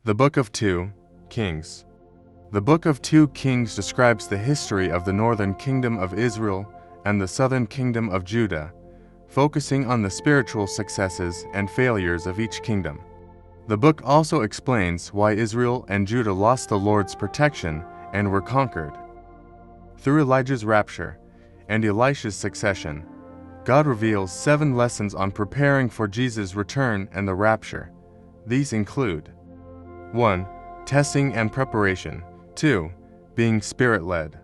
The Book of 2 Kings. The Book of 2 Kings describes the history of the northern kingdom of Israel and the southern kingdom of Judah, focusing on the spiritual successes and failures of each kingdom. The book also explains why Israel and Judah lost the Lord's protection and were conquered. Through Elijah's rapture and Elisha's succession, God reveals 7 lessons on preparing for Jesus' return and the rapture. These include 1. Testing and preparation. 2. Being Spirit-led.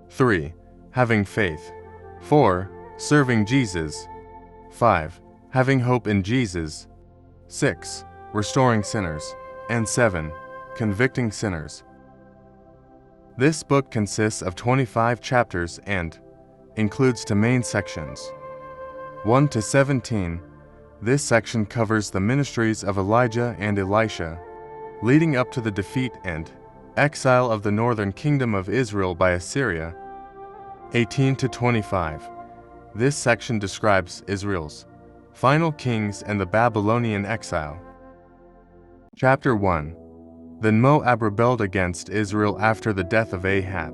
3. Having faith. 4. Serving Jesus. 5. Having hope in Jesus. 6. Restoring sinners. And 7. Convicting sinners. This book consists of 25 chapters and includes 2 main sections. 1 to 17. This section covers the ministries of Elijah and Elisha, leading up to the defeat and exile of the northern kingdom of Israel by Assyria. 18 to 25. This section describes Israel's final kings and the Babylonian exile. Chapter 1. Then Moab rebelled against Israel after the death of Ahab,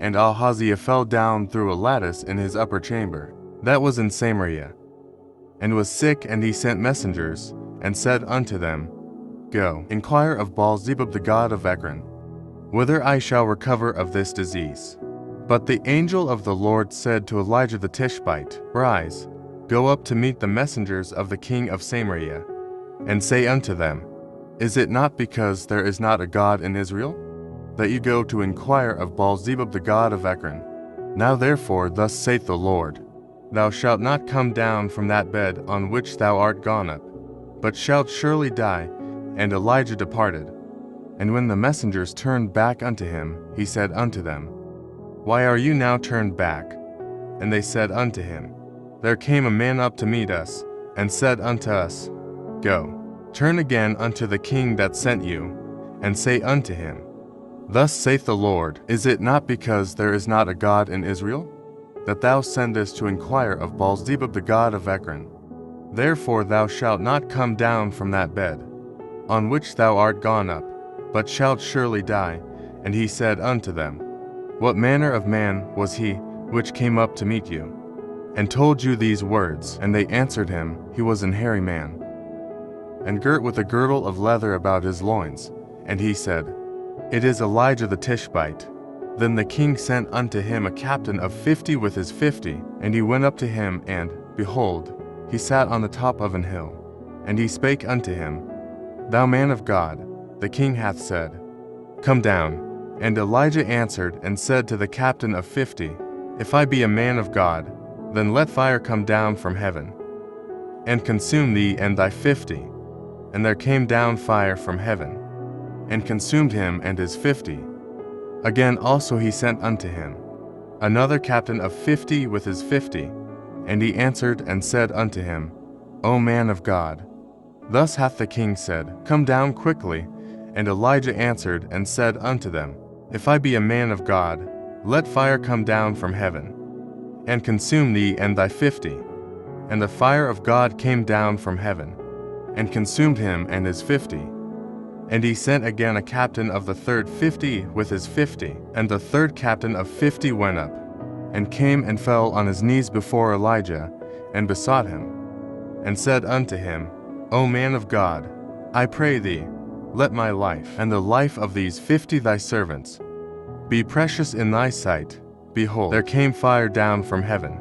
and Ahaziah fell down through a lattice in his upper chamber, that was in Samaria, and was sick, and he sent messengers, and said unto them, Go, inquire of BiBlE the god of Ekron, whether I shall recover of this disease. But the angel of the Lord said to Elijah the Tishbite, Rise, go up to meet the messengers of the king of Samaria, and say unto them, Is it not because there is not a God in Israel, that you go to inquire of BiBlE the god of Ekron? Now therefore thus saith the Lord, Thou shalt not come down from that bed on which thou art gone up, but shalt surely die. And Elijah departed. And when the messengers turned back unto him, he said unto them, Why are you now turned back? And they said unto him, There came a man up to meet us, and said unto us, Go, turn again unto the king that sent you, and say unto him, Thus saith the Lord, Is it not because there is not a God in Israel, that thou sendest to inquire of BiBlE the god of Ekron? Therefore thou shalt not come down from that bed, on which thou art gone up, but shalt surely die. And he said unto them, What manner of man was he which came up to meet you, and told you these words? And they answered him, He was an hairy man, and girt with a girdle of leather about his loins. And he said, It is Elijah the Tishbite. Then the king sent unto him a captain of 50 with his 50, and he went up to him, and, behold, he sat on the top of an hill. And he spake unto him, Thou man of God, the king hath said, Come down. And Elijah answered and said to the captain of 50, If I be a man of God, then let fire come down from heaven, and consume thee and thy 50. And there came down fire from heaven, and consumed him and his 50. Again also he sent unto him another captain of 50 with his 50. And he answered and said unto him, O man of God, thus hath the king said, Come down quickly. And Elijah answered and said unto them, If I be a man of God, let fire come down from heaven, and consume thee and thy 50. And the fire of God came down from heaven, and consumed him and his 50. And he sent again a captain of the third 50 with his 50. And the third captain of 50 went up, and came and fell on his knees before Elijah, and besought him, and said unto him, O man of God, I pray thee, let my life, and the life of these 50 thy servants, be precious in thy sight. Behold, there came fire down from heaven,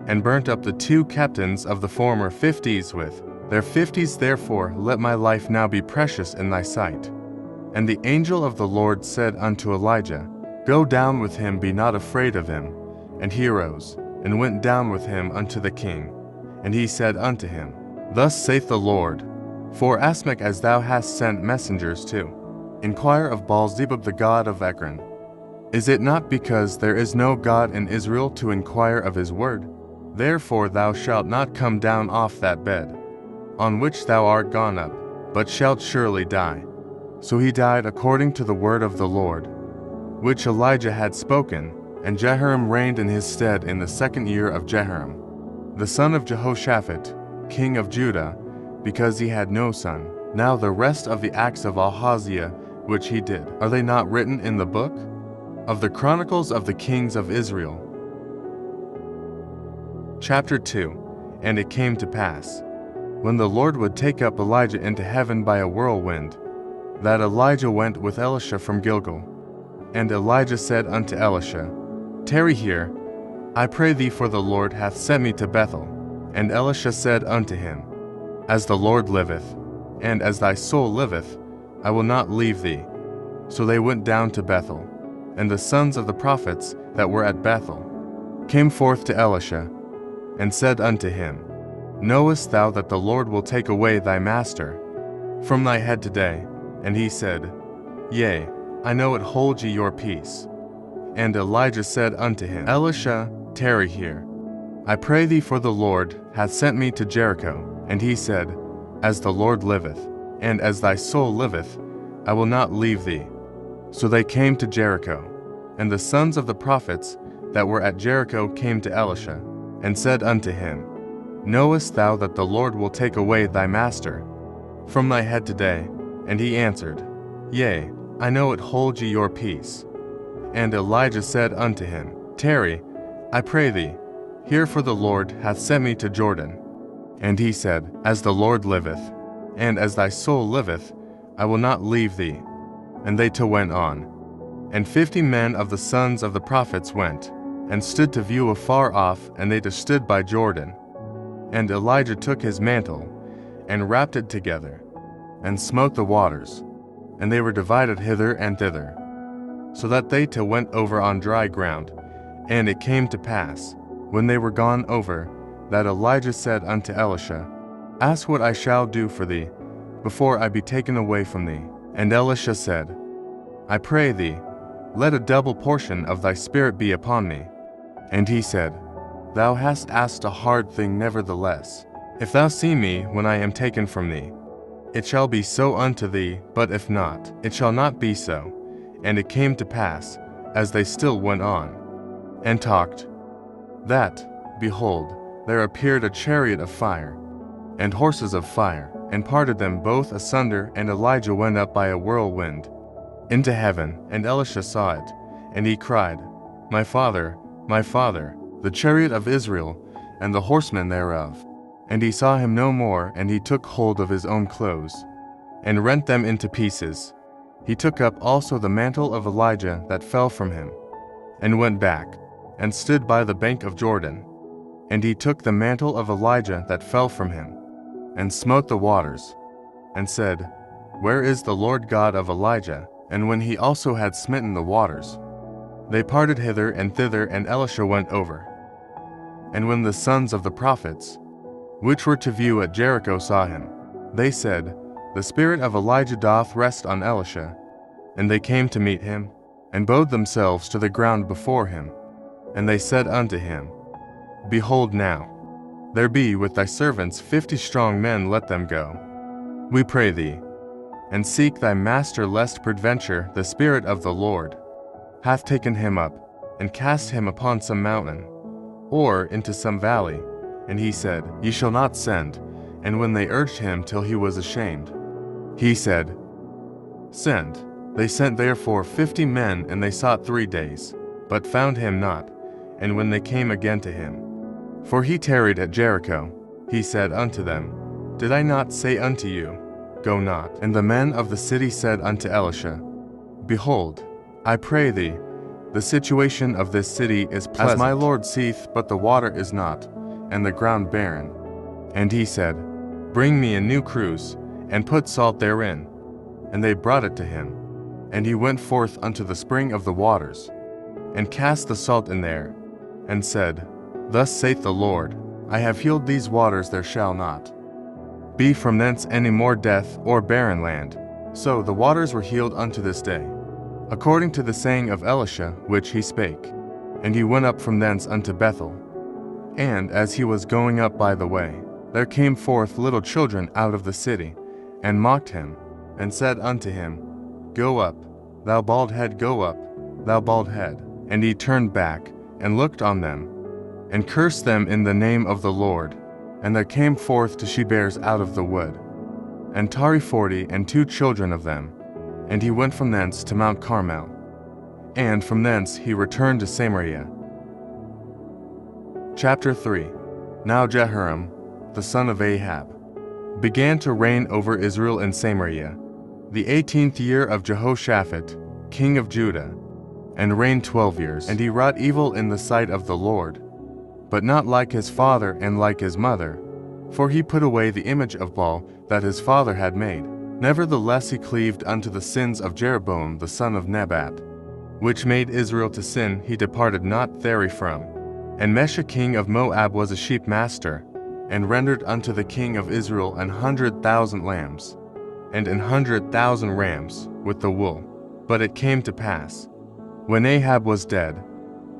and burnt up the 2 captains of the former 50s with their 50s. Therefore let my life now be precious in thy sight. And the angel of the Lord said unto Elijah, Go down with him, be not afraid of him. And he arose, and went down with him unto the king. And he said unto him, Thus saith the Lord, Forasmuch as thou hast sent messengers to inquire of BiBlE the god of Ekron, is it not because there is no God in Israel to inquire of his word? Therefore thou shalt not come down off that bed, on which thou art gone up, but shalt surely die. So he died according to the word of the Lord, which Elijah had spoken. And Jehoram reigned in his stead in the 2nd year of Jehoram, the son of Jehoshaphat, king of Judah, because he had no son. Now the rest of the acts of Ahaziah, which he did, are they not written in the book of the Chronicles of the Kings of Israel? Chapter 2. And it came to pass, when the Lord would take up Elijah into heaven by a whirlwind, that Elijah went with Elisha from Gilgal. And Elijah said unto Elisha, Tarry here, I pray thee, for the Lord hath sent me to Bethel. And Elisha said unto him, As the Lord liveth, and as thy soul liveth, I will not leave thee. So they went down to Bethel. And the sons of the prophets that were at Bethel came forth to Elisha, and said unto him, Knowest thou that the Lord will take away thy master from thy head today? And he said, Yea, I know it. Hold ye your peace. And Elijah said unto him, Elisha, tarry here, I pray thee, for the Lord hath sent me to Jericho. And he said, As the Lord liveth, and as thy soul liveth, I will not leave thee. So they came to Jericho. And the sons of the prophets that were at Jericho came to Elisha, and said unto him, Knowest thou that the Lord will take away thy master from thy head today? And he answered, Yea, I know it. Hold ye your peace. And Elijah said unto him, Tarry, I pray thee, here, for the Lord hath sent me to Jordan. And he said, As the Lord liveth, and as thy soul liveth, I will not leave thee. And they two went on. And 50 men of the sons of the prophets went, and stood to view afar off, and they stood by Jordan. And Elijah took his mantle, and wrapped it together, and smote the waters, and they were divided hither and thither, so that they two went over on dry ground. And it came to pass, when they were gone over, that Elijah said unto Elisha, Ask what I shall do for thee, before I be taken away from thee. And Elisha said, I pray thee, let a double portion of thy spirit be upon me. And he said, Thou hast asked a hard thing. Nevertheless, if thou see me when I am taken from thee, it shall be so unto thee, but if not, it shall not be so. And it came to pass, as they still went on and talked, that, behold, there appeared a chariot of fire, and horses of fire, and parted them both asunder. And Elijah went up by a whirlwind into heaven, and Elisha saw it, and he cried, My father, the chariot of Israel, and the horsemen thereof. And he saw him no more, and he took hold of his own clothes, and rent them into pieces. He took up also the mantle of Elijah that fell from him, and went back, and stood by the bank of Jordan. And he took the mantle of Elijah that fell from him, and smote the waters, and said, Where is the Lord God of Elijah? And when he also had smitten the waters, they parted hither and thither, and Elisha went over. And when the sons of the prophets, which were to view at Jericho, saw him, they said, The spirit of Elijah doth rest on Elisha. And they came to meet him, and bowed themselves to the ground before him. And they said unto him, Behold now, there be with thy servants 50 strong men. Let them go, we pray thee, and seek thy master, lest peradventure the Spirit of the Lord hath taken him up, and cast him upon some mountain, or into some valley. And he said, Ye shall not send. And when they urged him till he was ashamed, he said, Send. They sent therefore 50 men, and they sought 3 days, but found him not. And when they came again to him, for he tarried at Jericho, he said unto them, Did I not say unto you, Go not? And the men of the city said unto Elisha, Behold, I pray thee, the situation of this city is pleasant, as my Lord seeth, but the water is not, and the ground barren. And he said, Bring me a new cruse, and put salt therein. And they brought it to him. And he went forth unto the spring of the waters, and cast the salt in there, and said, Thus saith the Lord, I have healed these waters. There shall not be from thence any more death or barren land. So the waters were healed unto this day, according to the saying of Elisha which he spake. And he went up from thence unto Bethel. And as he was going up by the way, there came forth little children out of the city, and mocked him, and said unto him, Go up, thou bald head, go up, thou bald head. And he turned back, and looked on them, and cursed them in the name of the Lord. And there came forth 2 she-bears out of the wood, and Tari 40 and 2 children of them. And he went from thence to Mount Carmel. And from thence he returned to Samaria. Chapter 3. Now Jehoram, the son of Ahab, began to reign over Israel in Samaria, the 18th year of Jehoshaphat, king of Judah, and reigned 12 years. And he wrought evil in the sight of the Lord, but not like his father and like his mother, for he put away the image of BiBlE that his father had made. Nevertheless he cleaved unto the sins of Jeroboam the son of Nebat, which made Israel to sin. He departed not therefrom. And Mesha king of Moab was a sheep master, and rendered unto the king of Israel 100,000 lambs, and 100,000 rams, with the wool. But it came to pass, when Ahab was dead,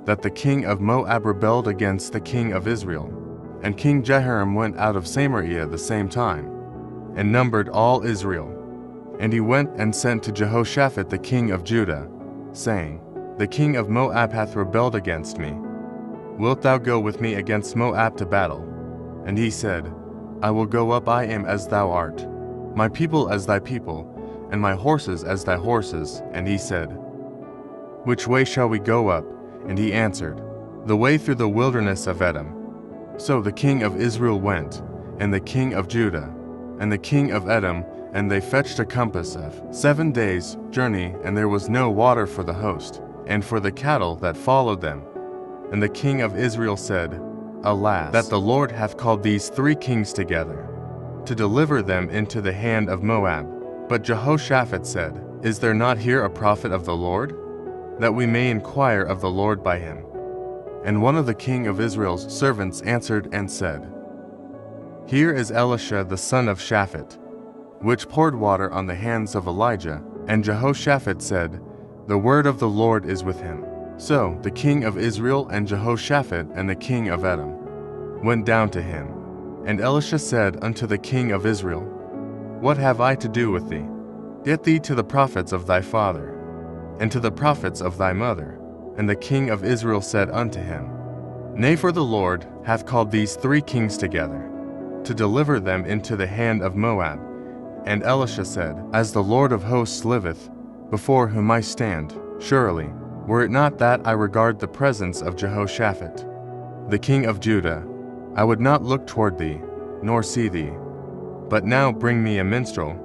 that the king of Moab rebelled against the king of Israel. And King Jehoram went out of Samaria the same time, and numbered all Israel. And he went and sent to Jehoshaphat the king of Judah, saying, The king of Moab hath rebelled against me. Wilt thou go with me against Moab to battle? And he said, I will go up. I am as thou art, my people as thy people, and my horses as thy horses. And he said, Which way shall we go up? And he answered, The way through the wilderness of Edom. So the king of Israel went, and the king of Judah, and the king of Edom, and they fetched a compass of 7 days' journey, and there was no water for the host, and for the cattle that followed them. And the king of Israel said, Alas, that the Lord hath called these 3 kings together, to deliver them into the hand of Moab. But Jehoshaphat said, Is there not here a prophet of the Lord, that we may inquire of the Lord by him? And one of the king of Israel's servants answered and said, Here is Elisha the son of Shaphat, which poured water on the hands of Elijah. And Jehoshaphat said, The word of the Lord is with him. So the king of Israel and Jehoshaphat and the king of Edom went down to him. And Elisha said unto the king of Israel, What have I to do with thee? Get thee to the prophets of thy father, and to the prophets of thy mother. And the king of Israel said unto him, Nay, for the Lord hath called these 3 kings together, to deliver them into the hand of Moab. And Elisha said, As the Lord of hosts liveth, before whom I stand, surely, were it not that I regard the presence of Jehoshaphat, the king of Judah, I would not look toward thee, nor see thee. But now bring me a minstrel.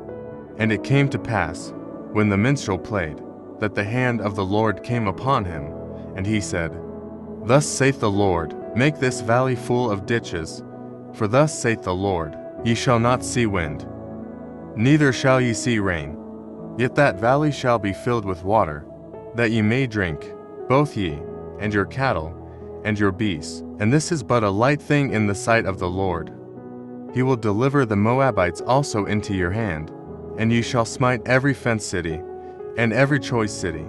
And it came to pass, when the minstrel played, that the hand of the Lord came upon him, and he said, Thus saith the Lord, Make this valley full of ditches, for thus saith the Lord, Ye shall not see wind, neither shall ye see rain, yet that valley shall be filled with water, that ye may drink, both ye, and your cattle, and your beasts. And this is but a light thing in the sight of the Lord. He will deliver the Moabites also into your hand, and ye shall smite every fenced city, and every choice city,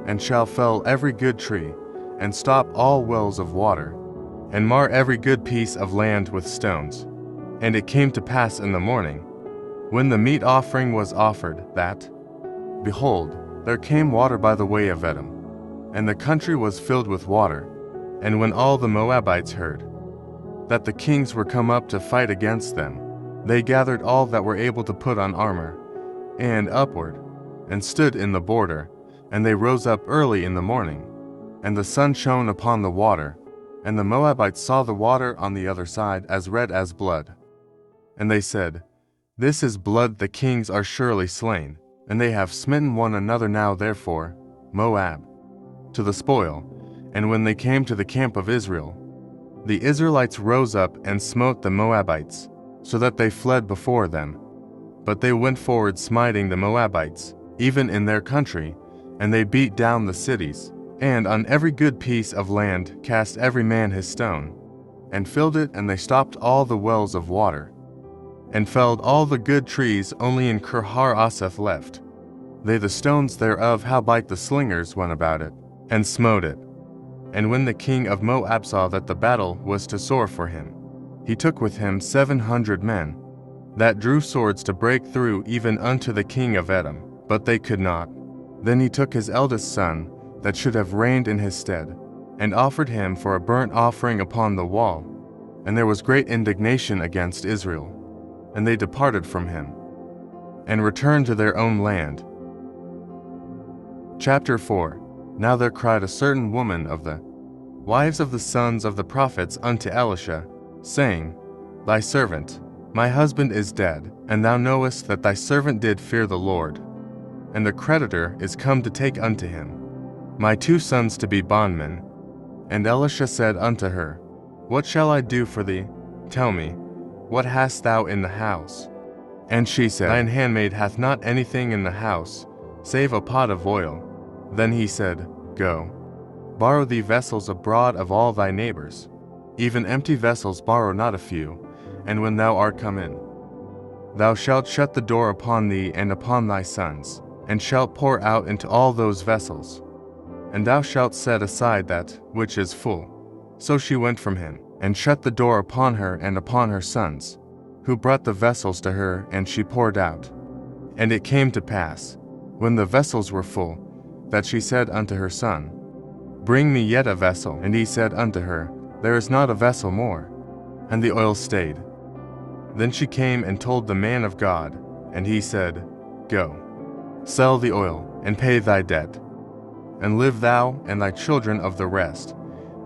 and shall fell every good tree, and stop all wells of water, and mar every good piece of land with stones. And it came to pass in the morning, when the meat offering was offered, that, behold, there came water by the way of Edom, and the country was filled with water. And when all the Moabites heard that the kings were come up to fight against them, they gathered all that were able to put on armor, and upward, and stood in the border. And they rose up early in the morning, and the sun shone upon the water, and the Moabites saw the water on the other side as red as blood. And they said, This is blood, the kings are surely slain, and they have smitten one another. Now therefore, Moab, to the spoil. And when they came to the camp of Israel, the Israelites rose up and smote the Moabites, so that they fled before them. But they went forward smiting the Moabites, even in their country, and they beat down the cities, and on every good piece of land cast every man his stone, and filled it. And they stopped all the wells of water, and felled all the good trees. Only in Kirharaseth left they the stones thereof. Howbeit the slingers went about it, and smote it. And when the king of Moab saw that the battle was too sore for him, he took with him 700 men, that drew swords to break through even unto the king of Edom, but they could not. Then he took his eldest son, that should have reigned in his stead, and offered him for a burnt offering upon the wall. And there was great indignation against Israel, and they departed from him. and returned to their own land. Chapter 4. Now there cried a certain woman of the wives of the sons of the prophets unto Elisha, saying, Thy servant, my husband is dead, and thou knowest that thy servant did fear the Lord. And the creditor is come to take unto him my 2 sons to be bondmen. And Elisha said unto her, What shall I do for thee? Tell me, what hast thou in the house? And she said, Thine handmaid hath not anything in the house, save a pot of oil. Then he said, Go, borrow thee vessels abroad of all thy neighbors, even empty vessels borrow not a few, and when thou art come in, thou shalt shut the door upon thee and upon thy sons, and shalt pour out into all those vessels, and thou shalt set aside that which is full. So she went from him, and shut the door upon her and upon her sons, who brought the vessels to her, and she poured out. And it came to pass, when the vessels were full, that she said unto her son, Bring me yet a vessel. And he said unto her, There is not a vessel more. And the oil stayed. Then she came and told the man of God, and he said, Go, sell the oil, and pay thy debt, and live thou and thy children of the rest.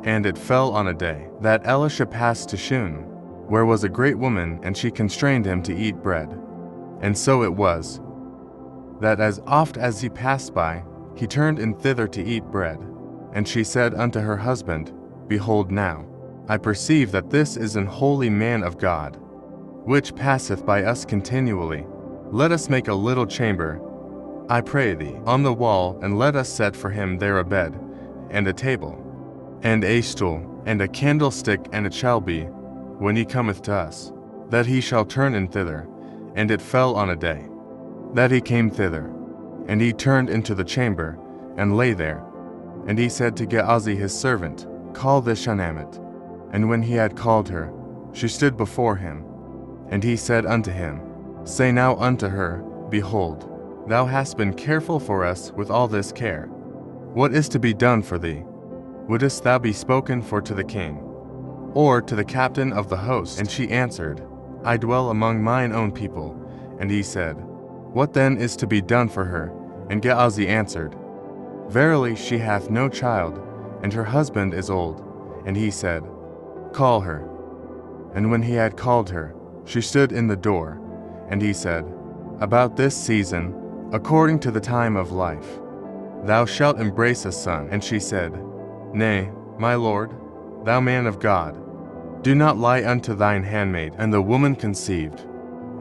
And it fell on a day that Elisha passed to Shun, where was a great woman, and she constrained him to eat bread. And so it was, that as oft as he passed by, he turned in thither to eat bread. And she said unto her husband, Behold now, I perceive that this is an holy man of God, which passeth by us continually. Let us make a little chamber, I pray thee, on the wall, and let us set for him there a bed, and a table, and a stool, and a candlestick, and it shall be, when he cometh to us, that he shall turn in thither. And it fell on a day that he came thither, and he turned into the chamber, and lay there. And he said to Gehazi his servant, Call this Shunammite. And when he had called her, she stood before him. And he said unto him, Say now unto her, Behold, thou hast been careful for us with all this care. What is to be done for thee? Wouldest thou be spoken for to the king, or to the captain of the host? And she answered, I dwell among mine own people. And he said, What then is to be done for her? And Gehazi answered, Verily she hath no child, and her husband is old. And he said, Call her. And when he had called her, she stood in the door. And he said, About this season, according to the time of life, thou shalt embrace a son. And she said, Nay, my lord, thou man of God, do not lie unto thine handmaid. And the woman conceived,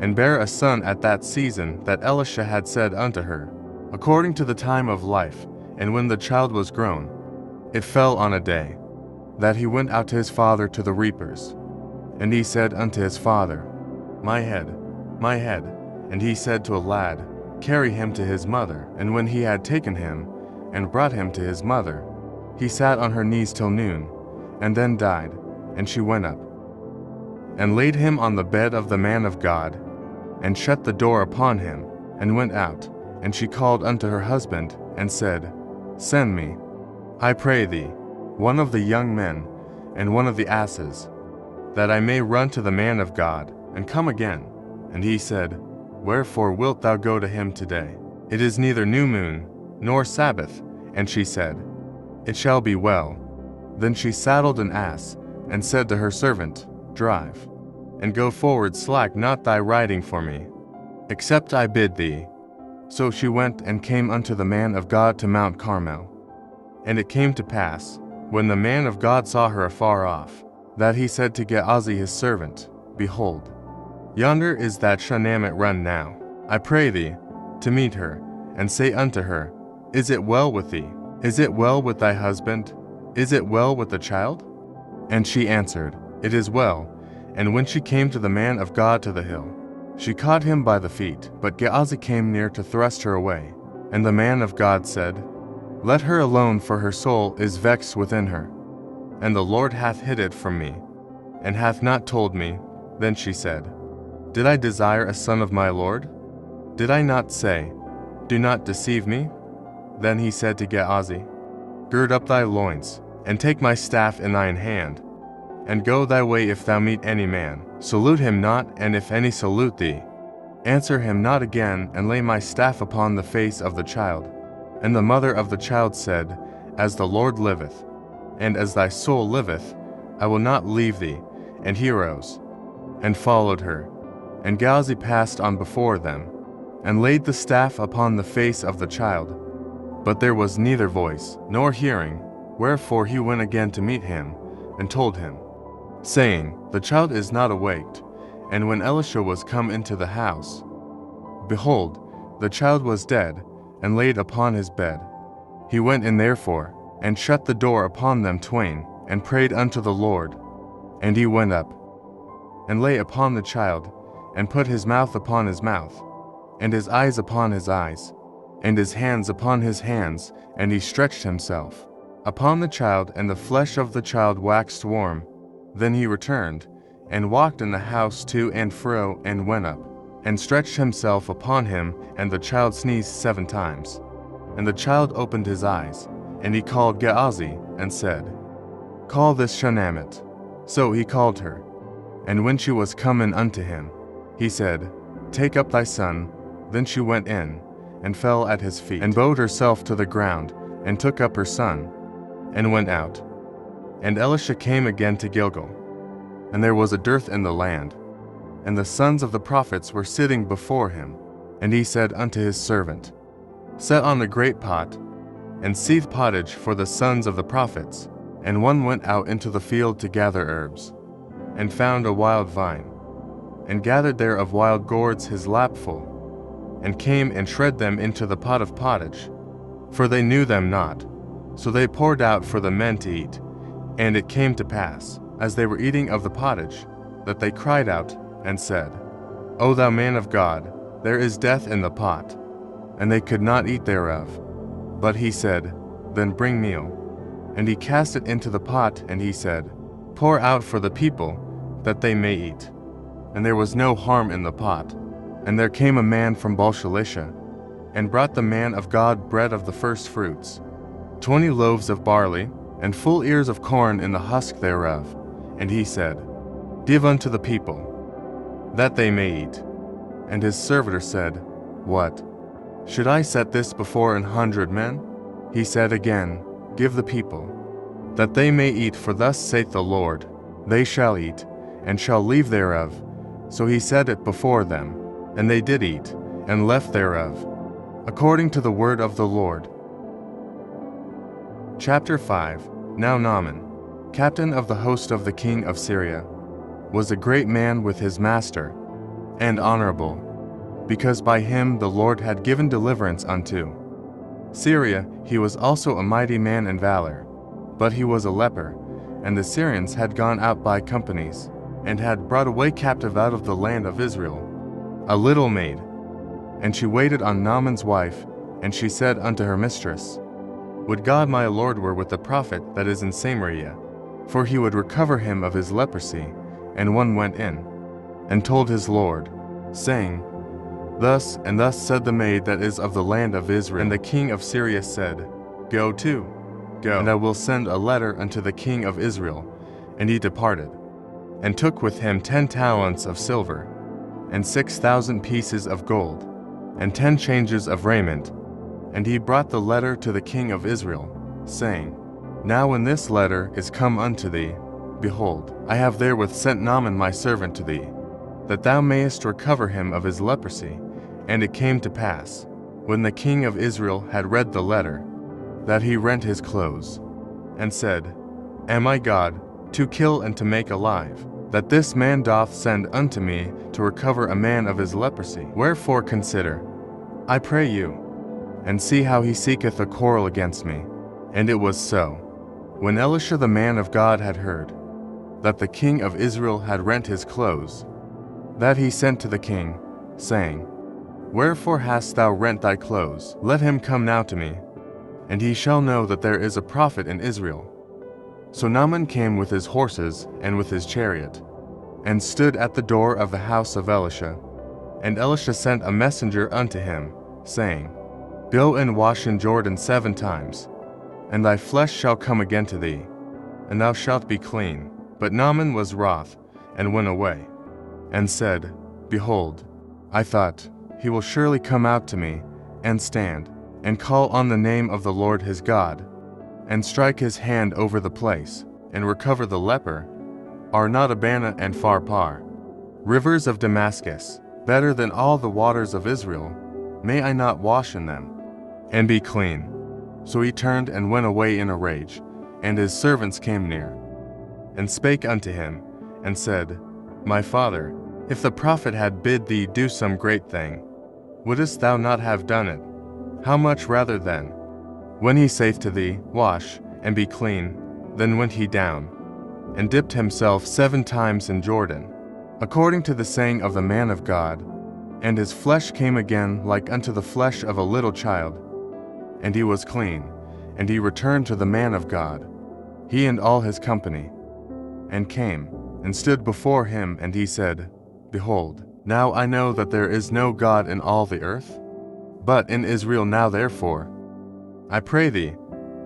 and bare a son at that season that Elisha had said unto her, according to the time of life. And when the child was grown, it fell on a day that he went out to his father to the reapers. And he said unto his father, My head, my head. And he said to a lad, Carry him to his mother. And when he had taken him, and brought him to his mother, he sat on her knees till noon, and then died. And she went up, and laid him on the bed of the man of God, and shut the door upon him, and went out. And she called unto her husband, and said, Send me, I pray thee, one of the young men, and one of the asses, that I may run to the man of God, and come again. And he said, Wherefore wilt thou go to him today? It is neither new moon, nor Sabbath. And she said, It shall be well. Then she saddled an ass, and said to her servant, Drive, and go forward, slack not thy riding for me, except I bid thee. So she went and came unto the man of God to Mount Carmel. And it came to pass, when the man of God saw her afar off, that he said to Gehazi his servant, Behold, yonder is that Shunammite run now, I pray thee, to meet her, and say unto her, Is it well with thee? Is it well with thy husband? Is it well with the child? And she answered, It is well. And when she came to the man of God to the hill, she caught him by the feet, but Gehazi came near to thrust her away. And the man of God said, Let her alone, for her soul is vexed within her. And the Lord hath hid it from me, and hath not told me. Then she said, Did I desire a son of my Lord? Did I not say, Do not deceive me? Then he said to Gehazi, Gird up thy loins, and take my staff in thine hand, and go thy way. If thou meet any man, salute him not, and if any salute thee, Answer him not again, and lay my staff upon the face of the child. And the mother of the child said, As the Lord liveth, and as thy soul liveth, I will not leave thee. And he arose, and followed her. And Gehazi passed on before them, and laid the staff upon the face of the child. But there was neither voice, nor hearing, wherefore he went again to meet him, and told him, saying, The child is not awaked. And when Elisha was come into the house, behold, the child was dead, and laid upon his bed. He went in therefore, and shut the door upon them twain, and prayed unto the Lord. And he went up, and lay upon the child, and put his mouth upon his mouth, and his eyes upon his eyes, and his hands upon his hands, and he stretched himself upon the child, and the flesh of the child waxed warm. Then he returned, and walked in the house to and fro, and went up, and stretched himself upon him, and the child sneezed 7 times. And the child opened his eyes, and he called Gehazi, and said, Call this Shunammite. So he called her. And when she was come in unto him, he said, Take up thy son. Then she went in, and fell at his feet, and bowed herself to the ground, and took up her son, and went out. And Elisha came again to Gilgal, and there was a dearth in the land, and the sons of the prophets were sitting before him. And he said unto his servant, Set on the great pot, and seethe pottage for the sons of the prophets. And one went out into the field to gather herbs, and found a wild vine, and gathered there of wild gourds his lapful, and came and shred them into the pot of pottage, for they knew them not. So they poured out for the men to eat. And it came to pass, as they were eating of the pottage, that they cried out, and said, O thou man of God, there is death in the pot. And they could not eat thereof. But he said, Then bring meal. And he cast it into the pot, and he said, Pour out for the people, that they may eat. And there was no harm in the pot. And there came a man from Baal-shalisha, and brought the man of God bread of the first fruits, 20 loaves of barley, and full ears of corn in the husk thereof. And he said, Give unto the people, that they may eat. And his servitor said, What? Should I set this before 100 men? He said again, Give the people, that they may eat, for thus saith the Lord, They shall eat, and shall leave thereof. So he set it before them, and they did eat, and left thereof, according to the word of the Lord. Chapter 5. Now Naaman, captain of the host of the king of Syria, was a great man with his master, and honorable, because by him the Lord had given deliverance unto Syria. He was also a mighty man in valor, but he was a leper, and the Syrians had gone out by companies, and had brought away captive out of the land of Israel a little maid. And she waited on Naaman's wife, and she said unto her mistress, Would God my Lord were with the prophet that is in Samaria, for he would recover him of his leprosy. And one went in, and told his Lord, saying, Thus and thus said the maid that is of the land of Israel. And the king of Syria said, Go to, go, and I will send a letter unto the king of Israel. And he departed, and took with him 10 talents of silver, and 6,000 pieces of gold, and 10 changes of raiment. And he brought the letter to the king of Israel, saying, Now when this letter is come unto thee, behold, I have therewith sent Naaman my servant to thee, that thou mayest recover him of his leprosy. And it came to pass, when the king of Israel had read the letter, that he rent his clothes, and said, Am I God, to kill and to make alive, that this man doth send unto me to recover a man of his leprosy? Wherefore consider, I pray you, and see how he seeketh a quarrel against me. And it was so, when Elisha the man of God had heard that the king of Israel had rent his clothes, that he sent to the king, saying, Wherefore hast thou rent thy clothes? Let him come now to me, and he shall know that there is a prophet in Israel. So Naaman came with his horses and with his chariot, and stood at the door of the house of Elisha. And Elisha sent a messenger unto him, saying, Go and wash in Jordan 7 times, and thy flesh shall come again to thee, and thou shalt be clean. But Naaman was wroth, and went away, and said, Behold, I thought, he will surely come out to me, and stand, and call on the name of the Lord his God, and strike his hand over the place, and recover the leper. Are not Abana and Pharpar, rivers of Damascus, better than all the waters of Israel? May I not wash in them, and be clean? So he turned and went away in a rage, and his servants came near, and spake unto him, and said, My father, if the prophet had bid thee do some great thing, wouldest thou not have done it? How much rather then, when he saith to thee, Wash, and be clean, then went he down, and dipped himself 7 times in Jordan, according to the saying of the man of God, and his flesh came again like unto the flesh of a little child, and he was clean, and he returned to the man of God, he and all his company, and came, and stood before him, and he said, Behold, now I know that there is no God in all the earth, but in Israel. Now therefore, I pray thee,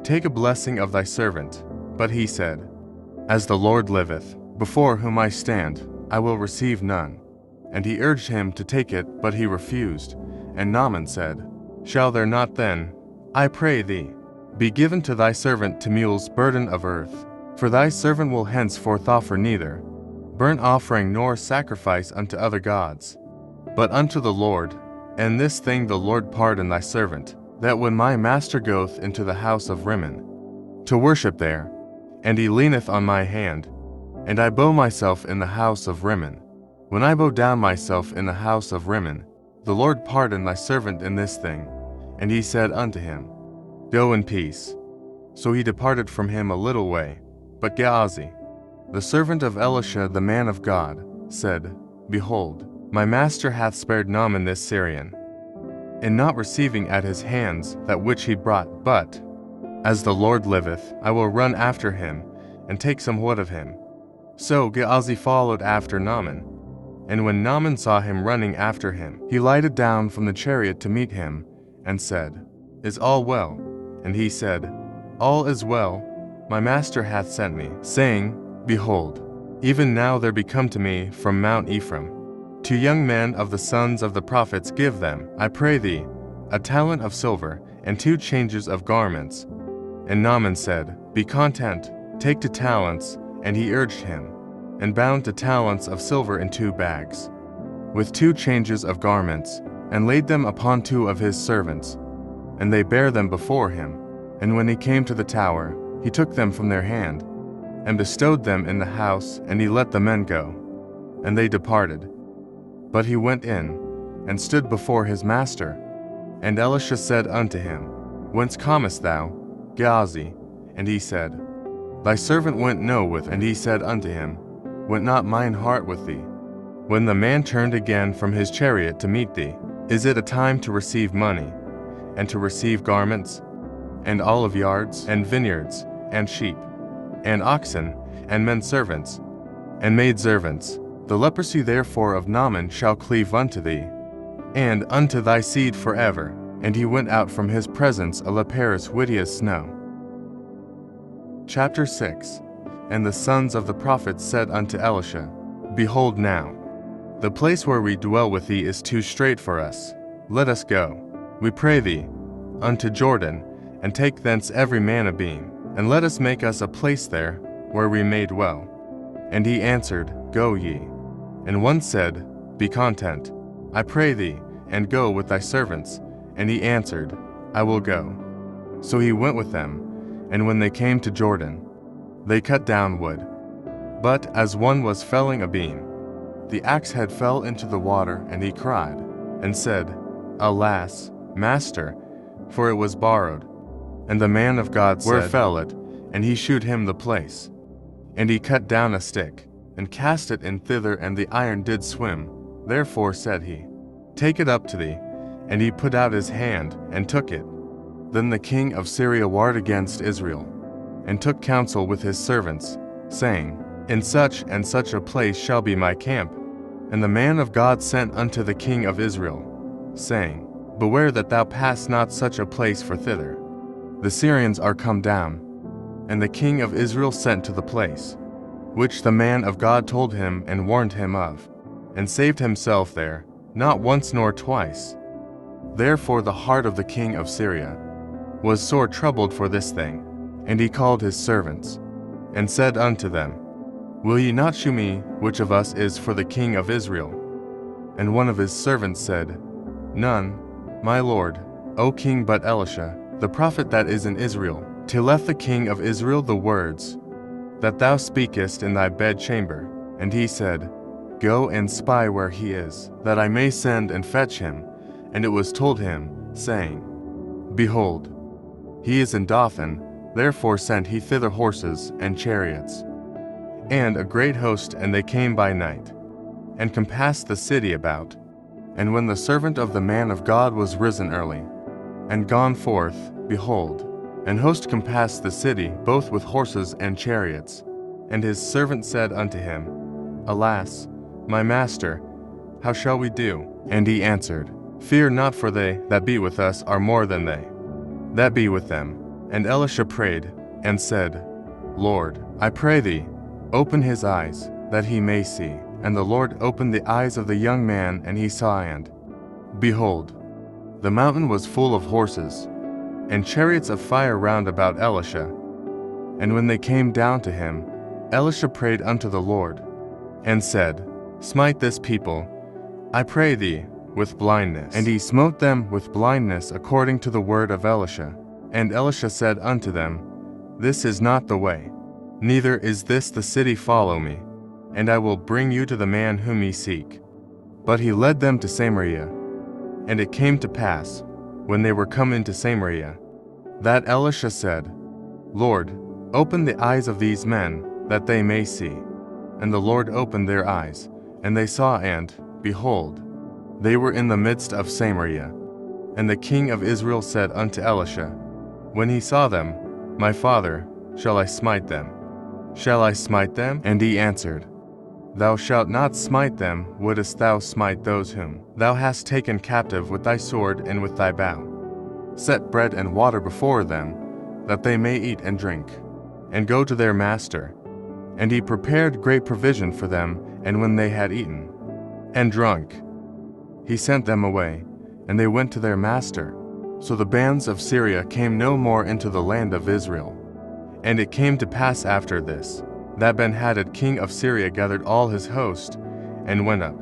take a blessing of thy servant. But he said, As the Lord liveth, before whom I stand, I will receive none. And he urged him to take it, but he refused. And Naaman said, Shall there not then, I pray thee, be given to thy servant to mules burden of earth? For thy servant will henceforth offer neither burnt offering nor sacrifice unto other gods, but unto the Lord. And this thing the Lord pardon thy servant, that when my master goeth into the house of Rimmon, to worship there, and he leaneth on my hand, and I bow myself in the house of Rimmon, when I bow down myself in the house of Rimmon, the Lord pardon thy servant in this thing. And he said unto him, Go in peace. So he departed from him a little way. But Gehazi, the servant of Elisha the man of God, said, Behold, my master hath spared Naaman this Syrian, in not receiving at his hands that which he brought, but, as the Lord liveth, I will run after him, and take some wood of him. So Gehazi followed after Naaman. And when Naaman saw him running after him, he lighted down from the chariot to meet him, and said, Is all well? And he said, All is well. My master hath sent me, saying, Behold, even now there be come to me from Mount Ephraim 2 young men of the sons of the prophets. Give them, I pray thee, a talent of silver, and 2 changes of garments. And Naaman said, Be content, take 2 talents. And he urged him, and bound 2 talents of silver in 2 bags, with 2 changes of garments, and laid them upon 2 of his servants. And they bare them before him. And when he came to the tower, he took them from their hand, and bestowed them in the house, and he let the men go. And they departed. But he went in, and stood before his master. And Elisha said unto him, Whence comest thou, Gehazi? And he said, Thy servant went no with. And he said unto him, Went not mine heart with thee, when the man turned again from his chariot to meet thee? Is it a time to receive money, and to receive garments, and olive yards, and vineyards, and sheep, and oxen, and men servants, and maidservants? The leprosy therefore of Naaman shall cleave unto thee, and unto thy seed forever. And he went out from his presence a leprous white as snow. Chapter 6. And the sons of the prophets said unto Elisha, Behold now, the place where we dwell with thee is too strait for us. Let us go, we pray thee, unto Jordan, and take thence every man a beam, and let us make us a place there, where we may dwell. And he answered, Go ye. And one said, Be content, I pray thee, and go with thy servants. And he answered, I will go. So he went with them, and when they came to Jordan, they cut down wood. But as one was felling a beam, the axe head fell into the water, and he cried, and said, Alas, master, for it was borrowed. And the man of God said, Where fell it? And he shewed him the place. And he cut down a stick, and cast it in thither, and the iron did swim. Therefore said he, Take it up to thee. And he put out his hand, and took it. Then the king of Syria warred against Israel, and took counsel with his servants, saying, In such and such a place shall be my camp. And the man of God sent unto the king of Israel, saying, Beware that thou pass not such a place for thither. The Syrians are come down. And the king of Israel sent to the place, which the man of God told him and warned him of, and saved himself there, not once nor twice. Therefore the heart of the king of Syria was sore troubled for this thing. And he called his servants, and said unto them, Will ye not shew me which of us is for the king of Israel? And one of his servants said, None, my lord, O king, but Elisha, the prophet that is in Israel. Telleth the king of Israel the words that thou speakest in thy bedchamber. And he said, Go and spy where he is, that I may send and fetch him. And it was told him, saying, Behold, he is in Dothan. Therefore sent he thither horses and chariots, and a great host, and they came by night, and compassed the city about. And when the servant of the man of God was risen early, and gone forth, behold, an host compassed the city, both with horses and chariots. And his servant said unto him, Alas, my master, how shall we do? And he answered, Fear not, for they that be with us are more than they that be with them. And Elisha prayed, and said, Lord, I pray thee, open his eyes, that he may see. And the Lord opened the eyes of the young man, and he saw, and behold, the mountain was full of horses, and chariots of fire round about Elisha. And when they came down to him, Elisha prayed unto the Lord, and said, Smite this people, I pray thee, with blindness. And he smote them with blindness according to the word of Elisha. And Elisha said unto them, This is not the way, neither is this the city. Follow me, and I will bring you to the man whom ye seek. But he led them to Samaria. And it came to pass, when they were come into Samaria, that Elisha said, Lord, open the eyes of these men, that they may see. And the Lord opened their eyes, and they saw, and, behold, they were in the midst of Samaria. And the king of Israel said unto Elisha, when he saw them, My father, shall I smite them? Shall I smite them? And he answered, Thou shalt not smite them. Wouldest thou smite those whom thou hast taken captive with thy sword and with thy bow? Set bread and water before them, that they may eat and drink, and go to their master. And he prepared great provision for them, and when they had eaten and drunk, he sent them away, and they went to their master. So the bands of Syria came no more into the land of Israel. And it came to pass after this, that Ben-Hadad king of Syria gathered all his host, and went up,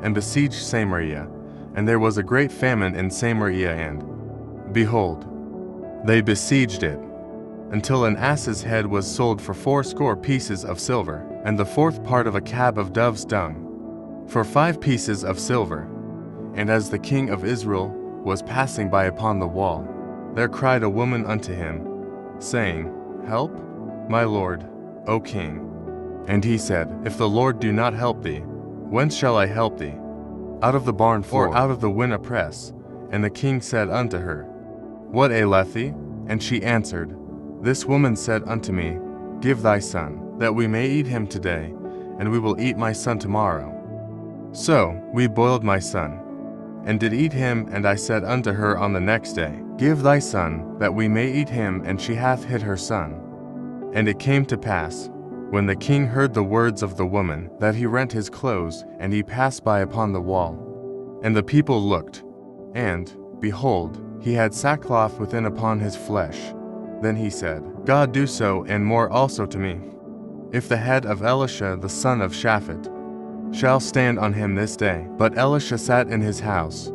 and besieged Samaria. And there was a great famine in Samaria, and, behold, they besieged it, until an ass's head was sold for 80 pieces of silver, and the 4th part of a cab of dove's dung, for 5 pieces of silver. And as the king of Israel was passing by upon the wall, there cried a woman unto him, saying, Help, my lord, O king. And he said, If the Lord do not help thee, whence shall I help thee? Out of the barn floor, or out of the winnow press? And the king said unto her, What aileth thee? And she answered, This woman said unto me, Give thy son, that we may eat him today, and we will eat my son tomorrow. So we boiled my son, and did eat him. And I said unto her on the next day, Give thy son, that we may eat him. And she hath hid her son. And it came to pass, when the king heard the words of the woman, that he rent his clothes, and he passed by upon the wall. And the people looked, and, behold, he had sackcloth within upon his flesh. Then he said, God do so, and more also to me, if the head of Elisha the son of Shaphat shall stand on him this day. But Elisha sat in his house,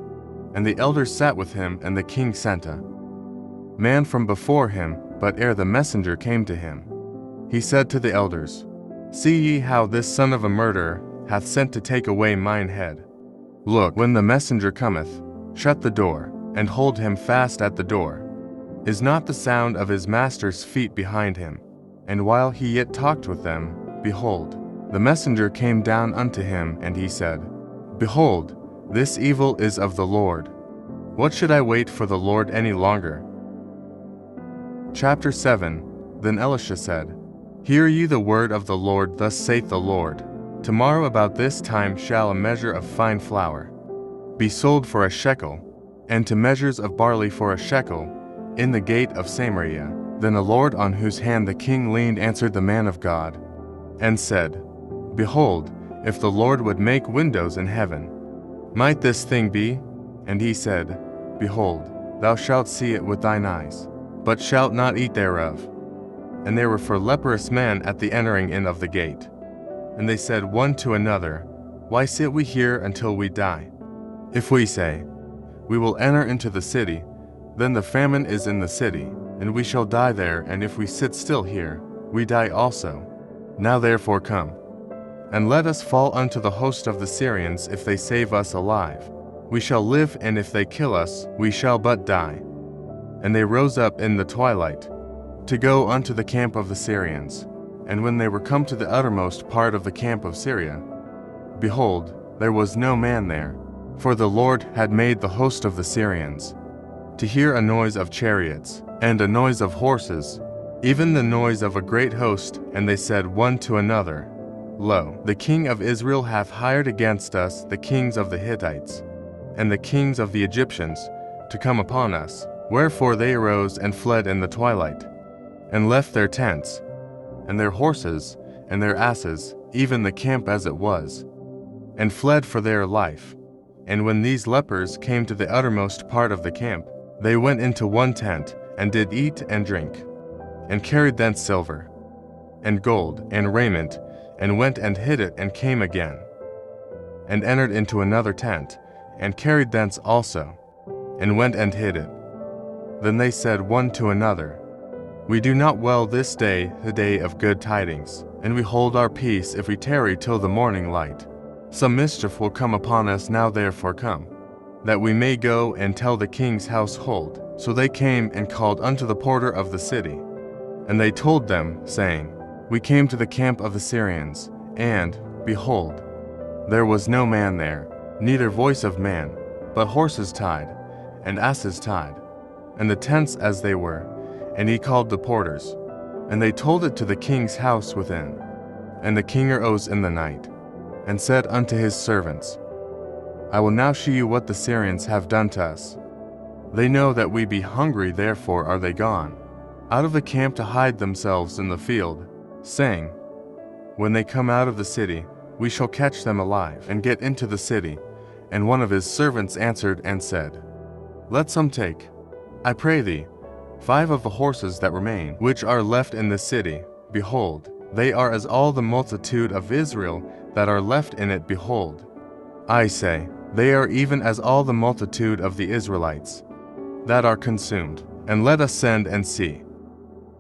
and the elders sat with him. And the king sent a man from before him, but ere the messenger came to him, he said to the elders, See ye how this son of a murderer hath sent to take away mine head? Look, when the messenger cometh, shut the door, and hold him fast at the door. Is not the sound of his master's feet behind him? And while he yet talked with them, behold, the messenger came down unto him, and he said, Behold, this evil is of the Lord. What should I wait for the Lord any longer? Chapter 7. Then Elisha said, Hear ye the word of the Lord. Thus saith the Lord, Tomorrow about this time shall a measure of fine flour be sold for a shekel, and 2 measures of barley for a shekel, in the gate of Samaria. Then the Lord on whose hand the king leaned answered the man of God, and said, Behold, if the Lord would make windows in heaven, Might this thing be? And he said, Behold, thou shalt see it with thine eyes, but shalt not eat thereof. And there were 4 leprous men at the entering in of the gate. And they said one to another, Why sit we here until we die? If we say, We will enter into the city, then the famine is in the city, and we shall die there, and if we sit still here, we die also. Now therefore come, and let us fall unto the host of the Syrians. If they save us alive, we shall live, and if they kill us, we shall but die. And they rose up in the twilight, to go unto the camp of the Syrians. And when they were come to the uttermost part of the camp of Syria, behold, there was no man there, for the Lord had made the host of the Syrians to hear a noise of chariots, and a noise of horses, even the noise of a great host. And they said one to another, Lo, the king of Israel hath hired against us the kings of the Hittites, and the kings of the Egyptians, to come upon us. Wherefore they arose and fled in the twilight, and left their tents, and their horses, and their asses, even the camp as it was, and fled for their life. And when these lepers came to the uttermost part of the camp, they went into one tent, and did eat and drink, and carried thence silver, and gold, and raiment, and went and hid it, and came again, and entered into another tent, and carried thence also, and went and hid it. Then they said one to another, We do not well this day the day of good tidings, and we hold our peace if we tarry till the morning light. Some mischief will come upon us. Now therefore come, that we may go and tell the king's household. So they came and called unto the porter of the city. And they told them, saying, We came to the camp of the Syrians, and, behold, there was no man there, neither voice of man, but horses tied, and asses tied, and the tents as they were. And he called the porters, and they told it to the king's house within. And the king arose in the night, and said unto his servants, I will now shew you what the Syrians have done to us. They know that we be hungry, therefore are they gone out of the camp to hide themselves in the field, saying, When they come out of the city, we shall catch them alive, and get into the city. And one of his servants answered and said, Let some take, I pray thee, 5 of the horses that remain, which are left in the city. Behold, they are as all the multitude of Israel that are left in it. Behold, I say, they are even as all the multitude of the Israelites that are consumed. And let us send and see.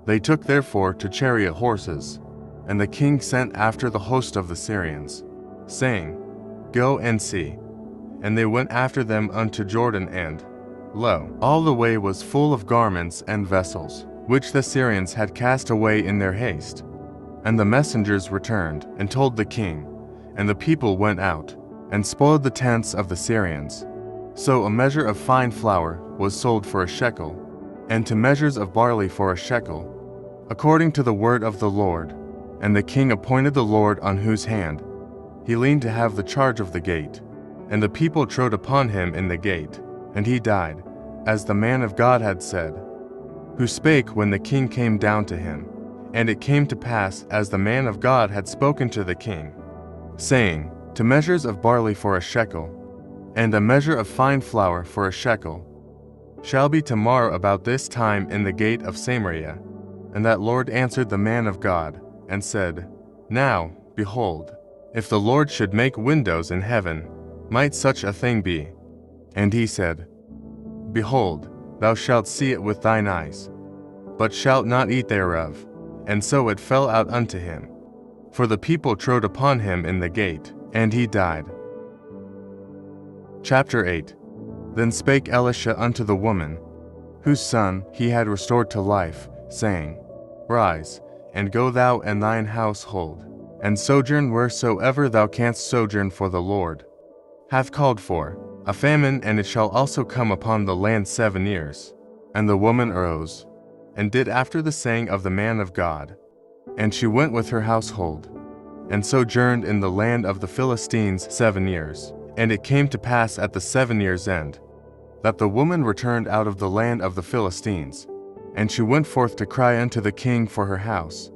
They took therefore to chariot horses, and the king sent after the host of the Syrians, saying, Go and see. And they went after them unto Jordan, and, lo, all the way was full of garments and vessels, which the Syrians had cast away in their haste. And the messengers returned, and told the king, and the people went out, and spoiled the tents of the Syrians. So a measure of fine flour was sold for a shekel, and 2 measures of barley for a shekel, according to the word of the Lord. And the king appointed the Lord on whose hand he leaned to have the charge of the gate. And the people trode upon him in the gate, and he died, as the man of God had said, who spake when the king came down to him. And it came to pass as the man of God had spoken to the king, saying, 2 measures of barley for a shekel, and a measure of fine flour for a shekel, shall be tomorrow about this time in the gate of Samaria. And that Lord answered the man of God, and said, Now, behold, if the Lord should make windows in heaven, might such a thing be? And he said, Behold, thou shalt see it with thine eyes, but shalt not eat thereof. And so it fell out unto him. For the people trode upon him in the gate, and he died. Chapter 8. Then spake Elisha unto the woman, whose son he had restored to life, saying, Rise, and go thou and thine household, and sojourn wheresoever thou canst sojourn, for the Lord hath called for a famine, and it shall also come upon the land 7 years. And the woman arose, and did after the saying of the man of God. And she went with her household, and sojourned in the land of the Philistines 7 years. And it came to pass at the 7 years' end, that the woman returned out of the land of the Philistines. And she went forth to cry unto the king for her house,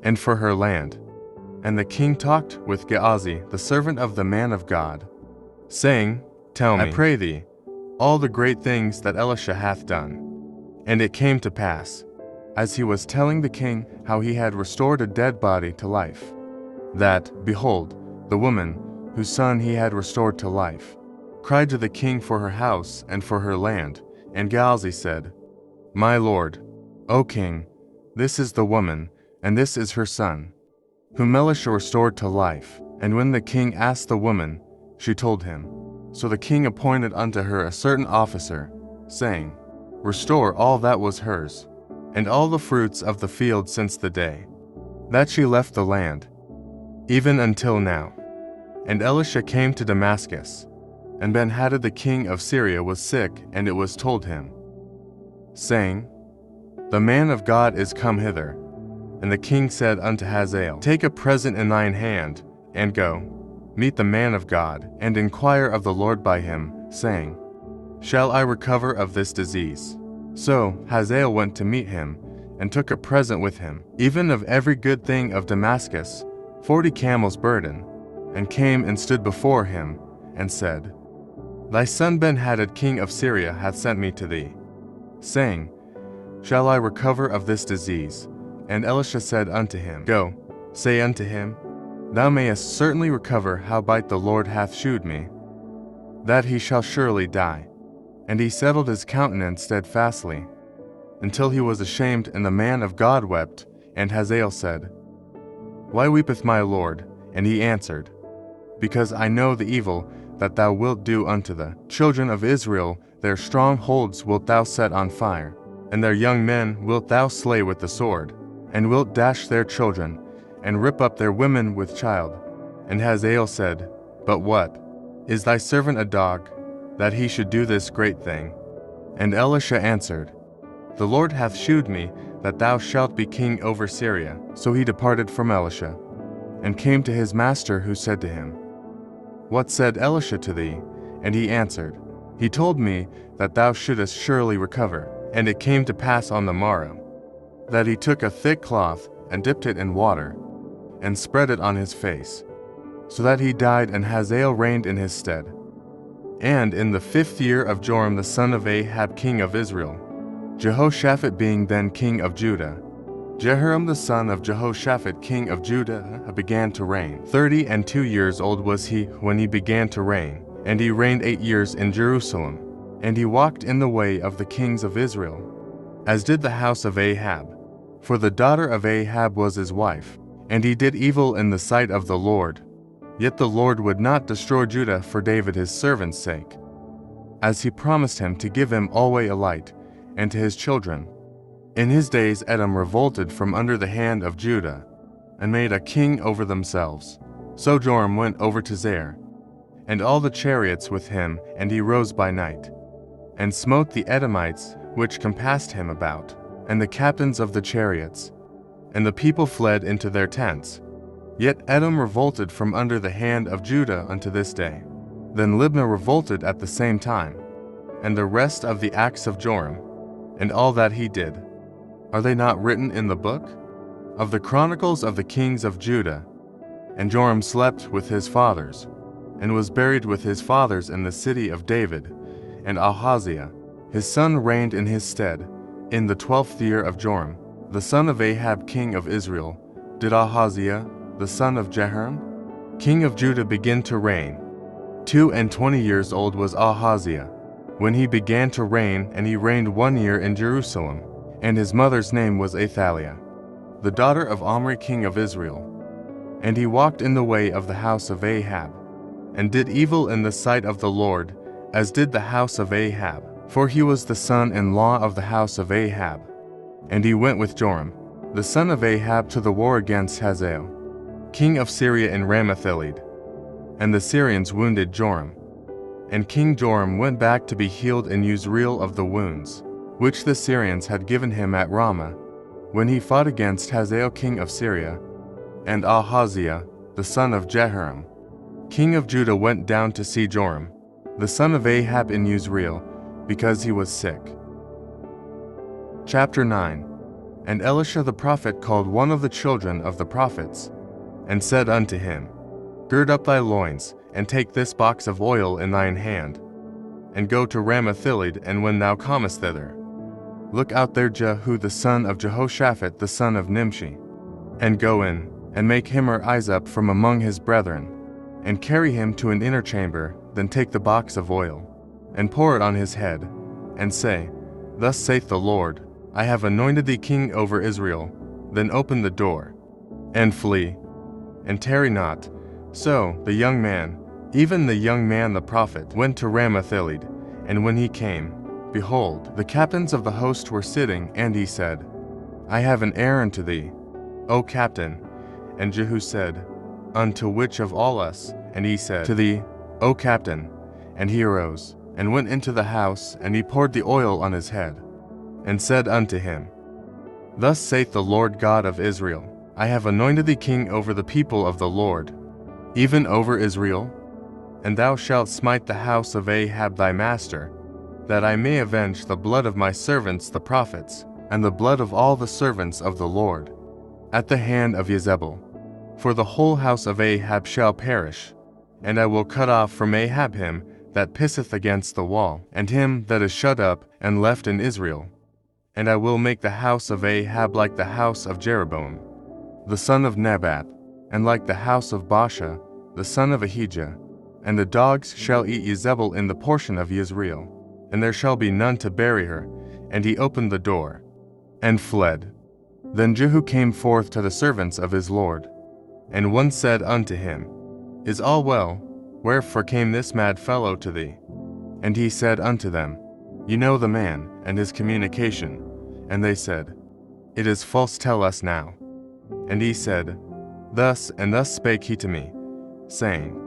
and for her land. And the king talked with Gehazi, the servant of the man of God, saying, Tell me, I pray thee, all the great things that Elisha hath done. And it came to pass, as he was telling the king how he had restored a dead body to life, that, behold, the woman, whose son he had restored to life, cried to the king for her house and for her land. And Gehazi said, My lord, O king, this is the woman, and this is her son, whom Elisha restored to life. And when the king asked the woman, she told him. So the king appointed unto her a certain officer, saying, Restore all that was hers, and all the fruits of the field since the day that she left the land, even until now. And Elisha came to Damascus, and Ben-Hadad the king of Syria was sick, and it was told him, saying, The man of God is come hither. And the king said unto Hazael, Take a present in thine hand, and go, meet the man of God, and inquire of the Lord by him, saying, Shall I recover of this disease? So Hazael went to meet him, and took a present with him, even of every good thing of Damascus, 40 camels' burden, and came and stood before him, and said, Thy son Ben-Hadad king of Syria hath sent me to thee, saying, Shall I recover of this disease? And Elisha said unto him, Go, say unto him, Thou mayest certainly recover, howbeit the Lord hath shewed me, that he shall surely die. And he settled his countenance steadfastly, until he was ashamed, and the man of God wept. And Hazael said, Why weepeth my lord? And he answered, Because I know the evil that thou wilt do unto the children of Israel. Their strongholds wilt thou set on fire, and their young men wilt thou slay with the sword, and wilt dash their children, and rip up their women with child. And Hazael said, But what? Is thy servant a dog, that he should do this great thing? And Elisha answered, The Lord hath shewed me that thou shalt be king over Syria. So he departed from Elisha, and came to his master, who said to him, What said Elisha to thee? And he answered, He told me that thou shouldest surely recover. And it came to pass on the morrow, that he took a thick cloth, and dipped it in water, and spread it on his face, so that he died, and Hazael reigned in his stead. And in the 5th year of Joram the son of Ahab king of Israel, Jehoshaphat being then king of Judah, Jehoram the son of Jehoshaphat king of Judah began to reign. 32 years old was he when he began to reign, and he reigned 8 years in Jerusalem. And he walked in the way of the kings of Israel, as did the house of Ahab, for the daughter of Ahab was his wife. And he did evil in the sight of the Lord. Yet the Lord would not destroy Judah for David his servant's sake, as he promised him to give him alway a light, and to his children. In his days Edom revolted from under the hand of Judah, and made a king over themselves. So Joram went over to Zair, and all the chariots with him, and he rose by night, and smote the Edomites which compassed him about, and the captains of the chariots. And the people fled into their tents. Yet Edom revolted from under the hand of Judah unto this day. Then Libnah revolted at the same time. And the rest of the acts of Joram, and all that he did, are they not written in the book of the chronicles of the kings of Judah? And Joram slept with his fathers, and was buried with his fathers in the city of David. And Ahaziah, his son, reigned in his stead, in the 12th year of Joram, the son of Ahab king of Israel. Did Ahaziah, the son of Jehoram, king of Judah, begin to reign. 22 years old was Ahaziah when he began to reign, and he reigned 1 year in Jerusalem. And his mother's name was Athaliah, the daughter of Omri king of Israel. And he walked in the way of the house of Ahab, and did evil in the sight of the Lord, as did the house of Ahab, for he was the son-in-law of the house of Ahab. And he went with Joram, the son of Ahab, to the war against Hazael, king of Syria, in Ramoth-Gilead. And the Syrians wounded Joram. And King Joram went back to be healed in Jezreel of the wounds which the Syrians had given him at Ramah, when he fought against Hazael king of Syria. And Ahaziah, the son of Jehoram, king of Judah, went down to see Joram, the son of Ahab, in Jezreel, because he was sick. Chapter 9. And Elisha the prophet called one of the children of the prophets, and said unto him, Gird up thy loins, and take this box of oil in thine hand. and go to Ramath-Gilead, and when thou comest thither, look out there Jehu the son of Jehoshaphat the son of Nimshi, and go in, and make him rise up from among his brethren, and carry him to an inner chamber, then take the box of oil, and pour it on his head, and say, Thus saith the Lord, I have anointed thee king over Israel. Then open the door, and flee, and tarry not. So the young man, even the young man the prophet, went to Ramath-Gilead, and when he came, behold, the captains of the host were sitting, and he said, I have an errand to thee, O captain. And Jehu said, Unto which of all us? And he said, To thee, O captain. And he arose, and went into the house, and he poured the oil on his head, and said unto him, Thus saith the Lord God of Israel, I have anointed thee king over the people of the Lord, even over Israel, and thou shalt smite the house of Ahab thy master, that I may avenge the blood of my servants the prophets, and the blood of all the servants of the Lord, at the hand of Jezebel. For the whole house of Ahab shall perish, and I will cut off from Ahab him that pisseth against the wall, and him that is shut up and left in Israel. And I will make the house of Ahab like the house of Jeroboam, the son of Nebat, and like the house of Baasha, the son of Ahijah. And the dogs shall eat Jezebel in the portion of Jezreel, and there shall be none to bury her. And he opened the door, and fled. Then Jehu came forth to the servants of his lord. And one said unto him, Is all well? Wherefore came this mad fellow to thee? And he said unto them, Ye know the man, and his communication. And they said, It is false, tell us now. And he said, Thus and thus spake he to me, saying,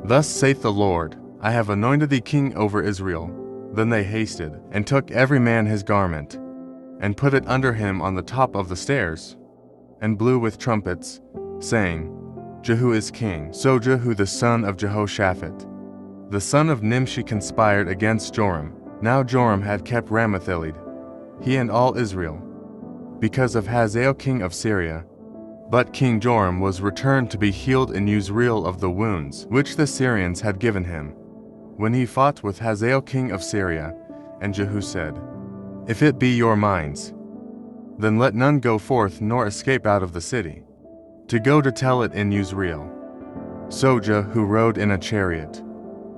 Thus saith the Lord, I have anointed thee king over Israel. Then they hasted, and took every man his garment, and put it under him on the top of the stairs, and blew with trumpets, saying, Jehu is king. So Jehu the son of Jehoshaphat, the son of Nimshi, conspired against Joram. Now Joram had kept Ramath-Gilead, he and all Israel, because of Hazael king of Syria. But King Joram was returned to be healed in Jezreel of the wounds which the Syrians had given him, when he fought with Hazael king of Syria. And Jehu said, If it be your minds, then let none go forth nor escape out of the city, to go to tell it in Jezreel. So Jehu rode in a chariot,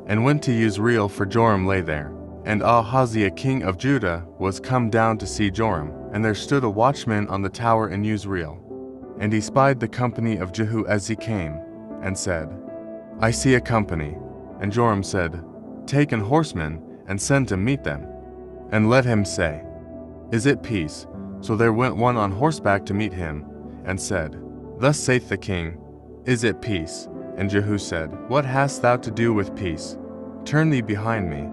and went to Jezreel, for Joram lay there. And Ahaziah king of Judah was come down to see Joram, and there stood a watchman on the tower in Jezreel. And he spied the company of Jehu as he came, and said, I see a company. And Joram said, Take an horseman, and send to meet them, and let him say, Is it peace? So there went one on horseback to meet him, and said, Thus saith the king, Is it peace? And Jehu said, What hast thou to do with peace? Turn thee behind me.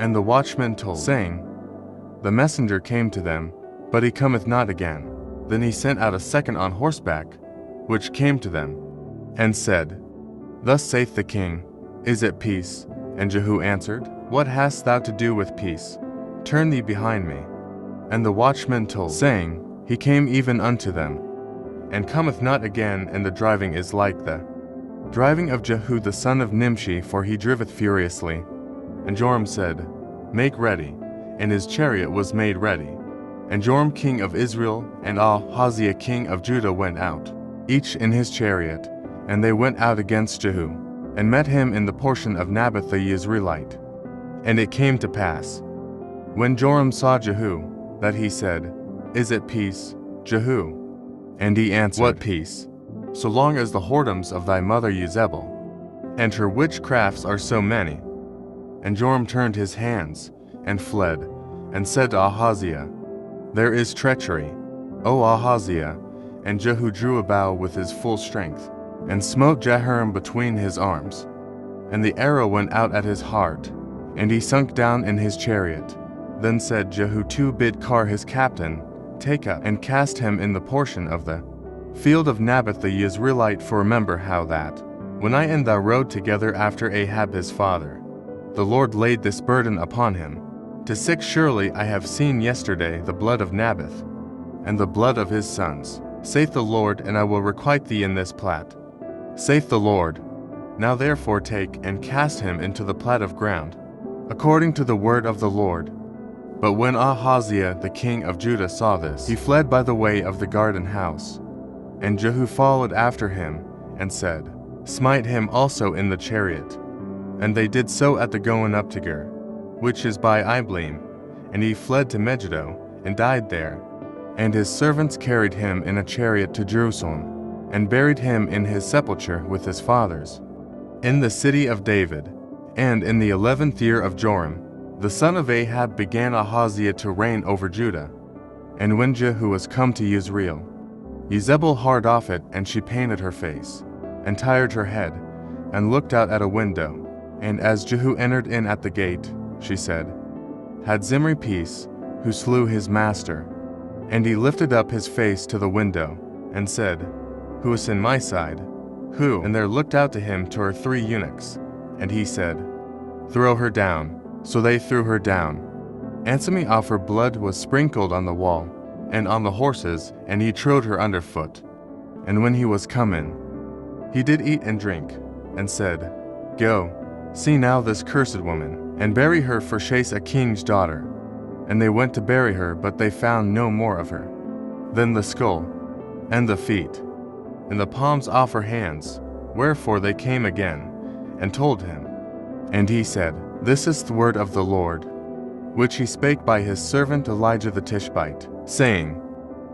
And the watchman told, saying, The messenger came to them, but he cometh not again. Then he sent out a second on horseback, which came to them, and said, Thus saith the king, Is it peace? And Jehu answered, What hast thou to do with peace? Turn thee behind me. And the watchman told, saying, He came even unto them, and cometh not again. And the driving is like the driving of Jehu the son of Nimshi, for he driveth furiously. And Joram said, Make ready. And his chariot was made ready. And Joram king of Israel and Ahaziah king of Judah went out, each in his chariot, and they went out against Jehu, and met him in the portion of Naboth the Jezreelite. And it came to pass, when Joram saw Jehu, that he said, Is it peace, Jehu? And he answered, What peace? So long as the whoredoms of thy mother Jezebel, and her witchcrafts are so many. And Joram turned his hands, and fled, and said to Ahaziah, There is treachery, O Ahaziah. And Jehu drew a bow with his full strength, and smote Jehoram between his arms. And the arrow went out at his heart, and he sunk down in his chariot. Then said Jehu to Bidkar his captain, Take up, and cast him in the portion of the field of Naboth the Jezreelite. For remember how that, when I and thou rode together after Ahab his father, the Lord laid this burden upon him. To 6 surely I have seen yesterday the blood of Naboth, and the blood of his sons, saith the Lord, and I will requite thee in this plat, saith the Lord. Now therefore take and cast him into the plat of ground, according to the word of the Lord. But when Ahaziah the king of Judah saw this, he fled by the way of the garden house. And Jehu followed after him, and said, Smite him also in the chariot. And they did so at the going up to Ger, which is by BiBlE. And he fled to Megiddo, and died there. And his servants carried him in a chariot to Jerusalem, and buried him in his sepulchre with his fathers, in the city of David. And in the 11th year of Joram, the son of Ahab, began Ahaziah to reign over Judah. And when Jehu was come to Yezreel, Jezebel hard off it, and she painted her face, and tired her head, and looked out at a window. And as Jehu entered in at the gate, she said, Had Zimri peace, who slew his master? And he lifted up his face to the window, and said, Who is in my side? Who? And there looked out to him to her 3 eunuchs. And he said, Throw her down. So they threw her down. And some of her blood was sprinkled on the wall, and on the horses, and he trode her under foot. And when he was come in, he did eat and drink, and said, Go, see now this cursed woman, and bury her, for she's a king's daughter. And they went to bury her, but they found no more of her than the skull, and the feet, and the palms off her hands. Wherefore they came again, and told him. And he said, This is the word of the Lord, which he spake by his servant Elijah the Tishbite, saying,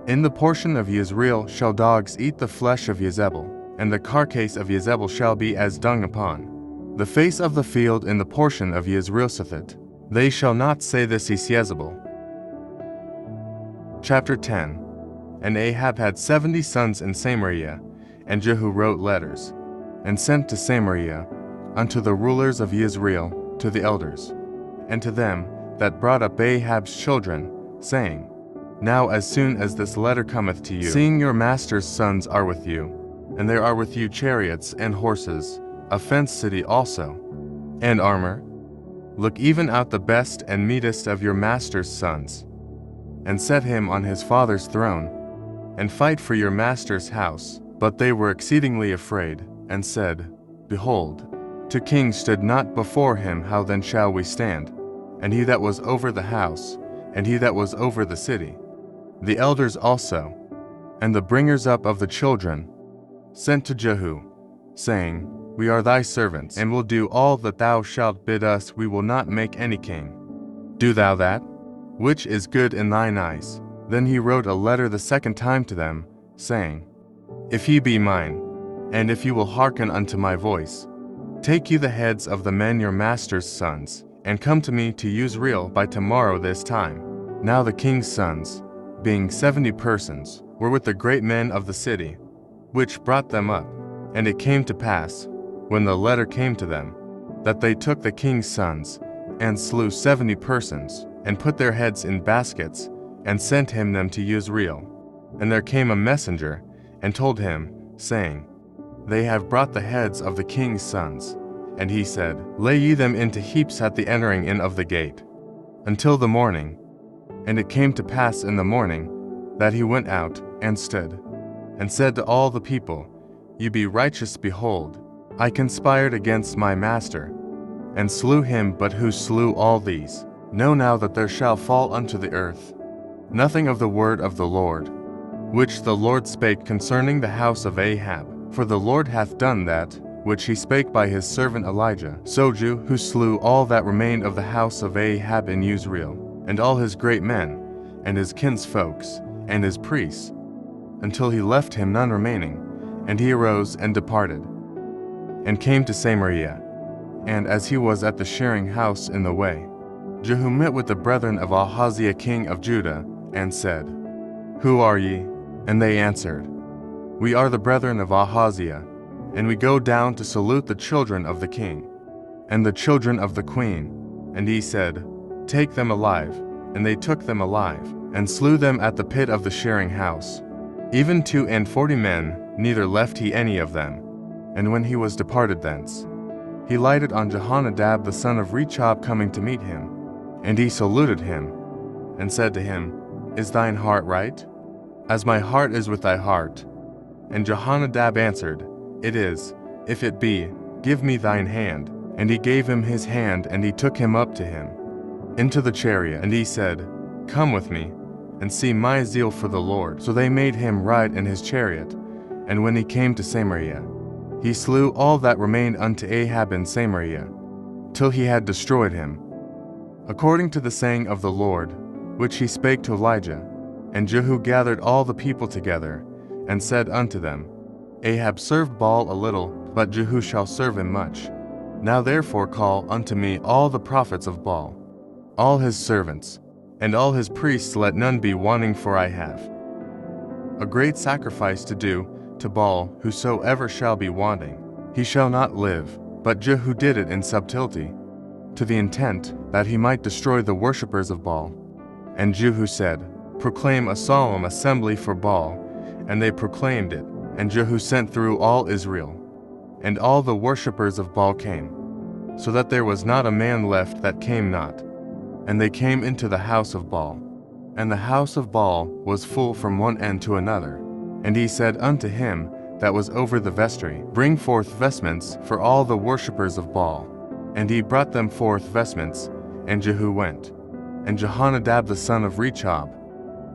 In the portion of Yezreel shall dogs eat the flesh of Jezebel, and the carcase of Jezebel shall be as dung upon the face of the field in the portion of Yezreel saith it. They shall not say this is Jezebel. Chapter 10. And Ahab had 70 sons in Samaria, and Jehu wrote letters, and sent to Samaria, unto the rulers of Yezreel, to the elders, and to them that brought up Ahab's children, saying, Now as soon as this letter cometh to you, seeing your master's sons are with you, and there are with you chariots and horses, a fenced city also, and armor, look even out the best and meetest of your master's sons, and set him on his father's throne, and fight for your master's house. But they were exceedingly afraid, and said, Behold, 2 kings stood not before him, how then shall we stand? And he that was over the house, and he that was over the city, the elders also, and the bringers up of the children, sent to Jehu, saying, We are thy servants, and will do all that thou shalt bid us. We will not make any king. Do thou that which is good in thine eyes. Then he wrote a letter the 2nd time to them, saying, If ye be mine, and if you will hearken unto my voice, take ye the heads of the men your master's sons, and come to me to Yezreel by tomorrow this time. Now the king's sons, being 70 persons, were with the great men of the city, which brought them up. And it came to pass, when the letter came to them, that they took the king's sons, and slew 70 persons, and put their heads in baskets, and sent him them to Yezreel. And there came a messenger, and told him, saying, They have brought the heads of the king's sons. And he said, Lay ye them into heaps at the entering in of the gate, until the morning. And it came to pass in the morning, that he went out, and stood, and said to all the people, Ye be righteous, behold, I conspired against my master, and slew him. But who slew all these? Know now that there shall fall unto the earth nothing of the word of the Lord, which the Lord spake concerning the house of Ahab. For the Lord hath done that, which he spake by his servant Elijah. So Jehu slew all that remained of the house of Ahab in Yezreel, and all his great men, and his kinsfolks, and his priests, until he left him none remaining. And he arose and departed, and came to Samaria. And as he was at the shearing house in the way, Jehu met with the brethren of Ahaziah king of Judah, and said, Who are ye? And they answered, We are the brethren of Ahaziah, and we go down to salute the children of the king, and the children of the queen. And he said, Take them alive. And they took them alive, and slew them at the pit of the shearing house, even 42 men, neither left he any of them. And when he was departed thence, he lighted on Jehonadab the son of Rechab coming to meet him. And he saluted him, and said to him, Is thine heart right? As my heart is with thy heart. And Jehonadab answered, It is. If it be, give me thine hand. And he gave him his hand, and he took him up to him into the chariot. And he said, Come with me, and see my zeal for the Lord. So they made him ride in his chariot. And when he came to Samaria, he slew all that remained unto Ahab in Samaria, till he had destroyed him, according to the saying of the Lord, which he spake to Elijah. And Jehu gathered all the people together, and said unto them, Ahab served Baal a little, but Jehu shall serve him much. Now therefore call unto me all the prophets of Baal, all his servants, and all his priests, let none be wanting, for I have a great sacrifice to do to Baal. Whosoever shall be wanting, he shall not live. But Jehu did it in subtlety, to the intent that he might destroy the worshippers of Baal. And Jehu said, Proclaim a solemn assembly for Baal. And they proclaimed it. And Jehu sent through all Israel, and all the worshippers of Baal came, so that there was not a man left that came not. And they came into the house of Baal. And the house of Baal was full from one end to another. And he said unto him that was over the vestry, Bring forth vestments for all the worshippers of Baal. And he brought them forth vestments, and Jehu went, and Jehonadab the son of Rechab,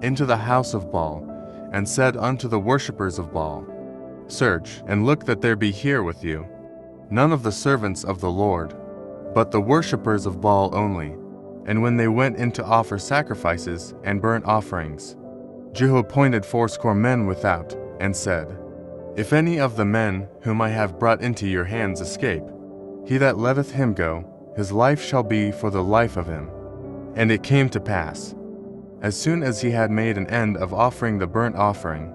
into the house of Baal, and said unto the worshippers of Baal, Search, and look that there be here with you none of the servants of the Lord, but the worshippers of Baal only. And when they went in to offer sacrifices and burnt offerings, Jehu appointed 80 men without, and said, If any of the men whom I have brought into your hands escape, he that letteth him go, his life shall be for the life of him. And it came to pass, as soon as he had made an end of offering the burnt offering,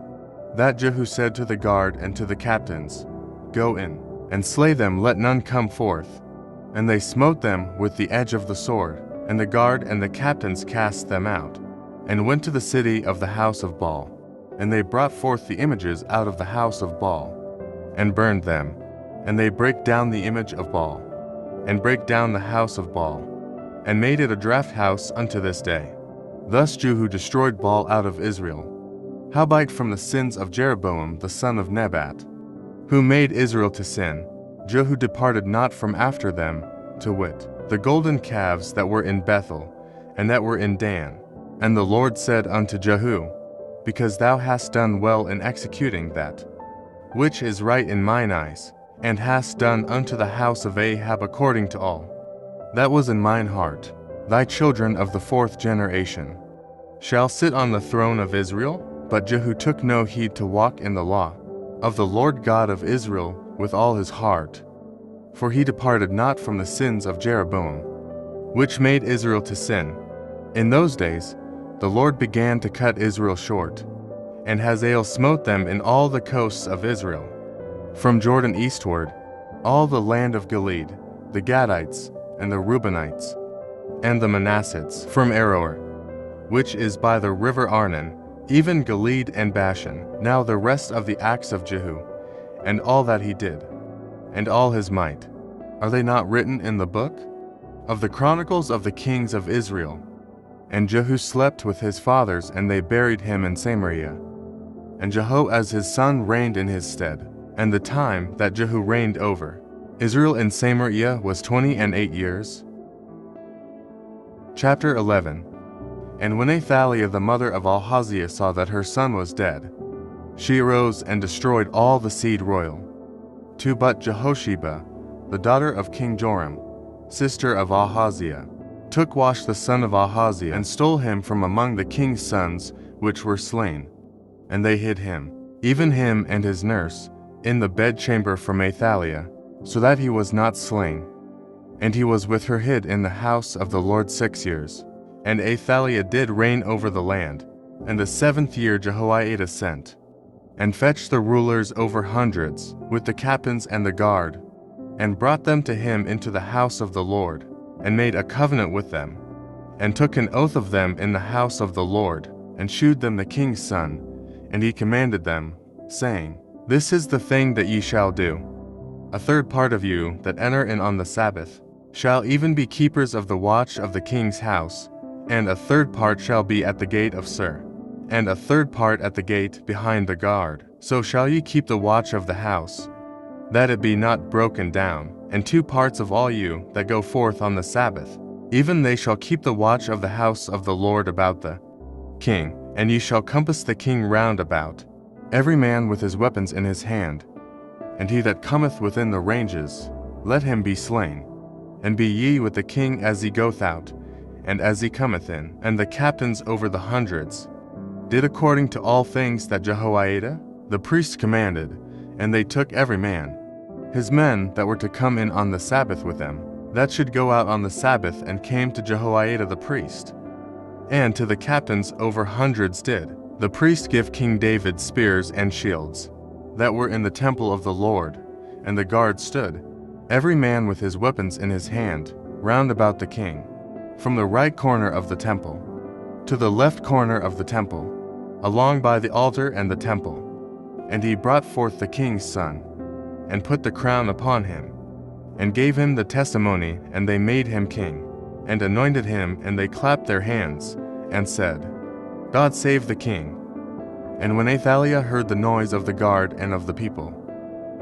that Jehu said to the guard and to the captains, Go in, and slay them, let none come forth. And they smote them with the edge of the sword, and the guard and the captains cast them out, and went to the city of the house of Baal. And they brought forth the images out of the house of Baal, and burned them. And they brake down the image of Baal, and brake down the house of Baal, and made it a draught house unto this day. Thus Jehu destroyed Baal out of Israel. Howbeit from the sins of Jeroboam the son of Nebat, who made Israel to sin, Jehu departed not from after them, to wit, the golden calves that were in Bethel, and that were in Dan. And the Lord said unto Jehu, Because thou hast done well in executing that which is right in mine eyes, and hast done unto the house of Ahab according to all that was in mine heart, thy children of the 4th generation shall sit on the throne of Israel. But Jehu took no heed to walk in the law of the Lord God of Israel with all his heart, for he departed not from the sins of Jeroboam, which made Israel to sin. In those days the Lord began to cut Israel short, and Hazael smote them in all the coasts of Israel, from Jordan eastward, all the land of Gilead, the Gadites, and the Reubenites, and the Manassites, from Aroer, which is by the river Arnon, even Gilead and Bashan. Now the rest of the acts of Jehu, and all that he did, and all his might, are they not written in the book of the Chronicles of the kings of Israel? And Jehu slept with his fathers, and they buried him in Samaria. And Jehoaz his son reigned in his stead. And the time that Jehu reigned over Israel in Samaria was 28 years. Chapter 11. And when Athaliah the mother of Ahaziah saw that her son was dead, she arose and destroyed all the seed royal, to but Jehosheba, the daughter of King Joram, sister of Ahaziah, took Wash the son of Ahaziah, and stole him from among the king's sons which were slain. And they hid him, even him and his nurse, in the bedchamber from Athaliah, so that he was not slain. And he was with her hid in the house of the Lord 6 years. And Athaliah did reign over the land. And the 7th year Jehoiada sent, and fetched the rulers over hundreds, with the captains and the guard, and brought them to him into the house of the Lord, and made a covenant with them, and took an oath of them in the house of the Lord, and shewed them the king's son. And he commanded them, saying, This is the thing that ye shall do. 1/3 part of you that enter in on the Sabbath shall even be keepers of the watch of the king's house, and 1/3 part shall be at the gate of Sir, and 1/3 part at the gate behind the guard. So shall ye keep the watch of the house, that it be not broken down. and 2 parts of all you that go forth on the Sabbath. Even they shall keep the watch of the house of the Lord about the king, and ye shall compass the king round about, every man with his weapons in his hand. And he that cometh within the ranges, let him be slain. And be ye with the king as he goeth out, and as he cometh in. And the captains over the hundreds did according to all things that Jehoiada the priest commanded, and they took every man his men that were to come in on the Sabbath with them, that should go out on the Sabbath, and came to Jehoiada the priest. And to the captains over hundreds did the priest give King David spears and shields, that were in the temple of the Lord, and the guard stood, every man with his weapons in his hand, round about the king, from the right corner of the temple to the left corner of the temple, along by the altar and the temple. And he brought forth the king's son, and put the crown upon him, and gave him the testimony, and they made him king, and anointed him, and they clapped their hands, and said, God save the king. And when Athaliah heard the noise of the guard and of the people,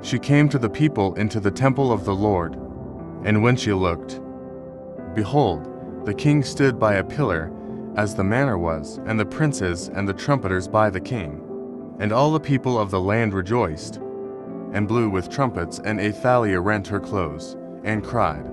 she came to the people into the temple of the Lord. And when she looked, behold, the king stood by a pillar, as the manner was, and the princes and the trumpeters by the king. And all the people of the land rejoiced, and blew with trumpets, and Athaliah rent her clothes, and cried,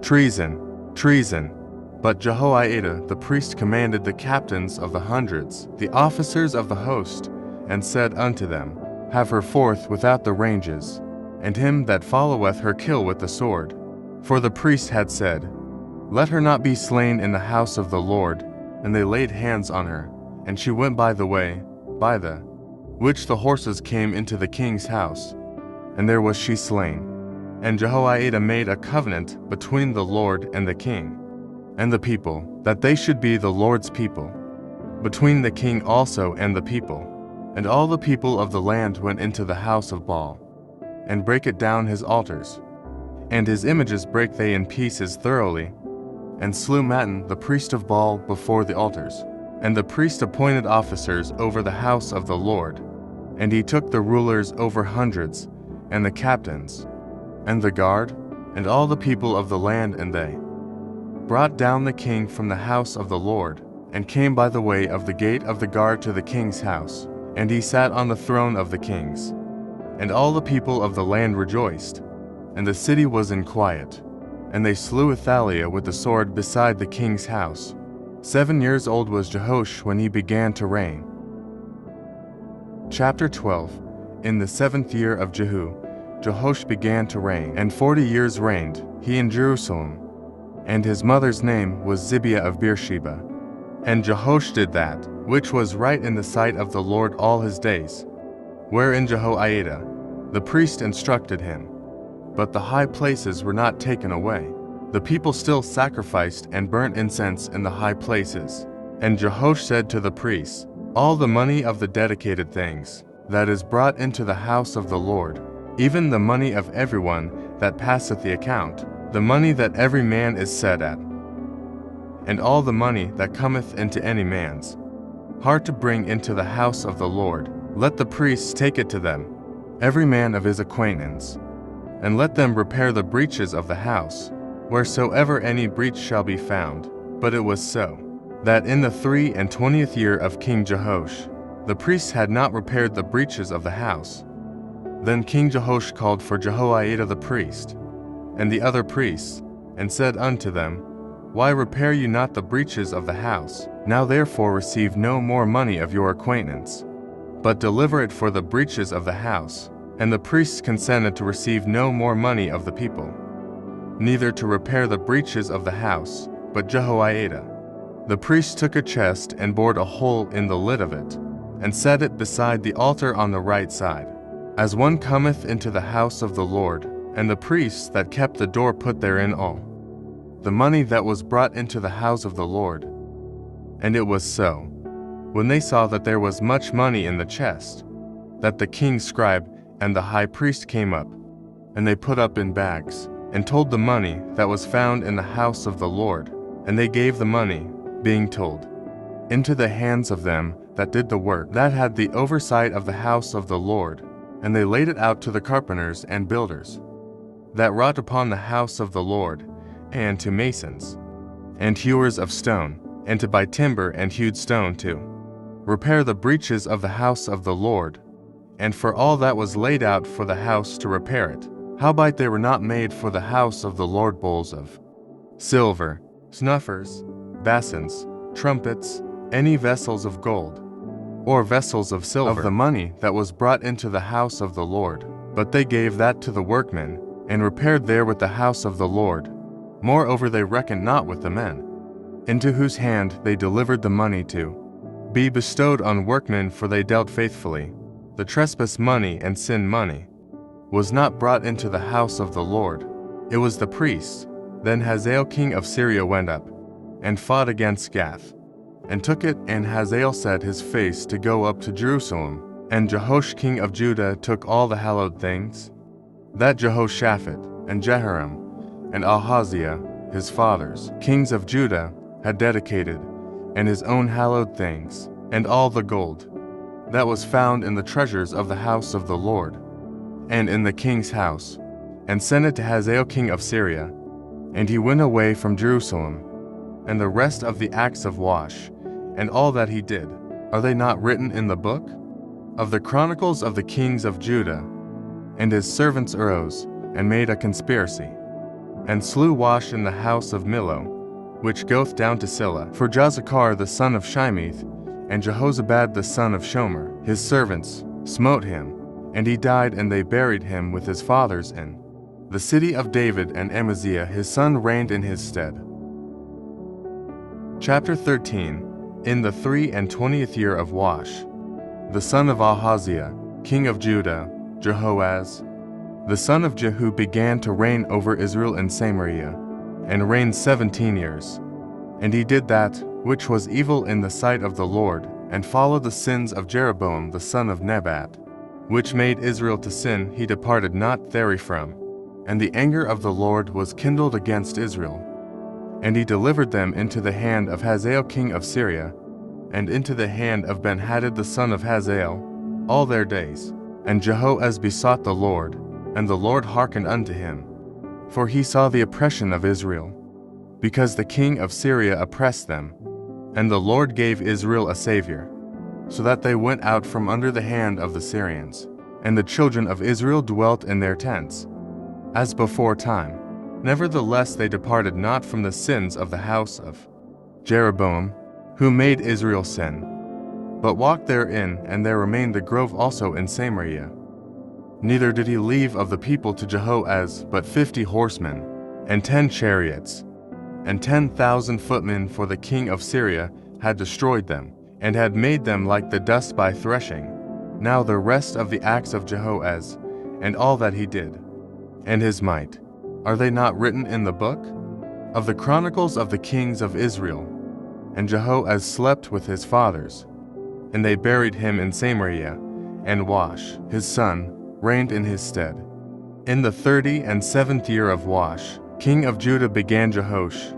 Treason, treason! But Jehoiada the priest commanded the captains of the hundreds, the officers of the host, and said unto them, Have her forth without the ranges, and him that followeth her kill with the sword. For the priest had said, Let her not be slain in the house of the Lord. And they laid hands on her, and she went by the way, by the which the horses came into the king's house, and there was she slain. And Jehoiada made a covenant between the Lord and the king, and the people, that they should be the Lord's people, between the king also and the people. And all the people of the land went into the house of Baal, and brake it down his altars, and his images brake they in pieces thoroughly, and slew Mattan the priest of Baal before the altars. And the priest appointed officers over the house of the Lord, and he took the rulers over hundreds, and the captains, and the guard, and all the people of the land, and they brought down the king from the house of the Lord, and came by the way of the gate of the guard to the king's house, and he sat on the throne of the kings. And all the people of the land rejoiced, and the city was in quiet. And they slew Athaliah with the sword beside the king's house. 7 years old was Jehoash when he began to reign. Chapter 12. In the 7th year of Jehu, Jehoash began to reign, and 40 years reigned he in Jerusalem. And his mother's name was Zibiah of Beersheba. And Jehoash did that which was right in the sight of the Lord all his days, wherein Jehoiada the priest instructed him. But the high places were not taken away. The people still sacrificed and burnt incense in the high places. And Jehoash said to the priests, All the money of the dedicated things that is brought into the house of the Lord, even the money of everyone that passeth the account, the money that every man is set at, and all the money that cometh into any man's heart to bring into the house of the Lord, let the priests take it to them, every man of his acquaintance. And let them repair the breaches of the house, wheresoever any breach shall be found. But it was so, that in the 23rd year of King Jehoash, the priests had not repaired the breaches of the house. Then King Jehoash called for Jehoiada the priest, and the other priests, and said unto them, Why repair you not the breaches of the house? Now therefore receive no more money of your acquaintance, but deliver it for the breaches of the house. And the priests consented to receive no more money of the people, neither to repair the breaches of the house. But Jehoiada the priest took a chest, and bored a hole in the lid of it, and set it beside the altar on the right side, as one cometh into the house of the Lord. And the priests that kept the door put therein all the money that was brought into the house of the Lord. And it was so, when they saw that there was much money in the chest, that the king's scribe and the high priest came up, and they put up in bags, and told the money that was found in the house of the Lord. And they gave the money, being told, into the hands of them that did the work, that had the oversight of the house of the Lord, and they laid it out to the carpenters and builders, that wrought upon the house of the Lord, and to masons, and hewers of stone, and to buy timber and hewed stone to repair the breaches of the house of the Lord, and for all that was laid out for the house to repair it. Howbeit they were not made for the house of the Lord bowls of silver, snuffers, basins, trumpets, any vessels of gold, or vessels of silver, of the money that was brought into the house of the Lord. But they gave that to the workmen, and repaired therewith the house of the Lord. Moreover they reckoned not with the men, into whose hand they delivered the money to be bestowed on workmen, for they dealt faithfully. The trespass money and sin money was not brought into the house of the Lord. It was the priests. Then Hazael king of Syria went up, and fought against Gath, and took it, and Hazael set his face to go up to Jerusalem. And Jehoash king of Judah took all the hallowed things that Jehoshaphat, and Jehoram, and Ahaziah, his fathers, kings of Judah, had dedicated, and his own hallowed things, and all the gold that was found in the treasures of the house of the Lord, and in the king's house, and sent it to Hazael king of Syria. And he went away from Jerusalem. And the rest of the acts of Wash, and all that he did, are they not written in the book of the chronicles of the kings of Judah? And his servants arose, and made a conspiracy, and slew Wash in the house of Millo, which goeth down to Silla. For Jozachar the son of Shimeth, and Jehozabad the son of Shomer, his servants, smote him, and he died, and they buried him with his fathers in the city of David, and Amaziah his son reigned in his stead. Chapter 13. In the 23rd year of Wash, the son of Ahaziah, king of Judah, Jehoaz, the son of Jehu, began to reign over Israel in Samaria, and reigned 17 years. And he did that which was evil in the sight of the Lord, and followed the sins of Jeroboam the son of Nebat, which made Israel to sin. He departed not therefrom. And the anger of the Lord was kindled against Israel. And he delivered them into the hand of Hazael king of Syria, and into the hand of Ben-Hadad the son of Hazael, all their days. And Jehoaz besought the Lord, and the Lord hearkened unto him. For he saw the oppression of Israel, because the king of Syria oppressed them. And the Lord gave Israel a Savior, so that they went out from under the hand of the Syrians. And the children of Israel dwelt in their tents, as before time. Nevertheless they departed not from the sins of the house of Jeroboam, who made Israel sin, but walked therein, and there remained the grove also in Samaria. Neither did he leave of the people to Jehoaz but 50 horsemen, and 10 chariots, and 10,000 footmen, for the king of Syria had destroyed them, and had made them like the dust by threshing. Now the rest of the acts of Jehoaz, and all that he did, and his might, are they not written in the book of the chronicles of the kings of Israel? And Jehoaz slept with his fathers, and they buried him in Samaria, and Wash, his son, reigned in his stead. In the 37th year of Wash, king of Judah, began Jehoash,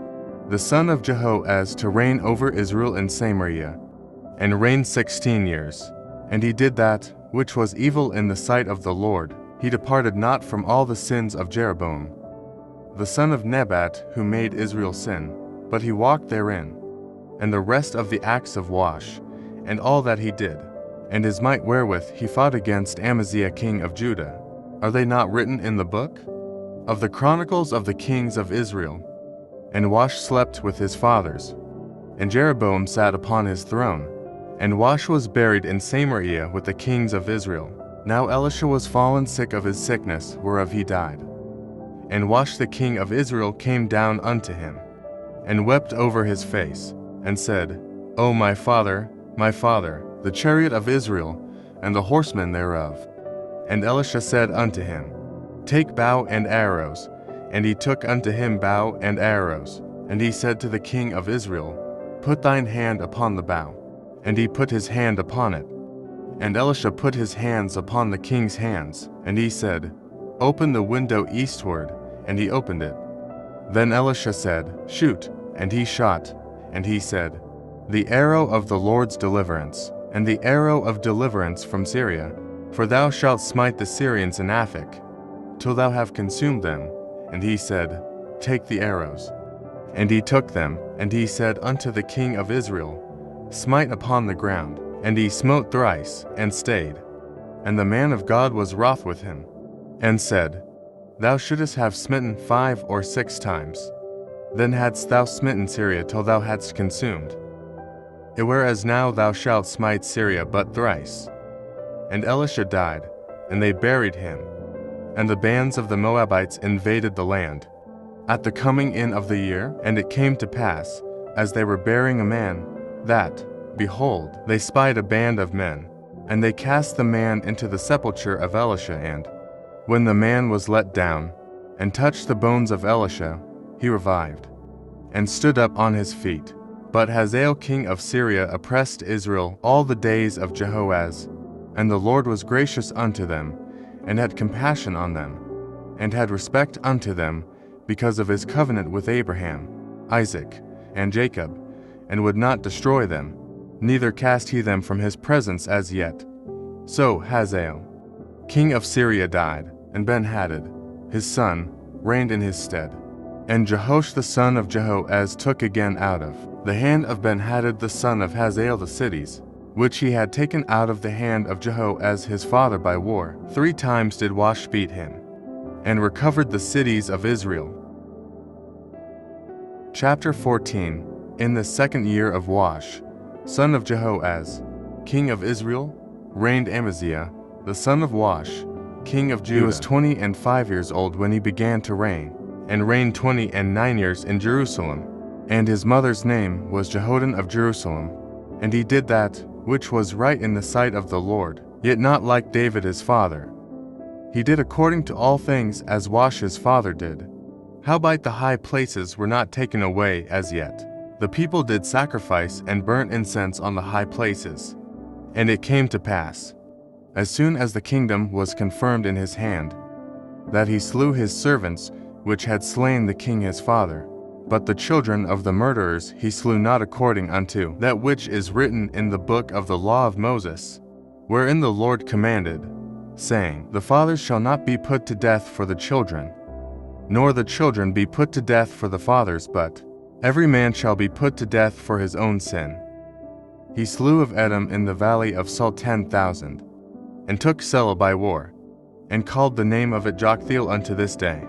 the son of Jehoaz, to reign over Israel in Samaria, and reigned 16 years. And he did that which was evil in the sight of the Lord. He departed not from all the sins of Jeroboam, the son of Nebat, who made Israel sin, but he walked therein. And the rest of the acts of Wash, and all that he did, and his might wherewith he fought against Amaziah king of Judah, are they not written in the book of the chronicles of the kings of Israel? And Wash slept with his fathers, and Jeroboam sat upon his throne. And Wash was buried in Samaria with the kings of Israel. Now Elisha was fallen sick of his sickness, whereof he died. And Wash the king of Israel came down unto him, and wept over his face, and said, O my father, the chariot of Israel, and the horsemen thereof. And Elisha said unto him, Take bow and arrows. And he took unto him bow and arrows. And he said to the king of Israel, Put thine hand upon the bow. And he put his hand upon it. And Elisha put his hands upon the king's hands. And he said, Open the window eastward. And he opened it. Then Elisha said, Shoot. And he shot. And he said, The arrow of the Lord's deliverance, and the arrow of deliverance from Syria. For thou shalt smite the Syrians in Aphek, till thou have consumed them. And he said, Take the arrows. And he took them, and he said unto the king of Israel, Smite upon the ground. And he smote thrice, and stayed. And the man of God was wroth with him, and said, Thou shouldest have smitten 5 or 6 times. Then hadst thou smitten Syria till thou hadst consumed. Whereas now thou shalt smite Syria but thrice. And Elisha died, and they buried him. And the bands of the Moabites invaded the land. At the coming in of the year, and it came to pass, as they were burying a man, that, behold, they spied a band of men, and they cast the man into the sepulchre of Elisha. And when the man was let down, and touched the bones of Elisha, he revived, and stood up on his feet. But Hazael king of Syria oppressed Israel all the days of Jehoahaz, and the Lord was gracious unto them, and had compassion on them, and had respect unto them, because of his covenant with Abraham, Isaac, and Jacob, and would not destroy them, neither cast he them from his presence as yet. So Hazael, king of Syria, died, and Ben-Hadad, his son, reigned in his stead. And Jehoash the son of Jehoahaz took again out of the hand of Ben-Hadad the son of Hazael the cities, which he had taken out of the hand of Jehoahaz his father by war. 3 times did Wash beat him, and recovered the cities of Israel. Chapter 14. In the 2nd year of Wash, son of Jehoahaz, king of Israel, reigned Amaziah, the son of Wash, king of Judah. He was 25 years old when he began to reign, and reigned 29 years in Jerusalem. And his mother's name was Jehoadan of Jerusalem. And he did that which was right in the sight of the Lord, yet not like David his father. He did according to all things as Wash his father did. Howbeit the high places were not taken away as yet. The people did sacrifice and burnt incense on the high places. And it came to pass, as soon as the kingdom was confirmed in his hand, that he slew his servants which had slain the king his father. But the children of the murderers he slew not according unto that which is written in the book of the law of Moses, wherein the Lord commanded, saying, The fathers shall not be put to death for the children, nor the children be put to death for the fathers, but every man shall be put to death for his own sin. He slew of Edom in the valley of Salt 10,000, and took Selah by war, and called the name of it Joktheel unto this day.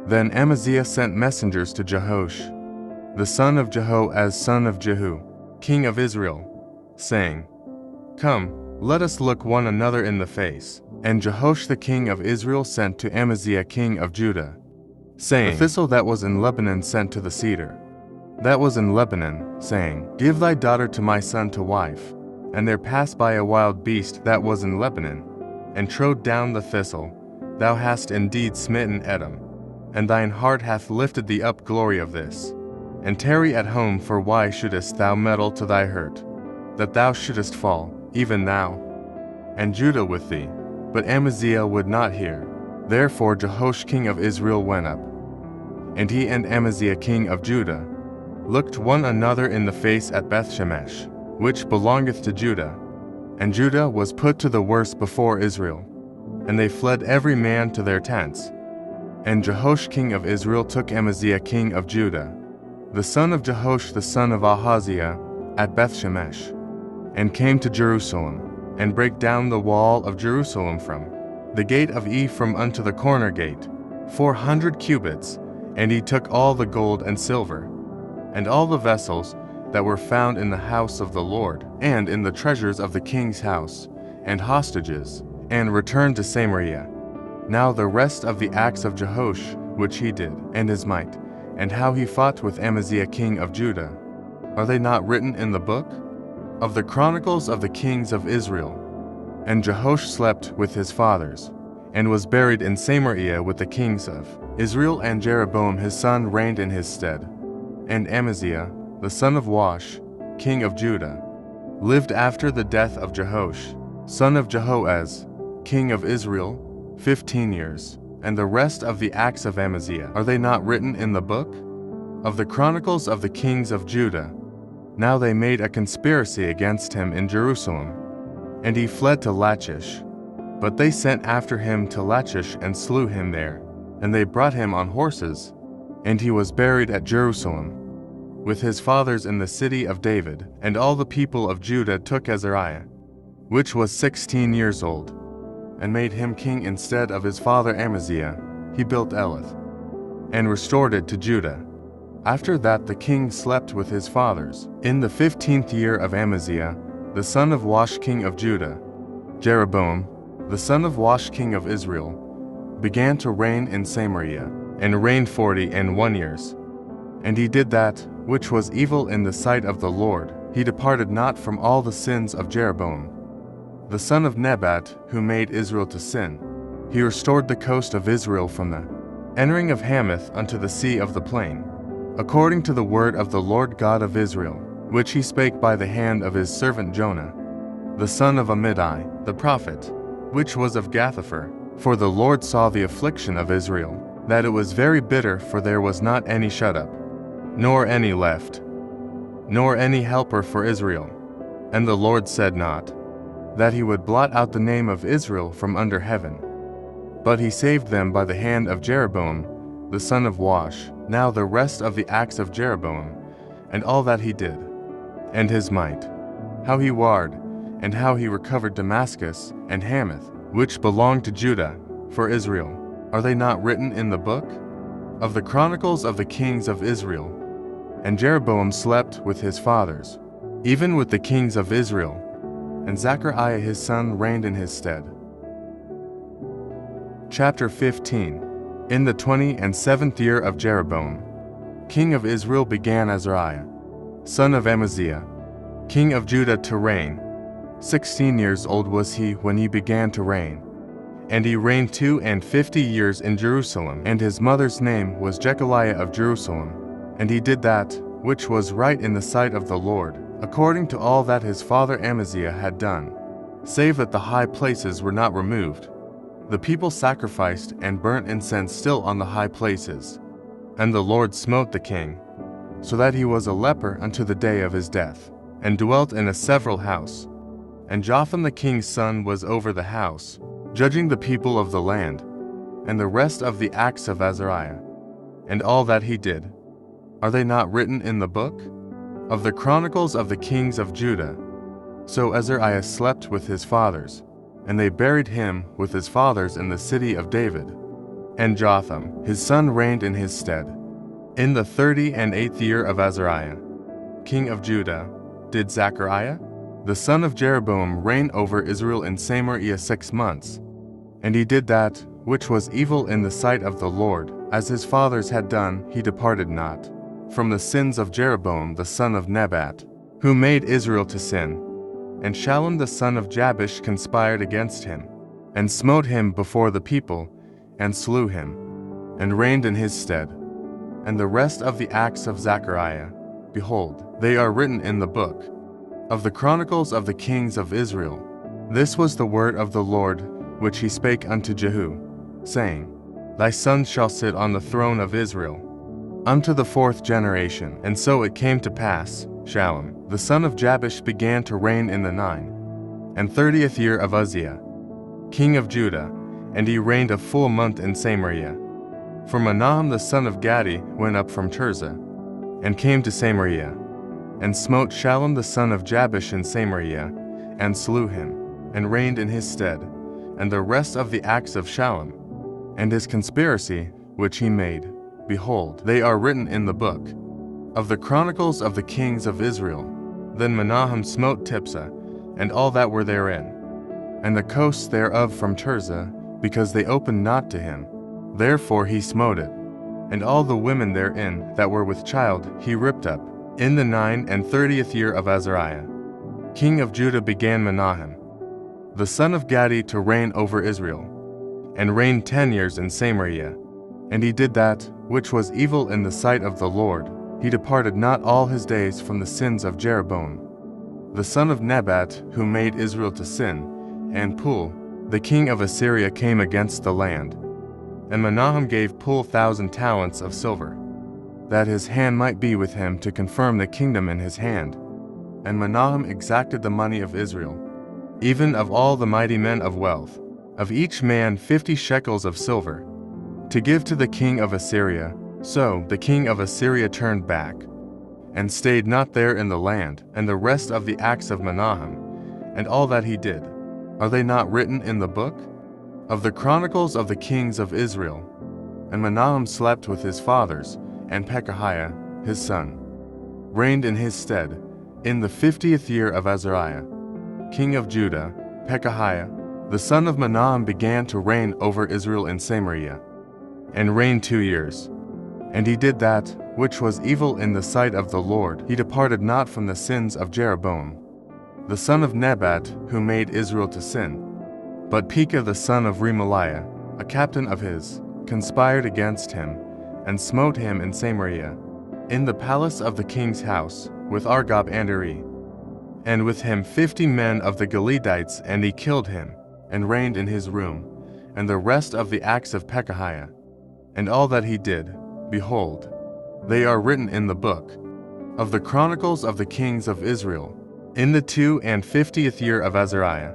Then Amaziah sent messengers to Jehoash, the son of Jehoahaz son of Jehu, king of Israel, saying, Come, let us look one another in the face. And Jehoash the king of Israel sent to Amaziah king of Judah, saying, The thistle that was in Lebanon sent to the cedar that was in Lebanon, saying, Give thy daughter to my son to wife. And there passed by a wild beast that was in Lebanon, and trode down the thistle. Thou hast indeed smitten Edom, and thine heart hath lifted thee up glory of this. And tarry at home, for why shouldest thou meddle to thy hurt, that thou shouldest fall, even thou, and Judah with thee? But Amaziah would not hear. Therefore Jehoash king of Israel went up, and he and Amaziah king of Judah looked one another in the face at Bethshemesh, which belongeth to Judah. And Judah was put to the worse before Israel, and they fled every man to their tents. And Jehoash king of Israel took Amaziah king of Judah, the son of Jehoash the son of Ahaziah, at Bethshemesh, and came to Jerusalem, and brake down the wall of Jerusalem from the gate of Ephraim unto the corner gate, 400 cubits, and he took all the gold and silver, and all the vessels that were found in the house of the Lord, and in the treasures of the king's house, and hostages, and returned to Samaria. Now the rest of the acts of Jehoash, which he did, and his might, and how he fought with Amaziah king of Judah, are they not written in the book of the Chronicles of the Kings of Israel? And Jehoash slept with his fathers, and was buried in Samaria with the kings of Israel, and Jeroboam his son reigned in his stead. And Amaziah, the son of Wash, king of Judah, lived after the death of Jehoash, son of Jehoahaz, king of Israel, 15 years. And the rest of the acts of Amaziah, are they not written in the book of the Chronicles of the Kings of Judah? Now they made a conspiracy against him in Jerusalem, and he fled to Lachish. But they sent after him to Lachish and slew him there. and they brought him on horses, and he was buried at Jerusalem, with his fathers in the city of David. And all the people of Judah took Azariah, which was 16 years old, and made him king instead of his father Amaziah. He built Elath, and restored it to Judah. After that the king slept with his fathers. In the 15th year of Amaziah, the son of Wash king of Judah, Jeroboam, the son of Wash king of Israel, began to reign in Samaria, and reigned 41 years. And he did that which was evil in the sight of the Lord. He departed not from all the sins of Jeroboam, the son of Nebat, who made Israel to sin. He restored the coast of Israel from the entering of Hamath unto the sea of the plain, according to the word of the Lord God of Israel, which he spake by the hand of his servant Jonah, the son of Amittai, the prophet, which was of Gathhepher. For the Lord saw the affliction of Israel, that it was very bitter, for there was not any shut up, nor any left, nor any helper for Israel. And the Lord said not that he would blot out the name of Israel from under heaven, but he saved them by the hand of Jeroboam, the son of Wash. Now the rest of the acts of Jeroboam, and all that he did, and his might, how he warred, and how he recovered Damascus and Hamath, which belonged to Judah, for Israel, are they not written in the book of the Chronicles of the kings of Israel? And Jeroboam slept with his fathers, even with the kings of Israel, and Zechariah his son reigned in his stead. Chapter 15. In the 27th year of Jeroboam, king of Israel, began Azariah, son of Amaziah, king of Judah, to reign. 16 years old was he when he began to reign. And he reigned 52 years in Jerusalem, and his mother's name was Jechaliah of Jerusalem. And he did that which was right in the sight of the Lord, according to all that his father Amaziah had done, save that the high places were not removed. The people sacrificed and burnt incense still on the high places. And the Lord smote the king, so that he was a leper unto the day of his death, and dwelt in a several house. And Jotham the king's son was over the house, judging the people of the land. And the rest of the acts of Azariah, and all that he did, are they not written in the book of the Chronicles of the kings of Judah? So Azariah slept with his fathers, and they buried him with his fathers in the city of David. And Jotham his son reigned in his stead. In the 38th year of Azariah, king of Judah, did Zechariah, the son of Jeroboam, reign over Israel in Samaria 6 months. And he did that which was evil in the sight of the Lord, as his fathers had done. He departed not from the sins of Jeroboam the son of Nebat, who made Israel to sin. And Shallum the son of Jabesh conspired against him, and smote him before the people, and slew him, and reigned in his stead. And the rest of the acts of Zechariah, behold, they are written in the book of the Chronicles of the kings of Israel. This was the word of the Lord, which he spake unto Jehu, saying, Thy son shall sit on the throne of Israel unto the 4th generation. And so it came to pass, Shallum, the son of Jabesh, began to reign in the 39th year of Uzziah, king of Judah, and he reigned a full month in Samaria. For Menahem the son of Gadi went up from Tirzah, and came to Samaria, and smote Shallum the son of Jabesh in Samaria, and slew him, and reigned in his stead. And the rest of the acts of Shallum, and his conspiracy which he made, behold, they are written in the book of the Chronicles of the kings of Israel. Then Menahem smote Tiphsah, and all that were therein, and the coasts thereof from Tirzah, because they opened not to him. Therefore he smote it, and all the women therein that were with child he ripped up. In the 39th year of Azariah, king of Judah, began Menahem, the son of Gadi, to reign over Israel, and reigned 10 years in Samaria. And he did that which was evil in the sight of the Lord. He departed not all his days from the sins of Jeroboam, the son of Nebat, who made Israel to sin. And Pul, the king of Assyria, came against the land. And Menahem gave Pul 1,000 talents of silver, that his hand might be with him to confirm the kingdom in his hand. And Menahem exacted the money of Israel, even of all the mighty men of wealth, of each man 50 shekels of silver. to give to the king of Assyria. So the king of Assyria turned back, and stayed not there in the land. And the rest of the acts of Menahem, and all that he did, are they not written in the book of the Chronicles of the kings of Israel? And Menahem slept with his fathers, and Pekahiah, his son, reigned in his stead. In the 50th year of Azariah, king of Judah, Pekahiah, the son of Menahem, began to reign over Israel in Samaria, and reigned 2 years. And he did that which was evil in the sight of the Lord. He departed not from the sins of Jeroboam, the son of Nebat, who made Israel to sin. But Pekah the son of Remaliah, a captain of his, conspired against him, and smote him in Samaria, in the palace of the king's house, with Argob and Eri, and with him 50 men of the Galeedites, and he killed him, and reigned in his room. And the rest of the acts of Pekahiah, and all that he did, behold, they are written in the book of the Chronicles of the kings of Israel. In the 52nd year of Azariah,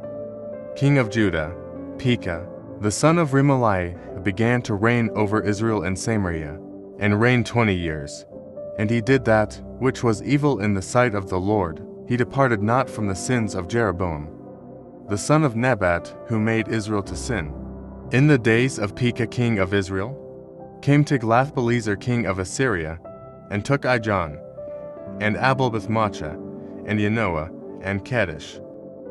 king of Judah, Pekah, the son of Remaliah, began to reign over Israel in Samaria, and reigned 20 years. And he did that which was evil in the sight of the Lord. He departed not from the sins of Jeroboam, the son of Nebat, who made Israel to sin. In the days of Pekah king of Israel, came Tiglath-Pileser king of Assyria, and took Ijon, and Abel-Beth-maachah, and Yanoah, and Kedesh,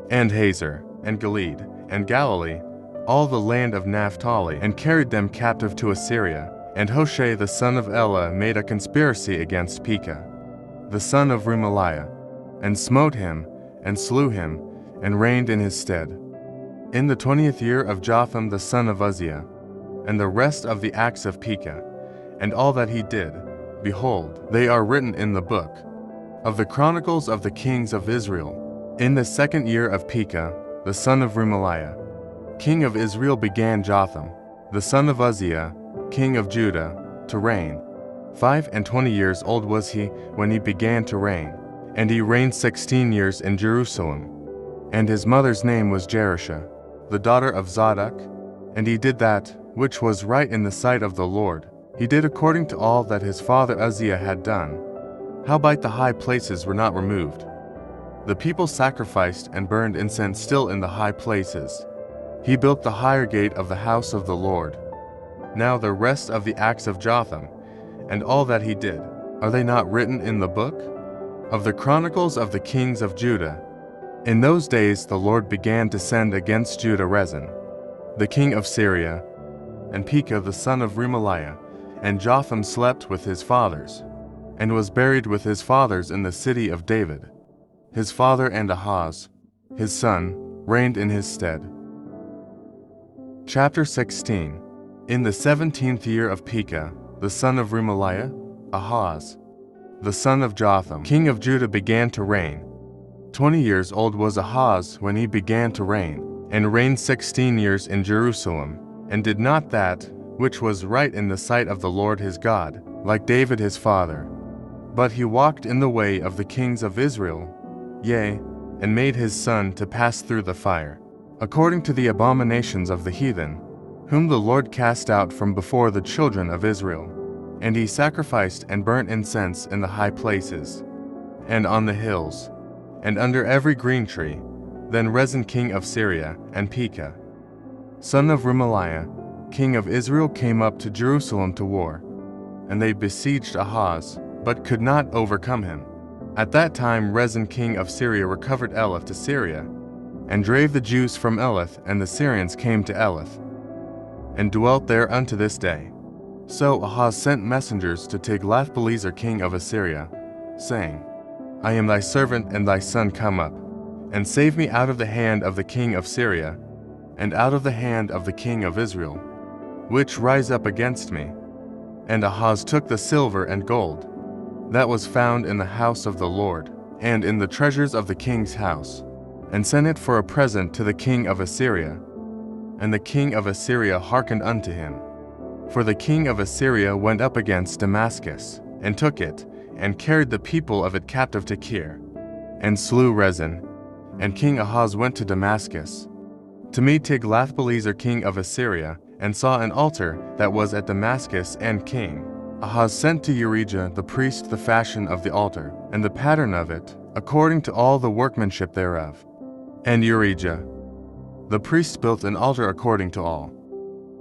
and Hazor, and Gilead, and Galilee, all the land of Naphtali, and carried them captive to Assyria. And Hoshea the son of Elah made a conspiracy against Pekah, the son of Remaliah, and smote him, and slew him, and reigned in his stead. In the 20th year of Jotham the son of Uzziah, and the rest of the acts of Pekah, and all that he did, behold, they are written in the book of the Chronicles of the kings of Israel. In the 2nd year of Pekah, the son of Remaliah, king of Israel, began Jotham, the son of Uzziah, king of Judah, to reign. 25 years old was he when he began to reign, and he reigned 16 years in Jerusalem. And his mother's name was Jerusha, the daughter of Zadok. And he did that which was right in the sight of the Lord. He did according to all that his father Uzziah had done. Howbeit the high places were not removed. The people sacrificed and burned incense still in the high places. He built the higher gate of the house of the Lord. Now the rest of the acts of Jotham, and all that he did, are they not written in the book of the Chronicles of the kings of Judah? In those days the Lord began to send against Judah Rezin, the king of Syria, and Pekah the son of Remaliah. And Jotham slept with his fathers, and was buried with his fathers in the city of David. His father and Ahaz, his son, reigned in his stead. Chapter 16. In the 17th year of Pekah, the son of Remaliah, Ahaz, the son of Jotham, king of Judah, began to reign. 20 years old was Ahaz when he began to reign, and reigned 16 years in Jerusalem, and did not that which was right in the sight of the Lord his God, like David his father. But he walked in the way of the kings of Israel, yea, and made his son to pass through the fire, according to the abominations of the heathen, whom the Lord cast out from before the children of Israel. And he sacrificed and burnt incense in the high places, and on the hills, and under every green tree. Then Rezin king of Syria, and Pekah, son of Remaliah, king of Israel, came up to Jerusalem to war. And they besieged Ahaz, but could not overcome him. At that time Rezin king of Syria recovered Elath to Syria, and drave the Jews from Elath, and the Syrians came to Elath, and dwelt there unto this day. So Ahaz sent messengers to Tiglath-Pileser king of Assyria, saying, I am thy servant and thy son, come up, and save me out of the hand of the king of Syria, and out of the hand of the king of Israel, which rise up against me. And Ahaz took the silver and gold that was found in the house of the Lord, and in the treasures of the king's house, and sent it for a present to the king of Assyria. And the king of Assyria hearkened unto him. For the king of Assyria went up against Damascus, and took it, and carried the people of it captive to Kir, and slew Rezin. And King Ahaz went to Damascus, to meet Tiglath-Pileser king of Assyria, and saw an altar that was at Damascus, and King Ahaz sent to Urijah the priest the fashion of the altar, and the pattern of it, according to all the workmanship thereof. And Urijah the priest built an altar according to all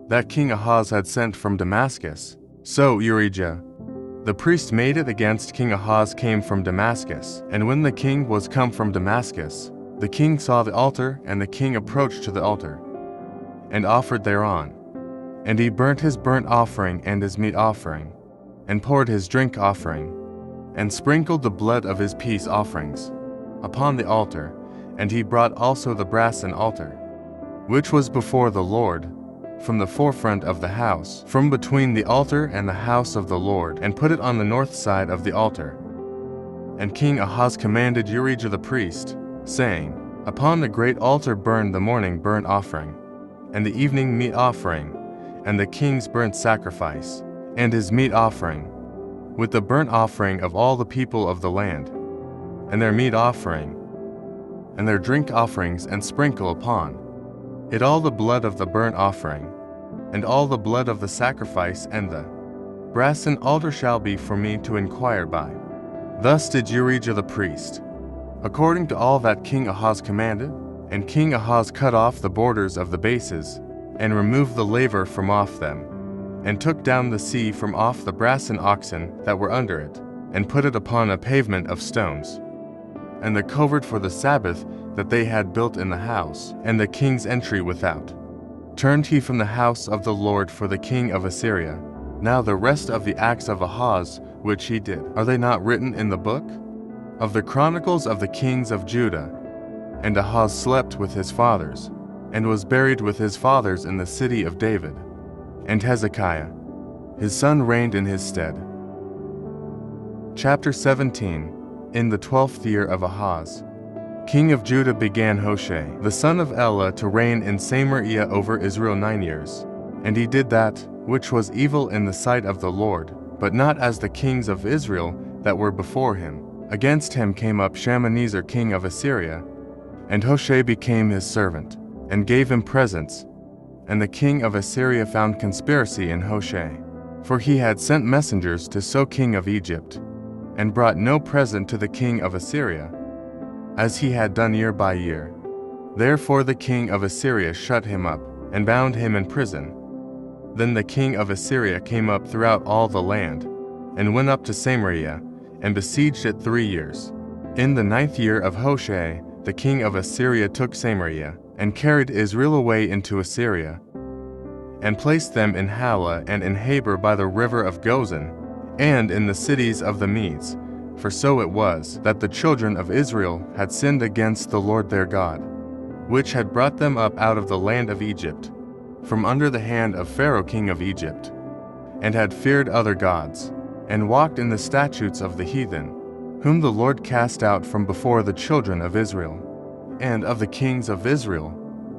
that King Ahaz had sent from Damascus. So Urijah the priest made it against King Ahaz came from Damascus. And when the king was come from Damascus, the king saw the altar, and the king approached to the altar, and offered thereon. And he burnt his burnt offering and his meat offering, and poured his drink offering, and sprinkled the blood of his peace offerings upon the altar. And he brought also the brassen altar, which was before the Lord, from the forefront of the house, from between the altar and the house of the Lord, and put it on the north side of the altar. And King Ahaz commanded Urijah the priest, saying, Upon the great altar burn the morning burnt offering, and the evening meat offering, and the king's burnt sacrifice, and his meat offering, with the burnt offering of all the people of the land, and their meat offering, and their drink offerings, and sprinkle upon it all the blood of the burnt offering, and all the blood of the sacrifice, and the brassen altar shall be for me to inquire by. Thus did Urijah the priest, according to all that King Ahaz commanded. And King Ahaz cut off the borders of the bases, and removed the laver from off them, and took down the sea from off the brassen oxen that were under it, and put it upon a pavement of stones. And the covert for the Sabbath that they had built in the house, and the king's entry without, turned he from the house of the Lord for the king of Assyria. Now the rest of the acts of Ahaz which he did, are they not written in the book of the Chronicles of the kings of Judah? And Ahaz slept with his fathers, and was buried with his fathers in the city of David. And Hezekiah his son reigned in his stead. Chapter 17. In the 12th year of Ahaz, king of Judah, began Hoshea the son of Elah to reign in Samaria over Israel 9 years. And he did that which was evil in the sight of the Lord, but not as the kings of Israel that were before him. Against him came up Shalmaneser king of Assyria, and Hoshea became his servant, and gave him presents. And the king of Assyria found conspiracy in Hoshea, for he had sent messengers to So king of Egypt, and brought no present to the king of Assyria, as he had done year by year. Therefore the king of Assyria shut him up, and bound him in prison. Then the king of Assyria came up throughout all the land, and went up to Samaria, and besieged it 3 years. In the 9th year of Hoshea, the king of Assyria took Samaria, and carried Israel away into Assyria, and placed them in Halah and in Habor by the river of Gozan, and in the cities of the Medes. For so it was, that the children of Israel had sinned against the Lord their God, which had brought them up out of the land of Egypt, from under the hand of Pharaoh king of Egypt, and had feared other gods, and walked in the statutes of the heathen, whom the Lord cast out from before the children of Israel, and of the kings of Israel,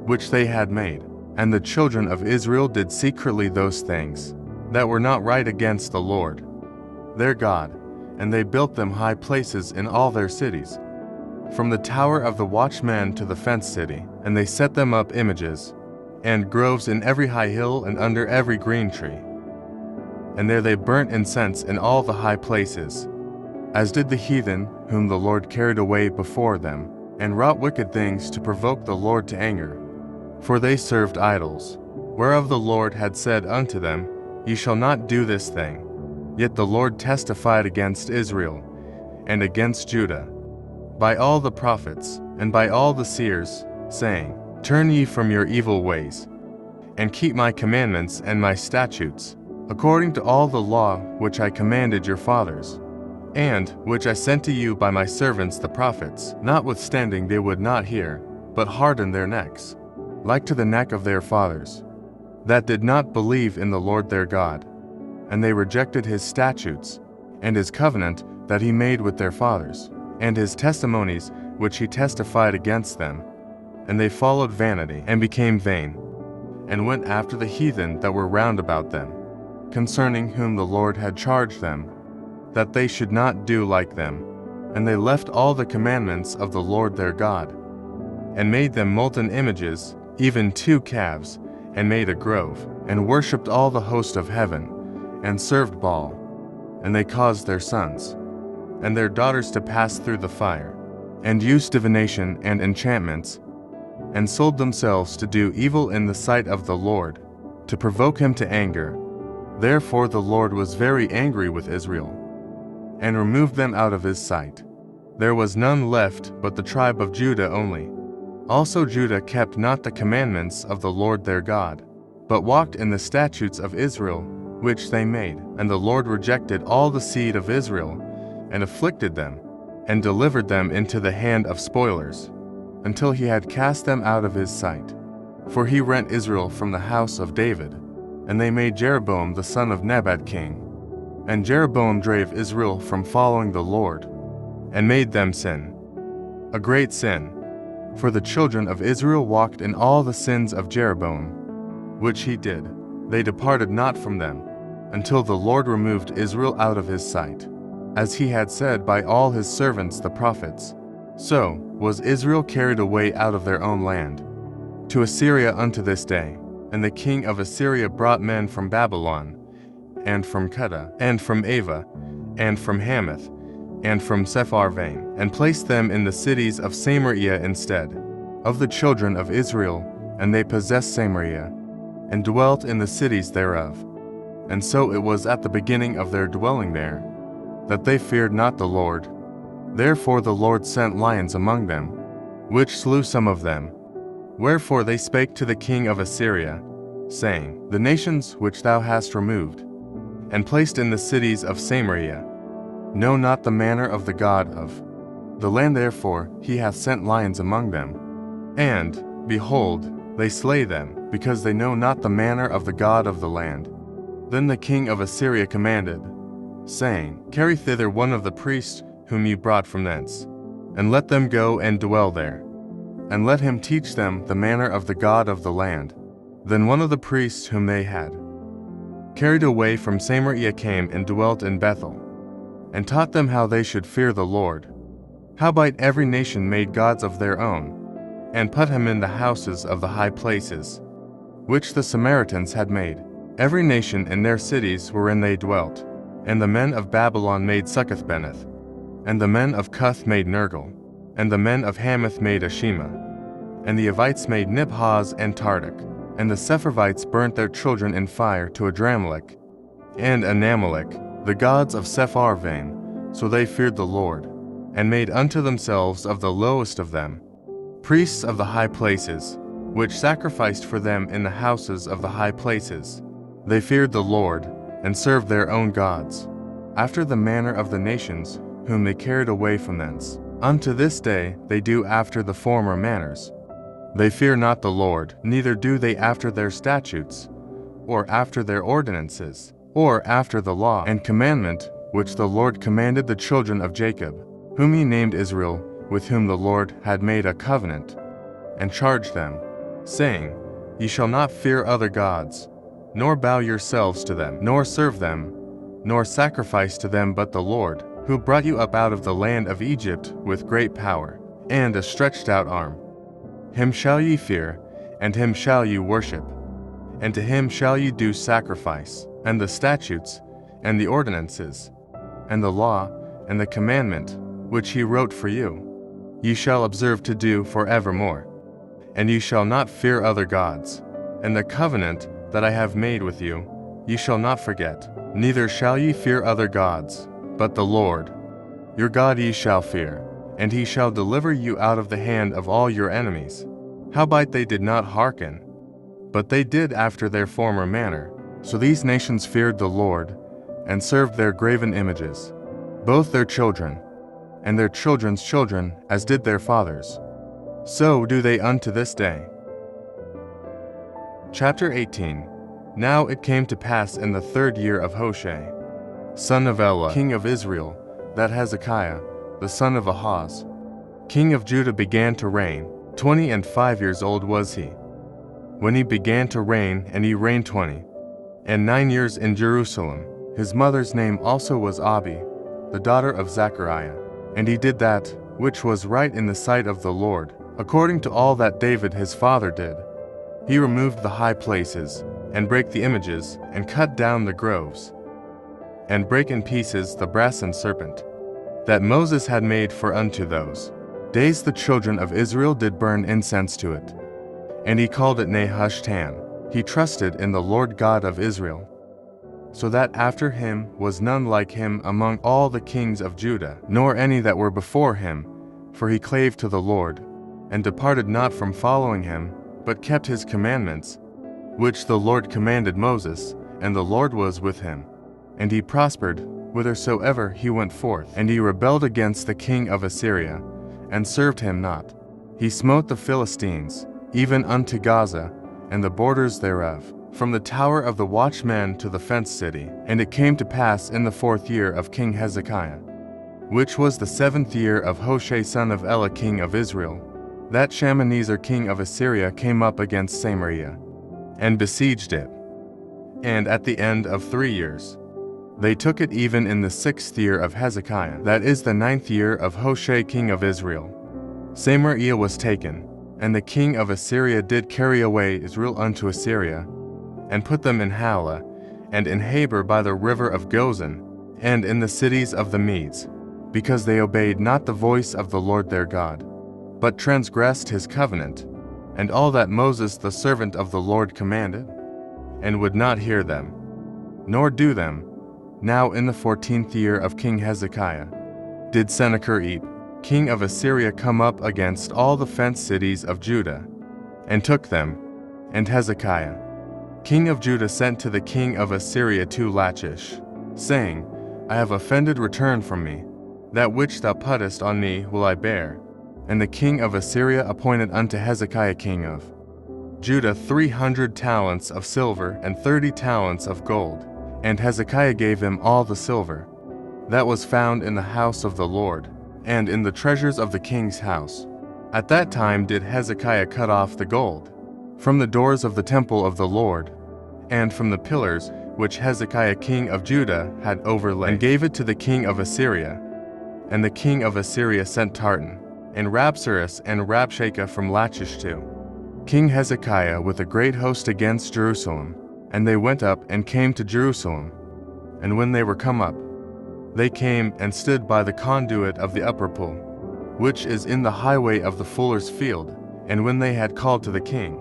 which they had made. And the children of Israel did secretly those things that were not right against the Lord their God, and they built them high places in all their cities, from the tower of the watchman to the fenced city. And they set them up images, and groves in every high hill and under every green tree. And there they burnt incense in all the high places, as did the heathen whom the Lord carried away before them, and wrought wicked things to provoke the Lord to anger. For they served idols, whereof the Lord had said unto them, Ye shall not do this thing. Yet the Lord testified against Israel, and against Judah, by all the prophets, and by all the seers, saying, Turn ye from your evil ways, and keep my commandments and my statutes, according to all the law which I commanded your fathers, and which I sent to you by my servants the prophets. Notwithstanding they would not hear, but hardened their necks, like to the neck of their fathers, that did not believe in the Lord their God. And they rejected his statutes, and his covenant that he made with their fathers, and his testimonies which he testified against them. And they followed vanity, and became vain, and went after the heathen that were round about them, concerning whom the Lord had charged them, that they should not do like them. And they left all the commandments of the Lord their God, and made them molten images, even 2 calves, and made a grove, and worshipped all the host of heaven, and served Baal. And they caused their sons and their daughters to pass through the fire, and used divination and enchantments, and sold themselves to do evil in the sight of the Lord, to provoke him to anger. Therefore the Lord was very angry with Israel, and removed them out of his sight. There was none left but the tribe of Judah only. Also Judah kept not the commandments of the Lord their God, but walked in the statutes of Israel, which they made. And the Lord rejected all the seed of Israel, and afflicted them, and delivered them into the hand of spoilers, until he had cast them out of his sight. For he rent Israel from the house of David, and they made Jeroboam the son of Nebat king. And Jeroboam drave Israel from following the Lord, and made them sin, a great sin. For the children of Israel walked in all the sins of Jeroboam, which he did. They departed not from them, until the Lord removed Israel out of his sight, as he had said by all his servants the prophets. So was Israel carried away out of their own land, to Assyria unto this day. And the king of Assyria brought men from Babylon, and from Cuddah, and from Ava, and from Hamath, and from Sepharvaim, and placed them in the cities of Samaria instead of the children of Israel, and they possessed Samaria, and dwelt in the cities thereof. And so it was at the beginning of their dwelling there, that they feared not the Lord. Therefore the Lord sent lions among them, which slew some of them. Wherefore they spake to the king of Assyria, saying, The nations which thou hast removed, and placed in the cities of Samaria, know not the manner of the God of the land. Therefore he hath sent lions among them, and, behold, they slay them, because they know not the manner of the God of the land. Then the king of Assyria commanded, saying, Carry thither one of the priests whom ye brought from thence, and let them go and dwell there, and let him teach them the manner of the God of the land. Then one of the priests whom they had carried away from Samaria came and dwelt in Bethel, and taught them how they should fear the Lord. Howbeit every nation made gods of their own, and put him in the houses of the high places, which the Samaritans had made. Every nation in their cities wherein they dwelt. And the men of Babylon made Succoth-Beneth, and the men of Cuth made Nergal, and the men of Hamath made Ashima, and the Avites made Nibhaz and Tartak, and the Sepharvites burnt their children in fire to Adramelech and Anamelech, the gods of Sepharvaim. So they feared the Lord, and made unto themselves of the lowest of them priests of the high places, which sacrificed for them in the houses of the high places. They feared the Lord, and served their own gods, after the manner of the nations whom they carried away from thence. Unto this day they do after the former manners. They fear not the Lord, neither do they after their statutes, or after their ordinances, or after the law and commandment which the Lord commanded the children of Jacob, whom he named Israel, with whom the Lord had made a covenant, and charged them, saying, Ye shall not fear other gods, nor bow yourselves to them, nor serve them, nor sacrifice to them, but the Lord, who brought you up out of the land of Egypt with great power, and a stretched out arm. Him shall ye fear, and him shall ye worship, and to him shall ye do sacrifice. And the statutes, and the ordinances, and the law, and the commandment, which he wrote for you, ye shall observe to do for evermore. And ye shall not fear other gods. And the covenant that I have made with you, ye shall not forget. Neither shall ye fear other gods, but the Lord your God ye shall fear, and he shall deliver you out of the hand of all your enemies. Howbeit they did not hearken, but they did after their former manner. So these nations feared the Lord, and served their graven images, both their children, and their children's children, as did their fathers. So do they unto this day. Chapter 18. Now it came to pass in the 3rd year of Hoshea, son of Elah, king of Israel, that Hezekiah, the son of Ahaz, king of Judah, began to reign. 25 years old was he when he began to reign, and he reigned 29 years in Jerusalem. His mother's name also was Abi, the daughter of Zechariah. And he did that which was right in the sight of the Lord, according to all that David his father did. He removed the high places, and brake the images, and cut down the groves, and brake in pieces the brazen serpent, that Moses had made, for unto those days the children of Israel did burn incense to it. And he called it Nehushtan. He trusted in the Lord God of Israel, so that after him was none like him among all the kings of Judah, nor any that were before him, for he clave to the Lord, and departed not from following him, but kept his commandments, which the Lord commanded Moses, and the Lord was with him. And he prospered whithersoever he went forth. And he rebelled against the king of Assyria, and served him not. He smote the Philistines, even unto Gaza, and the borders thereof, from the tower of the watchman to the fenced city. And it came to pass in the 4th year of King Hezekiah, which was the 7th year of Hoshea son of Elah king of Israel, that Shalmaneser king of Assyria came up against Samaria, and besieged it. And at the end of 3 years, they took it, even in the 6th year of Hezekiah, that is the 9th year of Hoshea king of Israel. Samaria was taken, and the king of Assyria did carry away Israel unto Assyria, and put them in Halah, and in Habor by the river of Gozan, and in the cities of the Medes, because they obeyed not the voice of the Lord their God, but transgressed his covenant, and all that Moses the servant of the Lord commanded, and would not hear them, nor do them. Now in the 14th year of King Hezekiah did Sennacherib, king of Assyria, come up against all the fenced cities of Judah, and took them. And Hezekiah, king of Judah, sent to the king of Assyria to Lachish, saying, I have offended, return from me. That which thou puttest on me will I bear. And the king of Assyria appointed unto Hezekiah king of Judah 300 talents of silver and 30 talents of gold. And Hezekiah gave him all the silver that was found in the house of the Lord, and in the treasures of the king's house. At that time did Hezekiah cut off the gold from the doors of the temple of the Lord, and from the pillars which Hezekiah king of Judah had overlaid, and gave it to the king of Assyria. And the king of Assyria sent Tartan, and Rabsaris, and Rabshakeh from Lachish to King Hezekiah with a great host against Jerusalem. And they went up and came to Jerusalem. And when they were come up, they came and stood by the conduit of the upper pool, which is in the highway of the fuller's field. And when they had called to the king,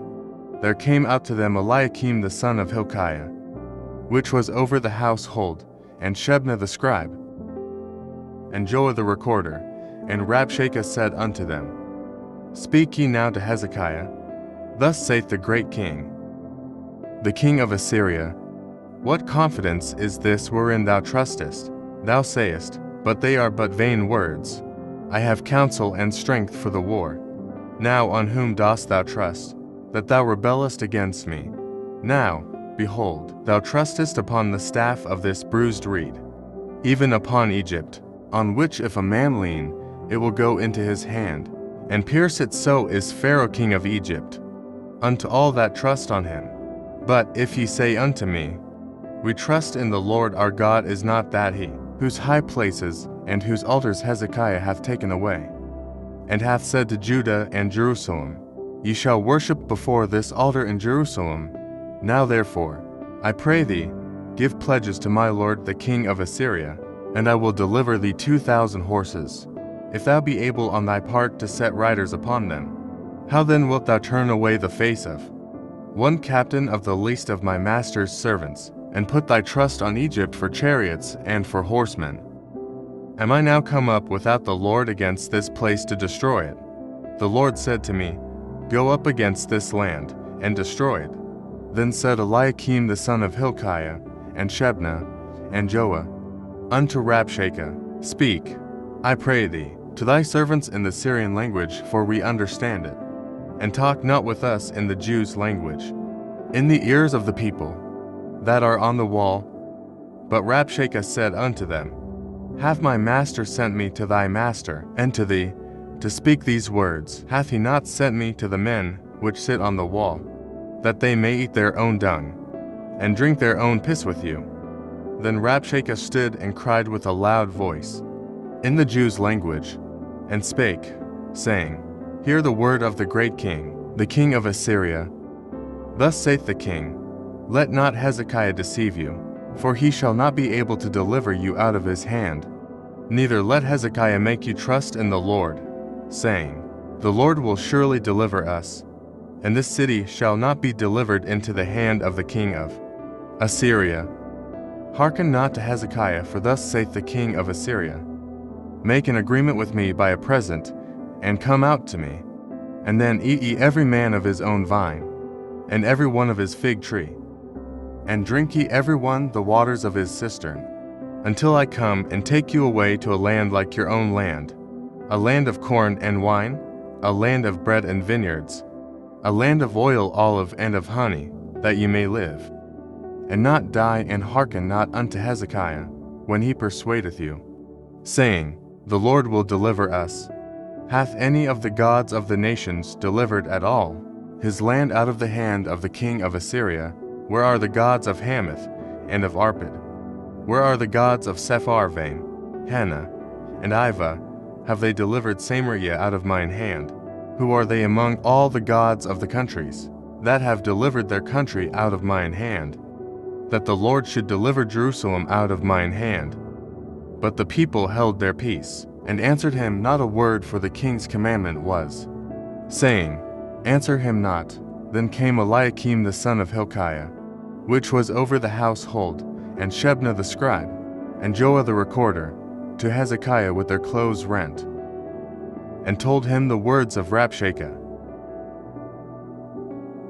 there came out to them Eliakim the son of Hilkiah, which was over the household, and Shebna the scribe, and Joah the recorder. And Rabshakeh said unto them, Speak ye now to Hezekiah, Thus saith the great king, the king of Assyria, What confidence is this wherein thou trustest? Thou sayest, But they are but vain words. I have counsel and strength for the war. Now on whom dost thou trust, that thou rebellest against me? Now, behold, thou trustest upon the staff of this bruised reed, even upon Egypt, on which if a man lean, it will go into his hand, and pierce it. So is Pharaoh king of Egypt, unto all that trust on him. But if ye say unto me, We trust in the Lord our God, is not that he, whose high places and whose altars Hezekiah hath taken away, and hath said to Judah and Jerusalem, Ye shall worship before this altar in Jerusalem? Now therefore, I pray thee, give pledges to my lord the king of Assyria, and I will deliver thee 2,000 horses, if thou be able on thy part to set riders upon them. How then wilt thou turn away the face of one captain of the least of my master's servants, and put thy trust on Egypt for chariots and for horsemen? Am I now come up without the Lord against this place to destroy it? The Lord said to me, Go up against this land, and destroy it. Then said Eliakim the son of Hilkiah, and Shebna, and Joah, unto Rabshakeh, Speak, I pray thee, to thy servants in the Syrian language, for we understand it, and talk not with us in the Jews' language, in the ears of the people that are on the wall. But Rabshakeh said unto them, Hath my master sent me to thy master, and to thee, to speak these words? Hath he not sent me to the men which sit on the wall, that they may eat their own dung, and drink their own piss with you? Then Rabshakeh stood and cried with a loud voice, in the Jews' language, and spake, saying, Hear the word of the great king, the king of Assyria. Thus saith the king, Let not Hezekiah deceive you, for he shall not be able to deliver you out of his hand. Neither let Hezekiah make you trust in the Lord, saying, The Lord will surely deliver us, and this city shall not be delivered into the hand of the king of Assyria. Hearken not to Hezekiah, for thus saith the king of Assyria, Make an agreement with me by a present, and come out to me, and then eat ye every man of his own vine, and every one of his fig tree, and drink ye every one the waters of his cistern, until I come and take you away to a land like your own land, a land of corn and wine, a land of bread and vineyards, a land of oil, olive, and of honey, that ye may live, and not die. And hearken not unto Hezekiah, when he persuadeth you, saying, The Lord will deliver us. Hath any of the gods of the nations delivered at all his land out of the hand of the king of Assyria? Where are the gods of Hamath and of Arpad? Where are the gods of Sepharvaim, Hena, and Ivah? Have they delivered Samaria out of mine hand? Who are they among all the gods of the countries, that have delivered their country out of mine hand, that the Lord should deliver Jerusalem out of mine hand? But the people held their peace, and answered him not a word, for the king's commandment was, saying, Answer him not. Then came Eliakim the son of Hilkiah, which was over the household, and Shebna the scribe, and Joah the recorder, to Hezekiah with their clothes rent, and told him the words of Rabshakeh.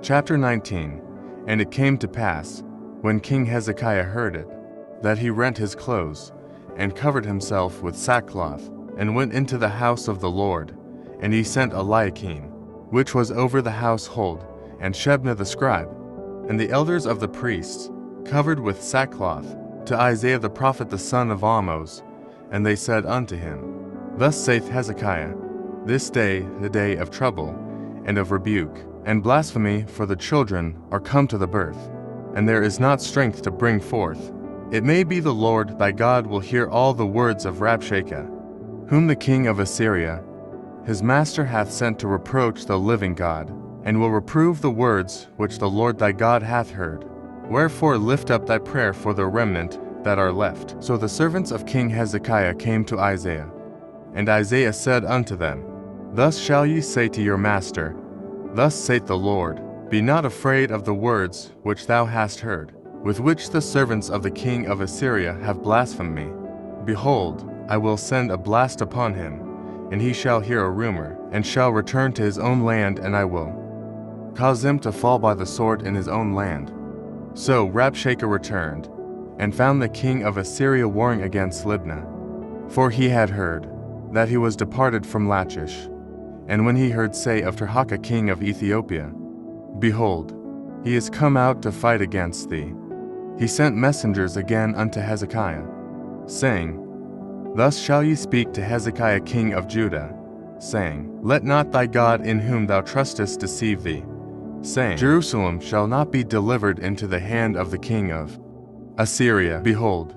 Chapter 19. And it came to pass, when King Hezekiah heard it, that he rent his clothes, and covered himself with sackcloth, and went into the house of the Lord. And he sent Eliakim, which was over the household, and Shebna the scribe, and the elders of the priests, covered with sackcloth, to Isaiah the prophet the son of Amoz. And they said unto him, Thus saith Hezekiah, This day, the day of trouble, and of rebuke, and blasphemy, for the children are come to the birth, and there is not strength to bring forth. It may be the Lord thy God will hear all the words of Rabshakeh, whom the king of Assyria, his master, hath sent to reproach the living God, and will reprove the words which the Lord thy God hath heard. Wherefore lift up thy prayer for the remnant that are left. So the servants of King Hezekiah came to Isaiah, and Isaiah said unto them, Thus shall ye say to your master, Thus saith the Lord, Be not afraid of the words which thou hast heard, with which the servants of the king of Assyria have blasphemed me. Behold, I will send a blast upon him, and he shall hear a rumor, and shall return to his own land, and I will cause him to fall by the sword in his own land. So Rabshakeh returned, and found the king of Assyria warring against Libnah, for he had heard that he was departed from Lachish. And when he heard say of Tirhakah king of Ethiopia, Behold, he is come out to fight against thee, he sent messengers again unto Hezekiah, saying, Thus shall ye speak to Hezekiah king of Judah, saying, Let not thy God in whom thou trustest deceive thee, saying, Jerusalem shall not be delivered into the hand of the king of Assyria. Behold,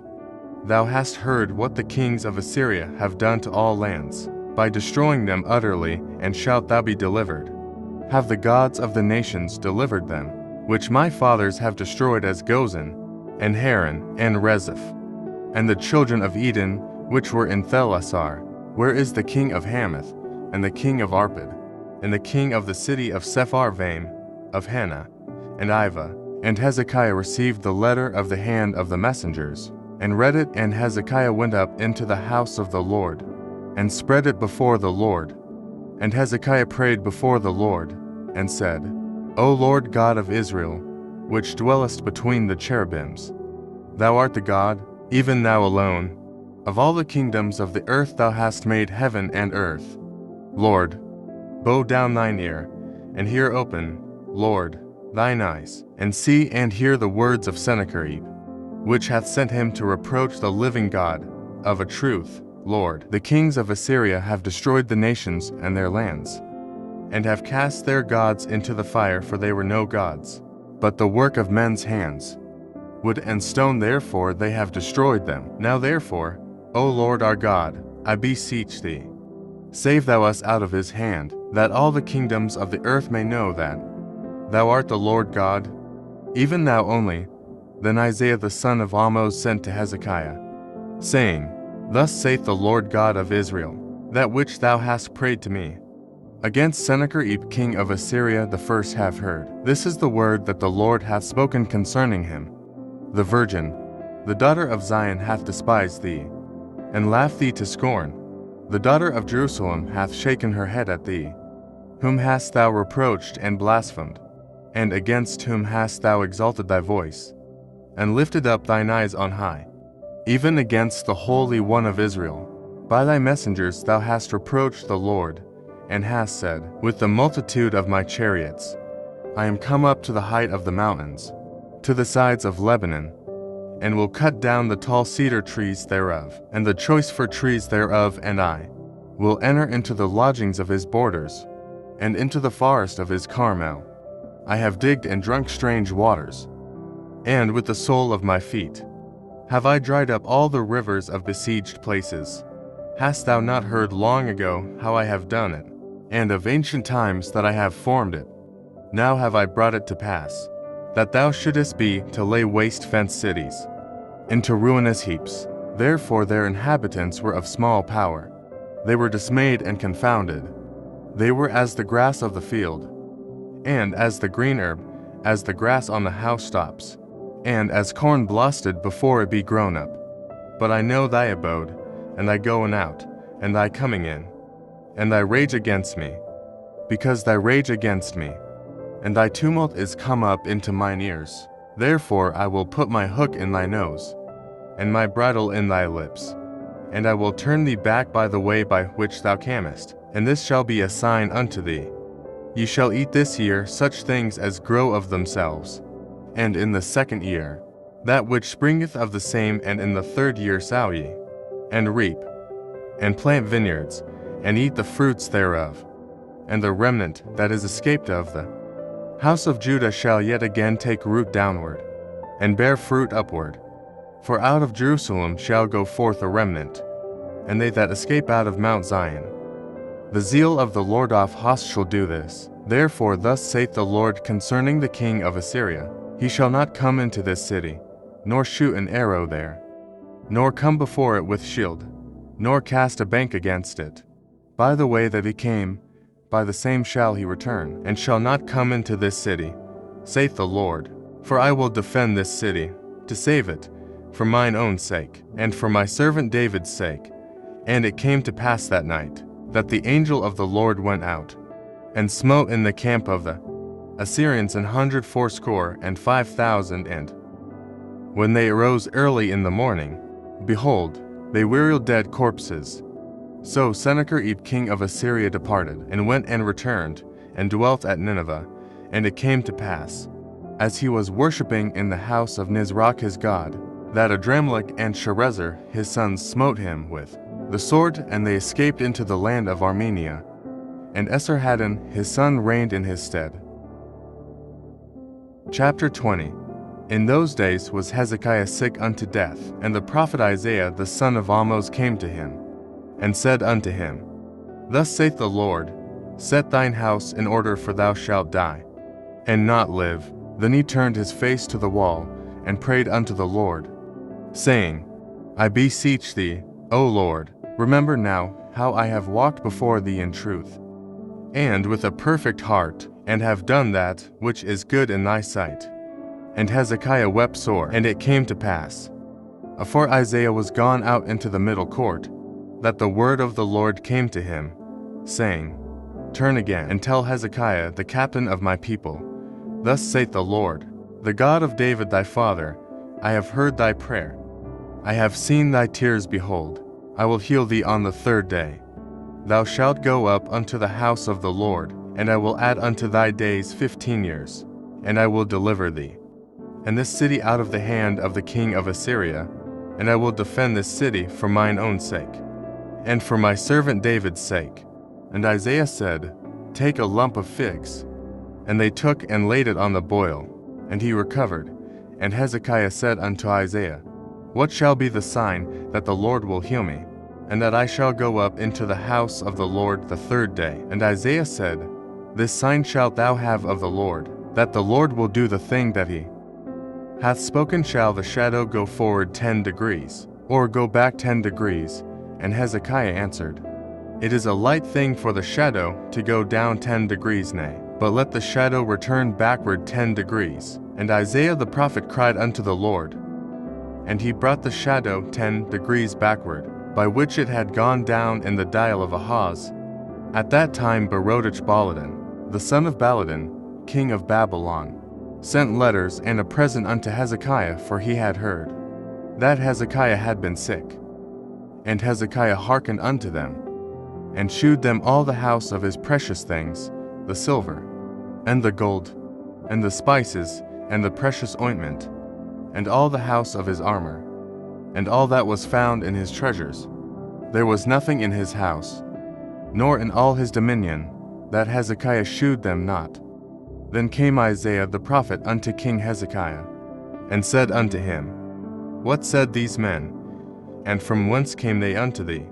thou hast heard what the kings of Assyria have done to all lands, by destroying them utterly, and shalt thou be delivered? Have the gods of the nations delivered them, which my fathers have destroyed, as Gozan, and Haran, and Rezeph, and the children of Eden, which were in Thelasar? Where is the king of Hamath, and the king of Arpad, and the king of the city of Sepharvaim, of Hena, and Ivah? And Hezekiah received the letter of the hand of the messengers, and read it. And Hezekiah went up into the house of the Lord, and spread it before the Lord. And Hezekiah prayed before the Lord, and said, O Lord God of Israel, which dwellest between the cherubims, thou art the God, even thou alone. Of all the kingdoms of the earth thou hast made heaven and earth. Lord, bow down thine ear, and hear open, Lord, thine eyes, and see and hear the words of Sennacherib, which hath sent him to reproach the living God. Of a truth, Lord, the kings of Assyria have destroyed the nations and their lands, and have cast their gods into the fire, for they were no gods, but the work of men's hands. Wood and stone, therefore they have destroyed them. Now therefore, O Lord our God, I beseech thee, save thou us out of his hand, that all the kingdoms of the earth may know that Thou art the Lord God, even thou only. Then Isaiah the son of Amoz sent to Hezekiah, saying, Thus saith the Lord God of Israel, that which thou hast prayed to me. Against Sennacherib king of Assyria the first have heard. This is the word that the Lord hath spoken concerning him. The virgin, the daughter of Zion, hath despised thee, and laughed thee to scorn. The daughter of Jerusalem hath shaken her head at thee. Whom hast thou reproached and blasphemed? And against whom hast thou exalted thy voice, and lifted up thine eyes on high? Even against the Holy One of Israel. By thy messengers thou hast reproached the Lord, and hast said, With the multitude of my chariots I am come up to the height of the mountains, to the sides of Lebanon, and will cut down the tall cedar trees thereof, and the choice fir trees thereof, and I will enter into the lodgings of his borders, and into the forest of his Carmel. I have digged and drunk strange waters, and with the sole of my feet have I dried up all the rivers of besieged places. Hast thou not heard long ago how I have done it, and of ancient times that I have formed it? Now have I brought it to pass, that thou shouldest be to lay waste fenced cities, into ruinous heaps. Therefore their inhabitants were of small power. They were dismayed and confounded. They were as the grass of the field, and as the green herb, as the grass on the housetops, and as corn blasted before it be grown up. But I know thy abode, and thy going out, and thy coming in, and thy rage against me, because thy rage against me, and thy tumult is come up into mine ears. Therefore I will put my hook in thy nose, and my bridle in thy lips, and I will turn thee back by the way by which thou camest, and this shall be a sign unto thee. Ye shall eat this year such things as grow of themselves, and in the second year that which springeth of the same, and in the third year sow ye, and reap, and plant vineyards, and eat the fruits thereof. And the remnant that is escaped of the house of Judah shall yet again take root downward, and bear fruit upward. For out of Jerusalem shall go forth a remnant, and they that escape out of Mount Zion. The zeal of the Lord of hosts shall do this. Therefore thus saith the Lord concerning the king of Assyria, He shall not come into this city, nor shoot an arrow there, nor come before it with shield, nor cast a bank against it. By the way that he came, by the same shall he return, and shall not come into this city, saith the Lord. For I will defend this city, to save it, for mine own sake, and for my servant David's sake. And it came to pass that night, that the angel of the Lord went out, and smote in the camp of the Assyrians 180,500. And when they arose early in the morning, behold, they were dead corpses. So Sennacherib king of Assyria departed, and went and returned, and dwelt at Nineveh. And it came to pass, as he was worshipping in the house of Nisroch his god, that Adrammelech and Sharezer his sons smote him with the sword, and they escaped into the land of Armenia. And Esarhaddon his son reigned in his stead. Chapter 20. In those days was Hezekiah sick unto death, and the prophet Isaiah the son of Amoz came to him, and said unto him, Thus saith the Lord, Set thine house in order, for thou shalt die, and not live. Then he turned his face to the wall, and prayed unto the Lord, saying, I beseech thee, O Lord, remember now how I have walked before thee in truth, and with a perfect heart, and have done that which is good in thy sight. And Hezekiah wept sore. And it came to pass, afore Isaiah was gone out into the middle court, that the word of the Lord came to him, saying, Turn again, and tell Hezekiah the captain of my people, Thus saith the Lord, the God of David thy father, I have heard thy prayer. I have seen thy tears, behold, I will heal thee on the third day. Thou shalt go up unto the house of the Lord, and I will add unto thy days 15 years, and I will deliver thee, and this city out of the hand of the king of Assyria, and I will defend this city for mine own sake, and for my servant David's sake. And Isaiah said, Take a lump of figs. And they took and laid it on the boil, and he recovered. And Hezekiah said unto Isaiah, What shall be the sign that the Lord will heal me, and that I shall go up into the house of the Lord the third day? And Isaiah said, This sign shalt thou have of the Lord, that the Lord will do the thing that he hath spoken. Shall the shadow go forward 10 degrees, or go back 10 degrees? And Hezekiah answered, It is a light thing for the shadow to go down 10 degrees, nay, but let the shadow return backward 10 degrees. And Isaiah the prophet cried unto the Lord, and he brought the shadow 10 degrees backward, by which it had gone down in the dial of Ahaz. At that time Berodach-Baladan, the son of Baladan, king of Babylon, sent letters and a present unto Hezekiah, for he had heard that Hezekiah had been sick. And Hezekiah hearkened unto them, and shewed them all the house of his precious things, the silver, and the gold, and the spices, and the precious ointment, and all the house of his armor, and all that was found in his treasures. There was nothing in his house, nor in all his dominion, that Hezekiah shewed them not. Then came Isaiah the prophet unto King Hezekiah, and said unto him, What said these men, and from whence came they unto thee?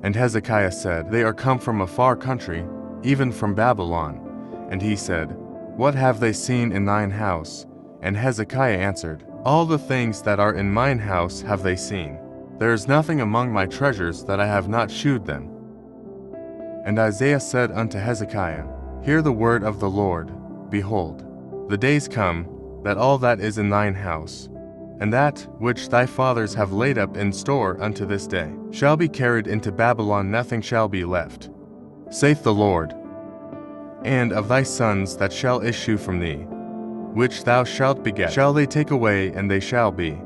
And Hezekiah said, They are come from a far country, even from Babylon. And he said, What have they seen in thine house? And Hezekiah answered, All the things that are in mine house have they seen. There is nothing among my treasures that I have not shewed them. And Isaiah said unto Hezekiah, Hear the word of the Lord. Behold, the days come, that all that is in thine house, and that which thy fathers have laid up in store unto this day, shall be carried into Babylon. Nothing shall be left, saith the Lord. And of thy sons that shall issue from thee, which thou shalt beget, shall they take away, and they shall be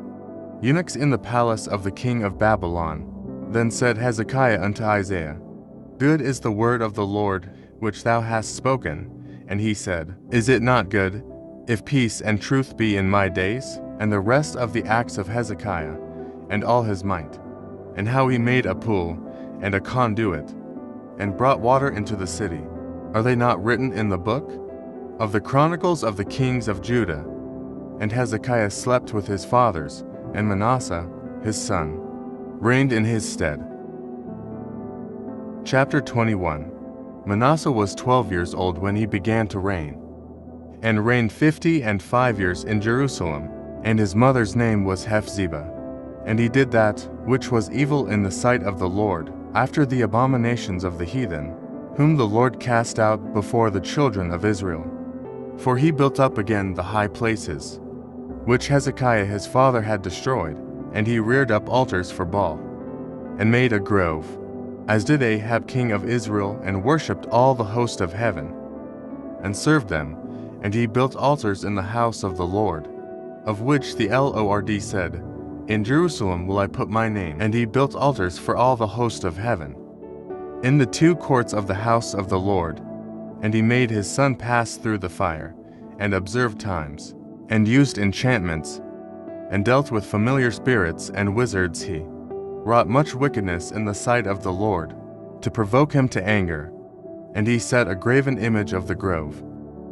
eunuchs in the palace of the king of Babylon. Then said Hezekiah unto Isaiah, Good is the word of the Lord which thou hast spoken. And he said, Is it not good, if peace and truth be in my days? And the rest of the acts of Hezekiah, and all his might, and how he made a pool, and a conduit, and brought water into the city, are they not written in the book of the chronicles of the kings of Judah? And Hezekiah slept with his fathers, and Manasseh, his son, reigned in his stead. Chapter 21. Manasseh was 12 years old when he began to reign, and reigned 55 years in Jerusalem, and his mother's name was Hephzibah. And he did that which was evil in the sight of the Lord, after the abominations of the heathen, whom the Lord cast out before the children of Israel. For he built up again the high places, which Hezekiah his father had destroyed, and he reared up altars for Baal, and made a grove, as did Ahab king of Israel, and worshipped all the host of heaven, and served them. And he built altars in the house of the Lord, of which the Lord said, In Jerusalem will I put my name. And he built altars for all the host of heaven, in the 2 courts of the house of the Lord. And he made his son pass through the fire, and observed times, and used enchantments, and dealt with familiar spirits and wizards. He wrought much wickedness in the sight of the Lord, to provoke him to anger. And he set a graven image of the grove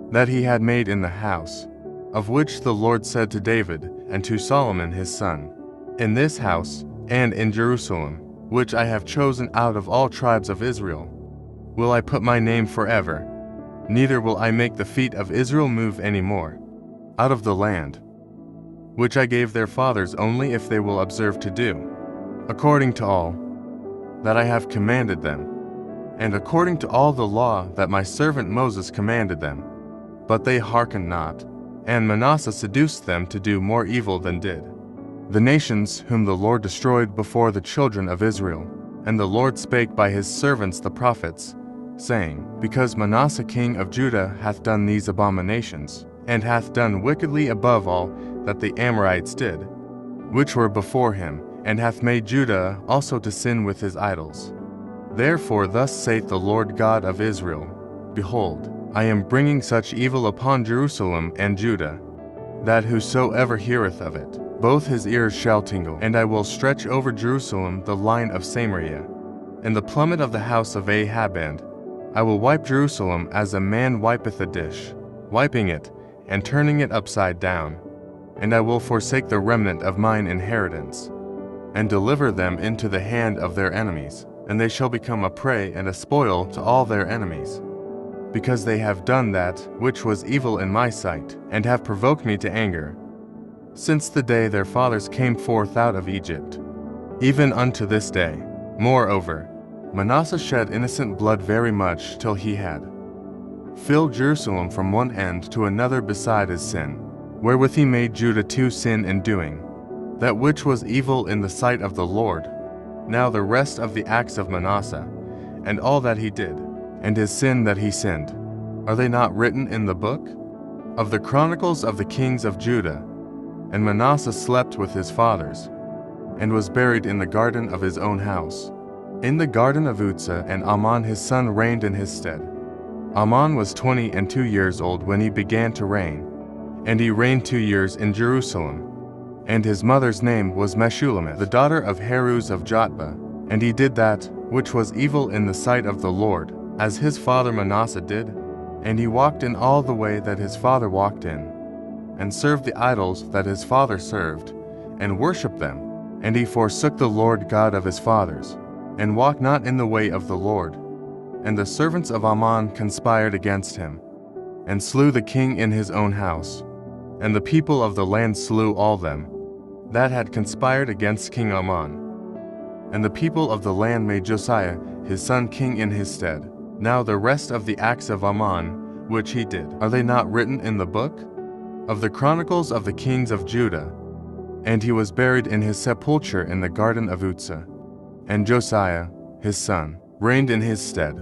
that he had made in the house, of which the Lord said to David and to Solomon his son, In this house, and in Jerusalem, which I have chosen out of all tribes of Israel, will I put my name forever. Neither will I make the feet of Israel move any more out of the land, which I gave their fathers, only if they will observe to do according to all that I have commanded them, and according to all the law that my servant Moses commanded them. But they hearkened not, and Manasseh seduced them to do more evil than did the nations whom the Lord destroyed before the children of Israel. And the Lord spake by his servants the prophets, saying, Because Manasseh king of Judah hath done these abominations, and hath done wickedly above all that the Amorites did, which were before him, and hath made Judah also to sin with his idols. Therefore thus saith the Lord God of Israel, Behold, I am bringing such evil upon Jerusalem and Judah, that whosoever heareth of it, both his ears shall tingle. And I will stretch over Jerusalem the line of Samaria, and the plummet of the house of Ahab, and I will wipe Jerusalem as a man wipeth a dish, wiping it, and turning it upside down. And I will forsake the remnant of mine inheritance, and deliver them into the hand of their enemies, and they shall become a prey and a spoil to all their enemies. because they have done that which was evil in my sight, and have provoked me to anger, since the day their fathers came forth out of Egypt, even unto this day. Moreover, Manasseh shed innocent blood very much till he had filled Jerusalem from one end to another beside his sin, wherewith he made Judah to sin in doing that which was evil in the sight of the Lord. Now the rest of the acts of Manasseh, and all that he did, and his sin that he sinned, are they not written in the book of the Chronicles of the kings of Judah? And Manasseh slept with his fathers, and was buried in the garden of his own house, in the garden of Uzzah, and Amon his son reigned in his stead. Amon was 22 years old when he began to reign, and he reigned 2 years in Jerusalem. And his mother's name was Meshullemeth, the daughter of Haruz of Jotbah. And he did that which was evil in the sight of the Lord, as his father Manasseh did. And he walked in all the way that his father walked in, and served the idols that his father served, and worshipped them. And he forsook the Lord God of his fathers, and walked not in the way of the Lord. And the servants of Amon conspired against him, and slew the king in his own house. And the people of the land slew all them that had conspired against King Amon. And the people of the land made Josiah his son king in his stead. Now the rest of the acts of Amon, which he did, are they not written in the book of the Chronicles of the kings of Judah? And he was buried in his sepulchre in the garden of Uzzah. And Josiah, his son, reigned in his stead.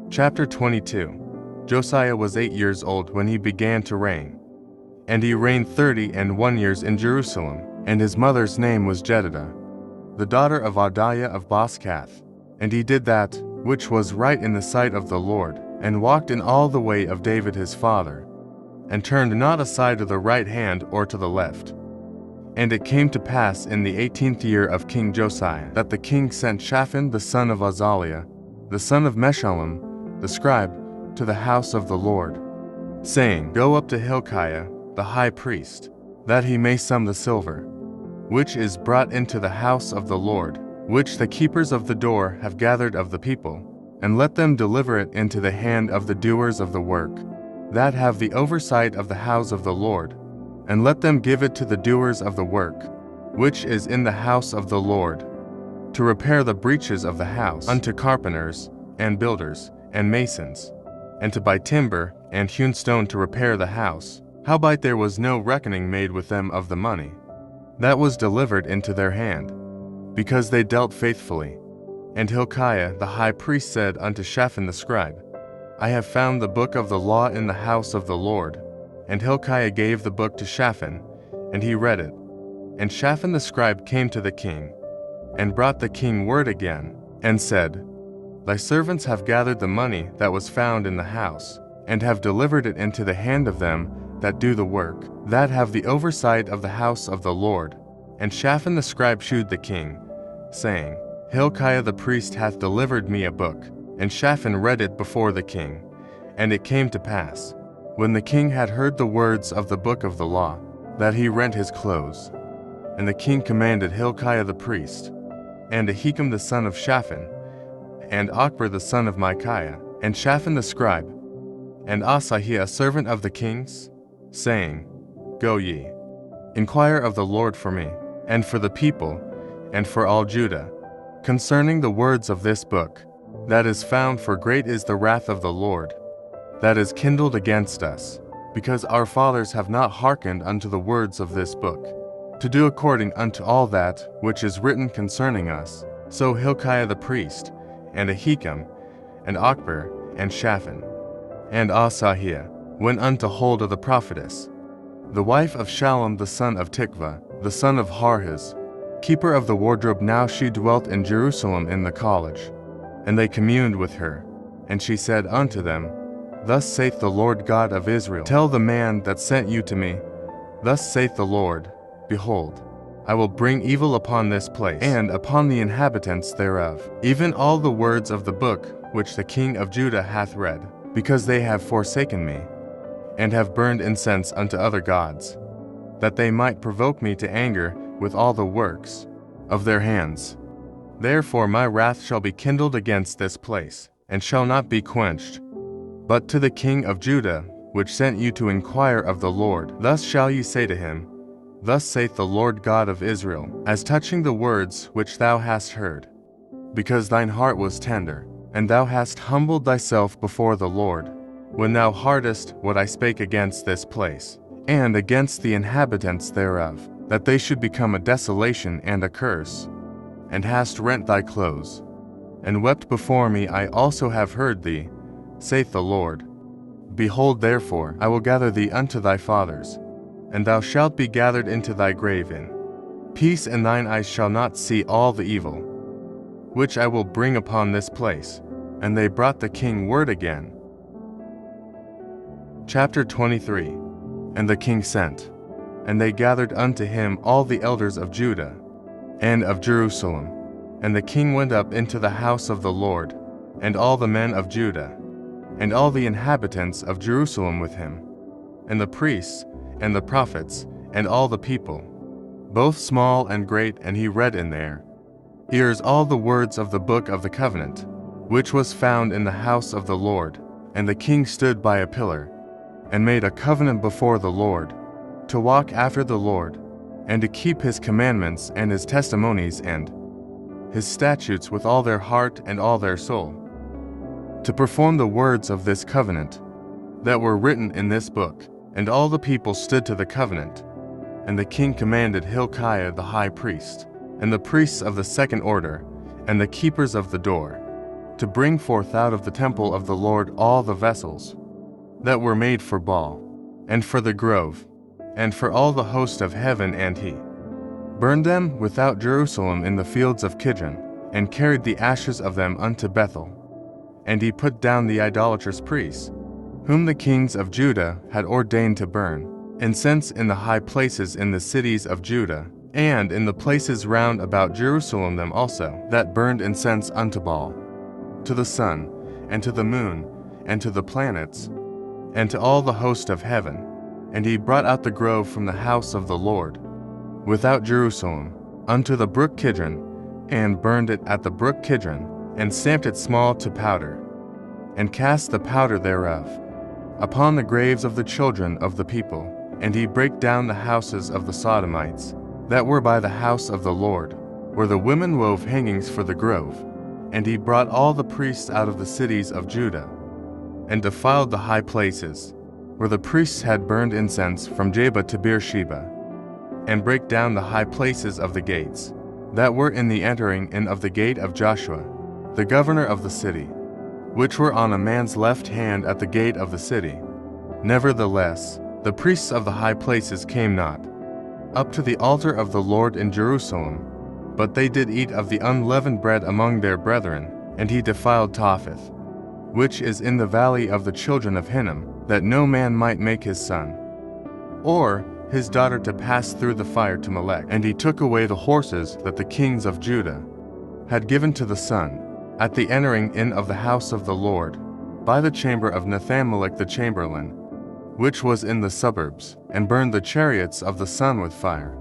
Chapter 22. Josiah was 8 years old when he began to reign, and he reigned 31 years in Jerusalem. And his mother's name was Jedidah, the daughter of Adaiah of Boskath. And he did that which was right in the sight of the Lord, and walked in all the way of David his father, and turned not aside to the right hand or to the left. And it came to pass in the 18th year of King Josiah, that the king sent Shaphan the son of Azaliah, the son of Meshullam, the scribe, to the house of the Lord, saying, Go up to Hilkiah the high priest, that he may sum the silver, which is brought into the house of the Lord, which the keepers of the door have gathered of the people, and let them deliver it into the hand of the doers of the work, that have the oversight of the house of the Lord, and let them give it to the doers of the work, which is in the house of the Lord, to repair the breaches of the house, unto carpenters, and builders, and masons, and to buy timber and hewn stone to repair the house. Howbeit there was no reckoning made with them of the money that was delivered into their hand, because they dealt faithfully. And Hilkiah the high priest said unto Shaphan the scribe, I have found the book of the law in the house of the Lord. And Hilkiah gave the book to Shaphan, and he read it. And Shaphan the scribe came to the king, and brought the king word again, and said, Thy servants have gathered the money that was found in the house, and have delivered it into the hand of them that do the work, that have the oversight of the house of the Lord. And Shaphan the scribe shewed the king, saying, Hilkiah the priest hath delivered me a book. And Shaphan read it before the king. And it came to pass, when the king had heard the words of the book of the law, that he rent his clothes. And the king commanded Hilkiah the priest, and Ahikam the son of Shaphan, and Achbor the son of Micaiah, and Shaphan the scribe, and Asahiah a servant of the king's, saying, Go ye, inquire of the Lord for me, and for the people, and for all Judah, concerning the words of this book, that is found, for great is the wrath of the Lord, that is kindled against us, because our fathers have not hearkened unto the words of this book, to do according unto all that which is written concerning us. So Hilkiah the priest, and Ahikam, and Achbor, and Shaphan, and Asahiah, went unto Huldah the prophetess, the wife of Shallum the son of Tikvah, the son of Harhas, keeper of the wardrobe. Now she dwelt in Jerusalem in the college. And they communed with her. And she said unto them, Thus saith the Lord God of Israel, Tell the man that sent you to me, Thus saith the Lord, Behold, I will bring evil upon this place, and upon the inhabitants thereof, even all the words of the book which the king of Judah hath read, because they have forsaken me, and have burned incense unto other gods, that they might provoke me to anger with all the works of their hands. Therefore my wrath shall be kindled against this place, and shall not be quenched. But to the king of Judah, which sent you to inquire of the Lord, thus shall ye say to him, Thus saith the Lord God of Israel, as touching the words which thou hast heard. Because thine heart was tender, and thou hast humbled thyself before the Lord, when thou heardest what I spake against this place, and against the inhabitants thereof, that they should become a desolation and a curse, and hast rent thy clothes, and wept before me, I also have heard thee, saith the Lord. Behold, therefore, I will gather thee unto thy fathers, and thou shalt be gathered into thy grave in peace, and thine eyes shall not see all the evil which I will bring upon this place. And they brought the king word again. Chapter 23. And the king sent, and they gathered unto him all the elders of Judah and of Jerusalem. And the king went up into the house of the Lord, and all the men of Judah, and all the inhabitants of Jerusalem with him, and the priests, and the prophets, and all the people, both small and great, and he read in their ears all the words of the book of the covenant, which was found in the house of the Lord. And the king stood by a pillar, and made a covenant before the Lord, to walk after the Lord, and to keep his commandments and his testimonies and his statutes with all their heart and all their soul, to perform the words of this covenant that were written in this book. And all the people stood to the covenant. And the king commanded Hilkiah the high priest, and the priests of the second order, and the keepers of the door, to bring forth out of the temple of the Lord all the vessels that were made for Baal, and for the grove, and for all the host of heaven. And he burned them without Jerusalem in the fields of Kidron, and carried the ashes of them unto Bethel. And he put down the idolatrous priests, whom the kings of Judah had ordained to burn incense in the high places in the cities of Judah, and in the places round about Jerusalem them also that burned incense unto Baal, to the sun, and to the moon, and to the planets, and to all the host of heaven. And he brought out the grove from the house of the Lord, without Jerusalem, unto the brook Kidron, and burned it at the brook Kidron, and stamped it small to powder, and cast the powder thereof upon the graves of the children of the people. And he brake down the houses of the Sodomites, that were by the house of the Lord, where the women wove hangings for the grove. And he brought all the priests out of the cities of Judah, and defiled the high places, where the priests had burned incense from Jeba to Beersheba, and brake down the high places of the gates, that were in the entering in of the gate of Joshua, the governor of the city, which were on a man's left hand at the gate of the city. Nevertheless, the priests of the high places came not up to the altar of the Lord in Jerusalem, but they did eat of the unleavened bread among their brethren. And he defiled Topheth, which is in the valley of the children of Hinnom, that no man might make his son or his daughter to pass through the fire to Molech. And he took away the horses that the kings of Judah had given to the sun, at the entering in of the house of the Lord, by the chamber of Nathan-melech the chamberlain, which was in the suburbs, and burned the chariots of the sun with fire,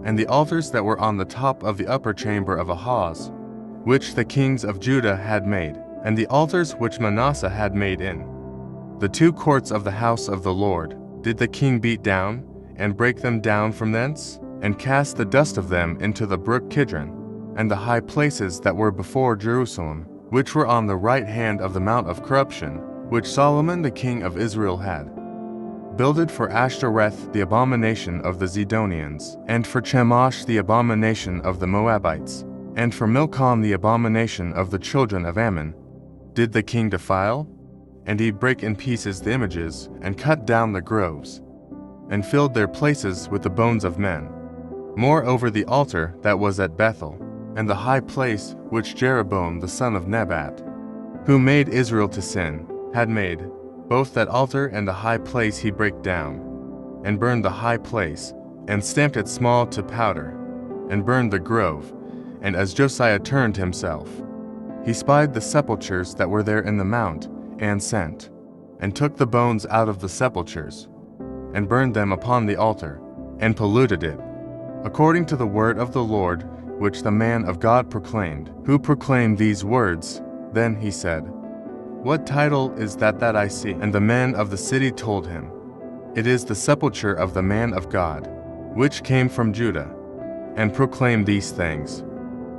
and the altars that were on the top of the upper chamber of Ahaz, which the kings of Judah had made, and the altars which Manasseh had made in the two courts of the house of the Lord, did the king beat down, and break them down from thence, and cast the dust of them into the brook Kidron, and the high places that were before Jerusalem, which were on the right hand of the mount of corruption, which Solomon the king of Israel had builded for Ashtoreth the abomination of the Zidonians, and for Chemosh the abomination of the Moabites, and for Milcom the abomination of the children of Ammon, did the king defile. And he brake in pieces the images, and cut down the groves, and filled their places with the bones of men. Moreover, the altar that was at Bethel, and the high place which Jeroboam the son of Nebat, who made Israel to sin, had made, both that altar and the high place he brake down, and burned the high place, and stamped it small to powder, and burned the grove. And as Josiah turned himself, he spied the sepulchres that were there in the mount, and sent, and took the bones out of the sepulchres, and burned them upon the altar, and polluted it, according to the word of the Lord, which the man of God proclaimed. Who proclaimed these words? Then he said, "What title is that I see?" And the men of the city told him, "It is the sepulchre of the man of God, which came from Judah, and proclaimed these things,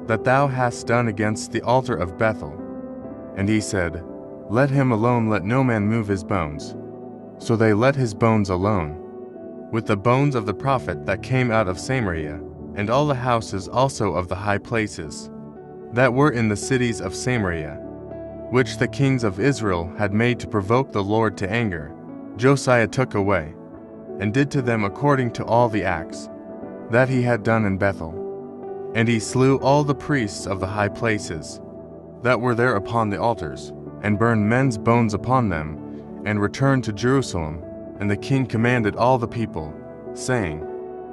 that thou hast done against the altar of Bethel." And he said, "Let him alone, let no man move his bones." So they let his bones alone, with the bones of the prophet that came out of Samaria, and all the houses also of the high places that were in the cities of Samaria, which the kings of Israel had made to provoke the Lord to anger, Josiah took away, and did to them according to all the acts that he had done in Bethel. And he slew all the priests of the high places that were there upon the altars, and burned men's bones upon them, and returned to Jerusalem. And the king commanded all the people, saying,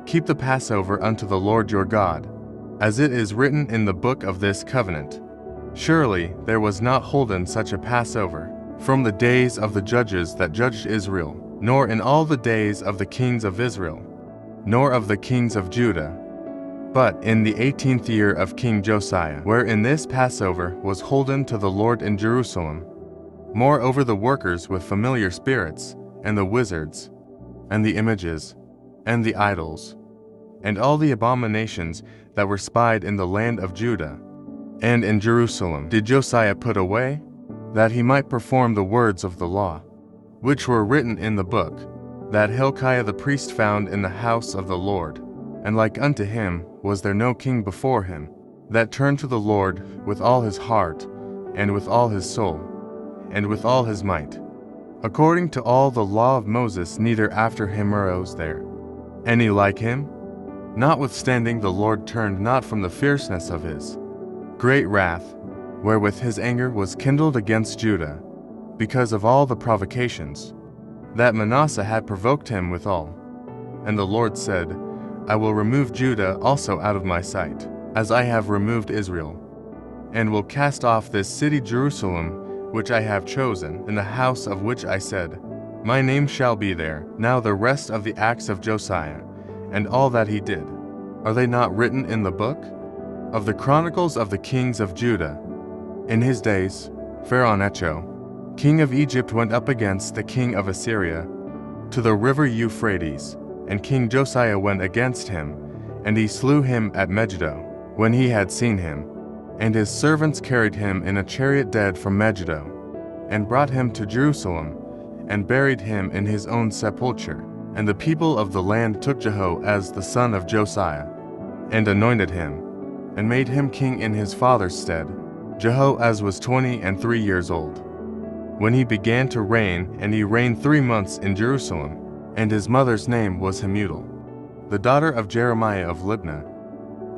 "Keep the Passover unto the Lord your God, as it is written in the book of this covenant." Surely there was not holden such a Passover from the days of the judges that judged Israel, nor in all the days of the kings of Israel, nor of the kings of Judah, but in the 18th year of King Josiah, wherein this Passover was holden to the Lord in Jerusalem. Moreover, the workers with familiar spirits, and the wizards, and the images, and the idols, and all the abominations that were spied in the land of Judah and in Jerusalem did Josiah put away, that he might perform the words of the law, which were written in the book, that Hilkiah the priest found in the house of the Lord. And like unto him was there no king before him, that turned to the Lord with all his heart, and with all his soul, and with all his might. According to all the law of Moses, neither after him arose there any like him. Notwithstanding the Lord turned not from the fierceness of his great wrath, wherewith his anger was kindled against Judah, because of all the provocations that Manasseh had provoked him withal. And the Lord said, I will remove Judah also out of my sight, as I have removed Israel, and will cast off this city Jerusalem, which I have chosen, in the house of which I said, My name shall be there. Now the rest of the acts of Josiah, and all that he did, are they not written in the book of the chronicles of the kings of Judah? In his days, Pharaoh-Necho, king of Egypt, went up against the king of Assyria to the river Euphrates, and King Josiah went against him, and he slew him at Megiddo, when he had seen him. And his servants carried him in a chariot dead from Megiddo, and brought him to Jerusalem, and buried him in his own sepulchre. And the people of the land took Jehoahaz the son of Josiah, and anointed him, and made him king in his father's stead. Jehoahaz was 23 years old when he began to reign, and he reigned 3 months in Jerusalem. And his mother's name was Hamutal, the daughter of Jeremiah of Libnah.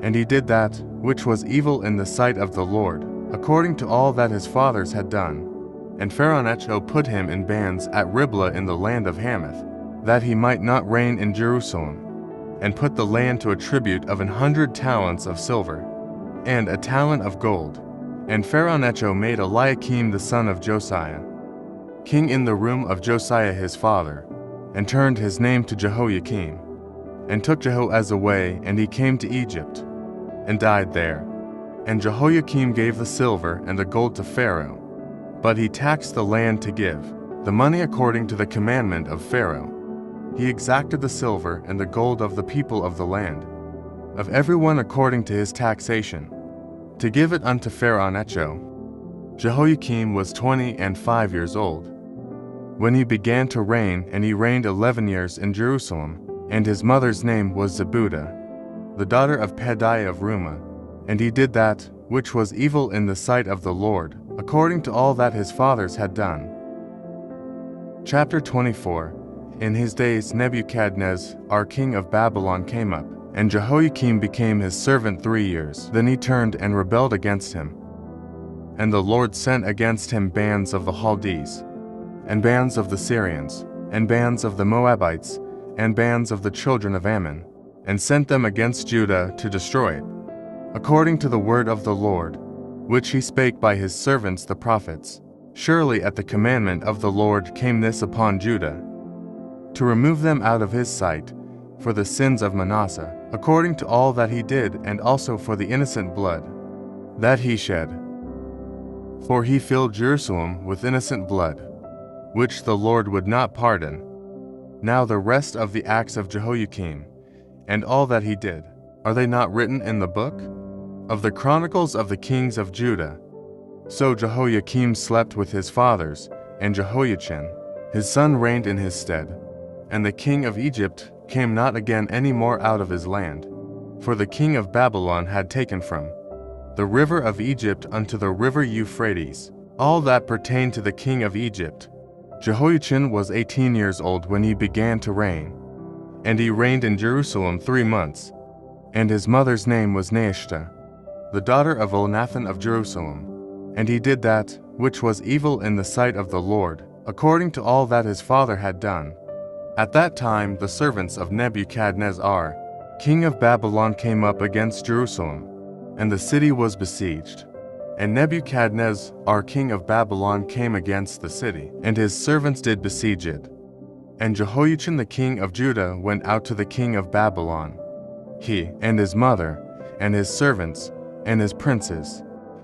And he did that which was evil in the sight of the Lord, according to all that his fathers had done. And Pharaoh-Necho put him in bands at Riblah in the land of Hamath, that he might not reign in Jerusalem, and put the land to a tribute of 100 talents of silver, and a talent of gold. And Pharaoh-Necho made Eliakim the son of Josiah king in the room of Josiah his father, and turned his name to Jehoiakim, and took Jehoahaz away, and he came to Egypt, and died there. And Jehoiakim gave the silver and the gold to Pharaoh, but he taxed the land to give the money according to the commandment of Pharaoh. He exacted the silver and the gold of the people of the land, of everyone according to his taxation, to give it unto Pharaoh-Necho. Jehoiakim was 25 years old when he began to reign, and he reigned 11 years in Jerusalem. And his mother's name was Zebudah, the daughter of Pedaiah of Rumah. And he did that which was evil in the sight of the Lord, according to all that his fathers had done. Chapter 24. In his days Nebuchadnezzar king of Babylon came up, and Jehoiakim became his servant 3 years. Then he turned and rebelled against him. And the Lord sent against him bands of the Chaldees, and bands of the Syrians, and bands of the Moabites, and bands of the children of Ammon, and sent them against Judah to destroy it, according to the word of the Lord, which he spake by his servants the prophets. Surely at the commandment of the Lord came this upon Judah, to remove them out of his sight, for the sins of Manasseh, according to all that he did, and also for the innocent blood that he shed. For he filled Jerusalem with innocent blood, which the Lord would not pardon. Now the rest of the acts of Jehoiakim, and all that he did, are they not written in the book of the Chronicles of the kings of Judah? So Jehoiakim slept with his fathers, and Jehoiachin, his son, reigned in his stead. And the king of Egypt came not again any more out of his land, for the king of Babylon had taken from the river of Egypt unto the river Euphrates all that pertained to the king of Egypt. Jehoiachin was 18 years old when he began to reign, and he reigned in Jerusalem 3 months. And his mother's name was Nehushta, the daughter of Elnathan of Jerusalem. And he did that which was evil in the sight of the Lord, according to all that his father had done. At that time the servants of Nebuchadnezzar, king of Babylon, came up against Jerusalem, and the city was besieged. And Nebuchadnezzar, king of Babylon, came against the city, and his servants did besiege it. And Jehoiachin the king of Judah went out to the king of Babylon, he, and his mother, and his servants, and his princes,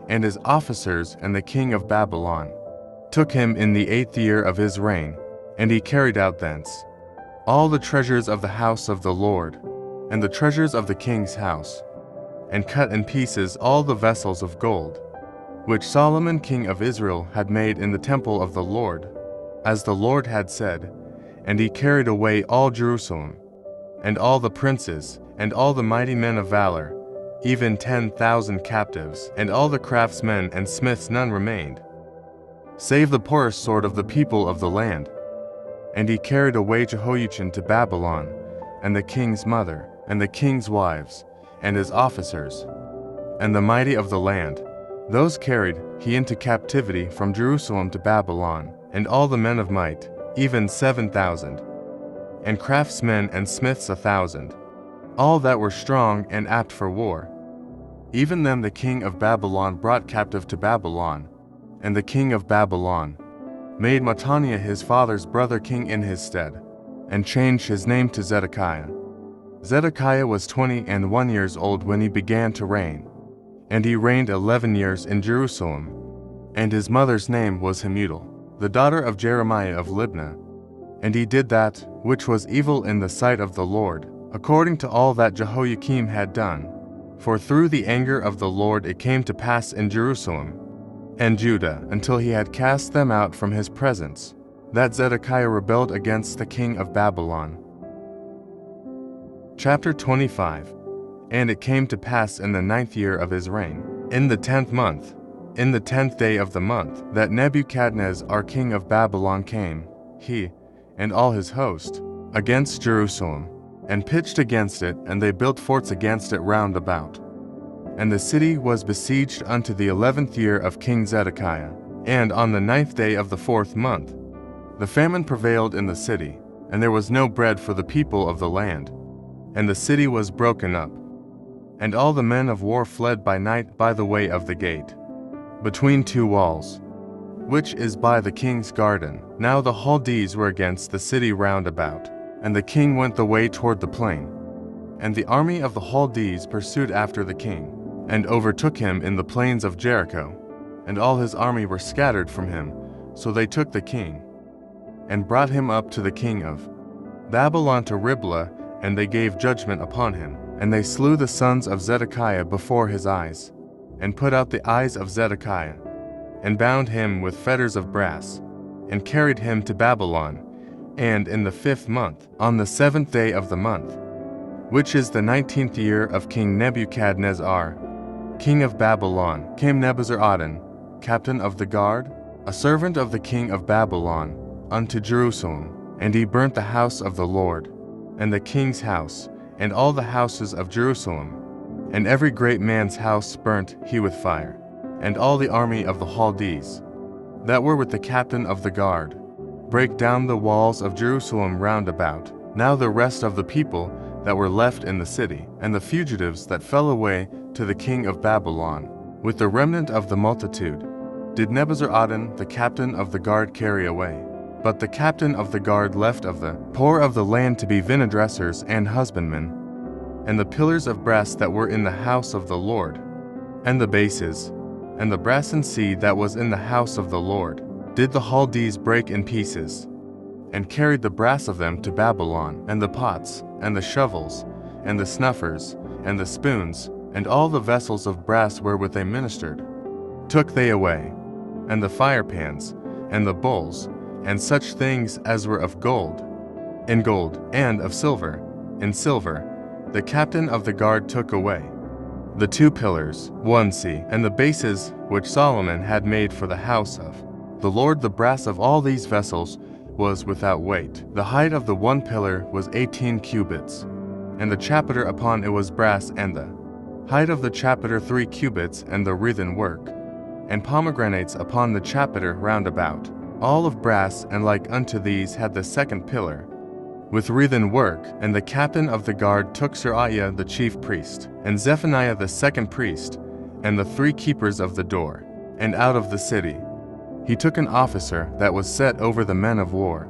and his officers, and the king of Babylon took him in the 8th year of his reign, and he carried out thence all the treasures of the house of the Lord, and the treasures of the king's house, and cut in pieces all the vessels of gold, which Solomon king of Israel had made in the temple of the Lord, as the Lord had said. And he carried away all Jerusalem, and all the princes, and all the mighty men of valor, even 10,000 captives, and all the craftsmen and smiths none remained, save the poorest sort of the people of the land. And he carried away Jehoiachin to Babylon, and the king's mother, and the king's wives, and his officers, and the mighty of the land. Those carried he into captivity from Jerusalem to Babylon, and all the men of might, even 7,000, and craftsmen and smiths 1,000, all that were strong and apt for war. Even them the king of Babylon brought captive to Babylon, and the king of Babylon made Mattaniah his father's brother king in his stead, and changed his name to Zedekiah. Zedekiah was 21 years old when he began to reign, and he reigned 11 years in Jerusalem. And his mother's name was Hamutal, the daughter of Jeremiah of Libnah. And he did that which was evil in the sight of the Lord, according to all that Jehoiakim had done. For through the anger of the Lord it came to pass in Jerusalem and Judah, until he had cast them out from his presence, that Zedekiah rebelled against the king of Babylon. Chapter 25. And it came to pass in the 9th year of his reign, in the 10th month, in the 10th day of the month, that Nebuchadnezzar king of Babylon came, he, and all his host, against Jerusalem, and pitched against it, and they built forts against it round about. And the city was besieged unto the 11th year of King Zedekiah. And on the 9th day of the 4th month, the famine prevailed in the city, and there was no bread for the people of the land. And the city was broken up, and all the men of war fled by night by the way of the gate, between 2 walls, which is by the king's garden. Now the Chaldees were against the city round about, and the king went the way toward the plain. And the army of the Chaldees pursued after the king, and overtook him in the plains of Jericho, and all his army were scattered from him. So they took the king, and brought him up to the king of Babylon to Riblah, and they gave judgment upon him. And they slew the sons of Zedekiah before his eyes, and put out the eyes of Zedekiah, and bound him with fetters of brass, and carried him to Babylon. And in the 5th month, on the 7th day of the month, which is the 19th year of King Nebuchadnezzar, king of Babylon, came Nebuzaradan, captain of the guard, a servant of the king of Babylon, unto Jerusalem. And he burnt the house of the Lord, and the king's house, and all the houses of Jerusalem, and every great man's house burnt he with fire. And all the army of the Chaldees, that were with the captain of the guard, brake down the walls of Jerusalem round about. Now the rest of the people that were left in the city, and the fugitives that fell away to the king of Babylon, with the remnant of the multitude, did Nebuzaradan the captain of the guard carry away. But the captain of the guard left of the poor of the land to be vinedressers and husbandmen, and the pillars of brass that were in the house of the Lord, and the bases, And the brassen sea that was in the house of the Lord did the Chaldees break in pieces, and carried the brass of them to Babylon, and the pots, and the shovels, and the snuffers, and the spoons, and all the vessels of brass wherewith they ministered, took they away, and the firepans, and the bowls, and such things as were of gold, in gold, and of silver, in silver, the captain of the guard took away. The 2 pillars, 1 sea, and the bases which Solomon had made for the house of the Lord, the brass of all these vessels was without weight. The height of the 1 pillar was 18 cubits, and the chapiter upon it was brass, and the height of the chapiter 3 cubits, and the wreathen work, and pomegranates upon the chapiter round about, all of brass, and like unto these had the 2nd pillar, with wreathen work. And the captain of the guard took Seraiah the chief priest, and Zephaniah the 2nd priest, and the 3 keepers of the door, and out of the city he took an officer that was set over the men of war,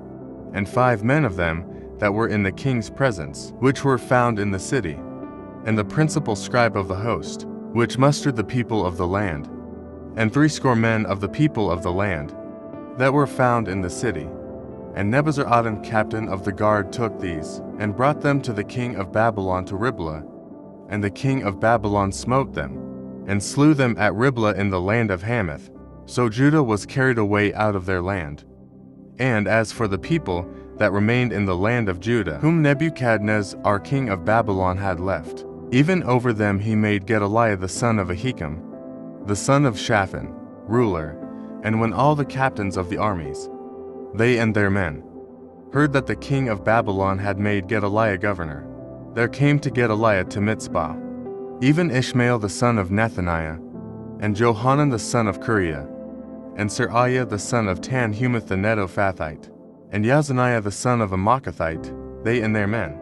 and 5 men of them that were in the king's presence, which were found in the city, and the principal scribe of the host, which mustered the people of the land, and 60 men of the people of the land that were found in the city. And Nebuzaradan captain of the guard took these, and brought them to the king of Babylon to Riblah, and the king of Babylon smote them, and slew them at Riblah in the land of Hamath. So Judah was carried away out of their land. And as for the people that remained in the land of Judah, whom Nebuchadnezzar king of Babylon had left, even over them he made Gedaliah the son of Ahikam, the son of Shaphan, ruler. And when all the captains of the armies, they and their men, heard that the king of Babylon had made Gedaliah governor, there came to Gedaliah to Mitzpah, even Ishmael the son of Nethaniah, and Johanan the son of Kareah, and Seraiah the son of Tanhumeth the Netophathite, and Yazaniah the son of a Maacathite, they and their men.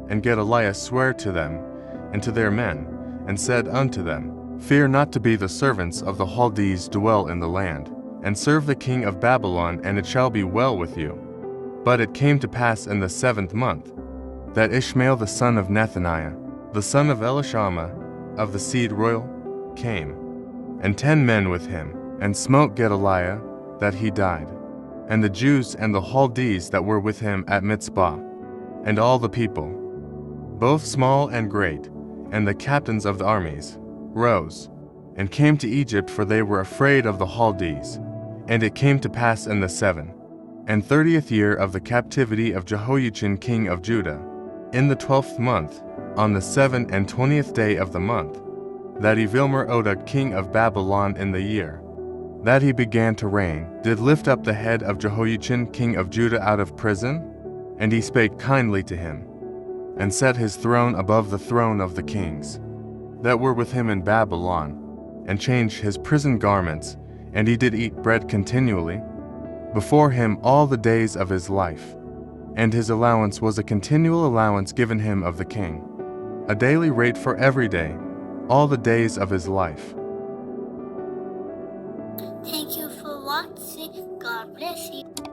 And Gedaliah sware to them and to their men, and said unto them, Fear not to be the servants of the Chaldees dwell in the land, and serve the king of Babylon, and it shall be well with you. But it came to pass in the 7th month, that Ishmael the son of Nethaniah, the son of Elishama, of the seed royal, came, and 10 men with him, and smote Gedaliah, that he died, and the Jews and the Chaldees that were with him at Mitzpah, and all the people, both small and great, and the captains of the armies, rose, and came to Egypt, for they were afraid of the Chaldees. And it came to pass in the 37th year of the captivity of Jehoiachin king of Judah, in the 12th month, on the 27th day of the month, that Evil-Merodach king of Babylon in the year that he began to reign, did lift up the head of Jehoiachin king of Judah out of prison, and he spake kindly to him, and set his throne above the throne of the kings that were with him in Babylon, and changed his prison garments, and he did eat bread continually before him all the days of his life. And his allowance was a continual allowance given him of the king, a daily rate for every day, all the days of his life. Thank you for watching. God bless you.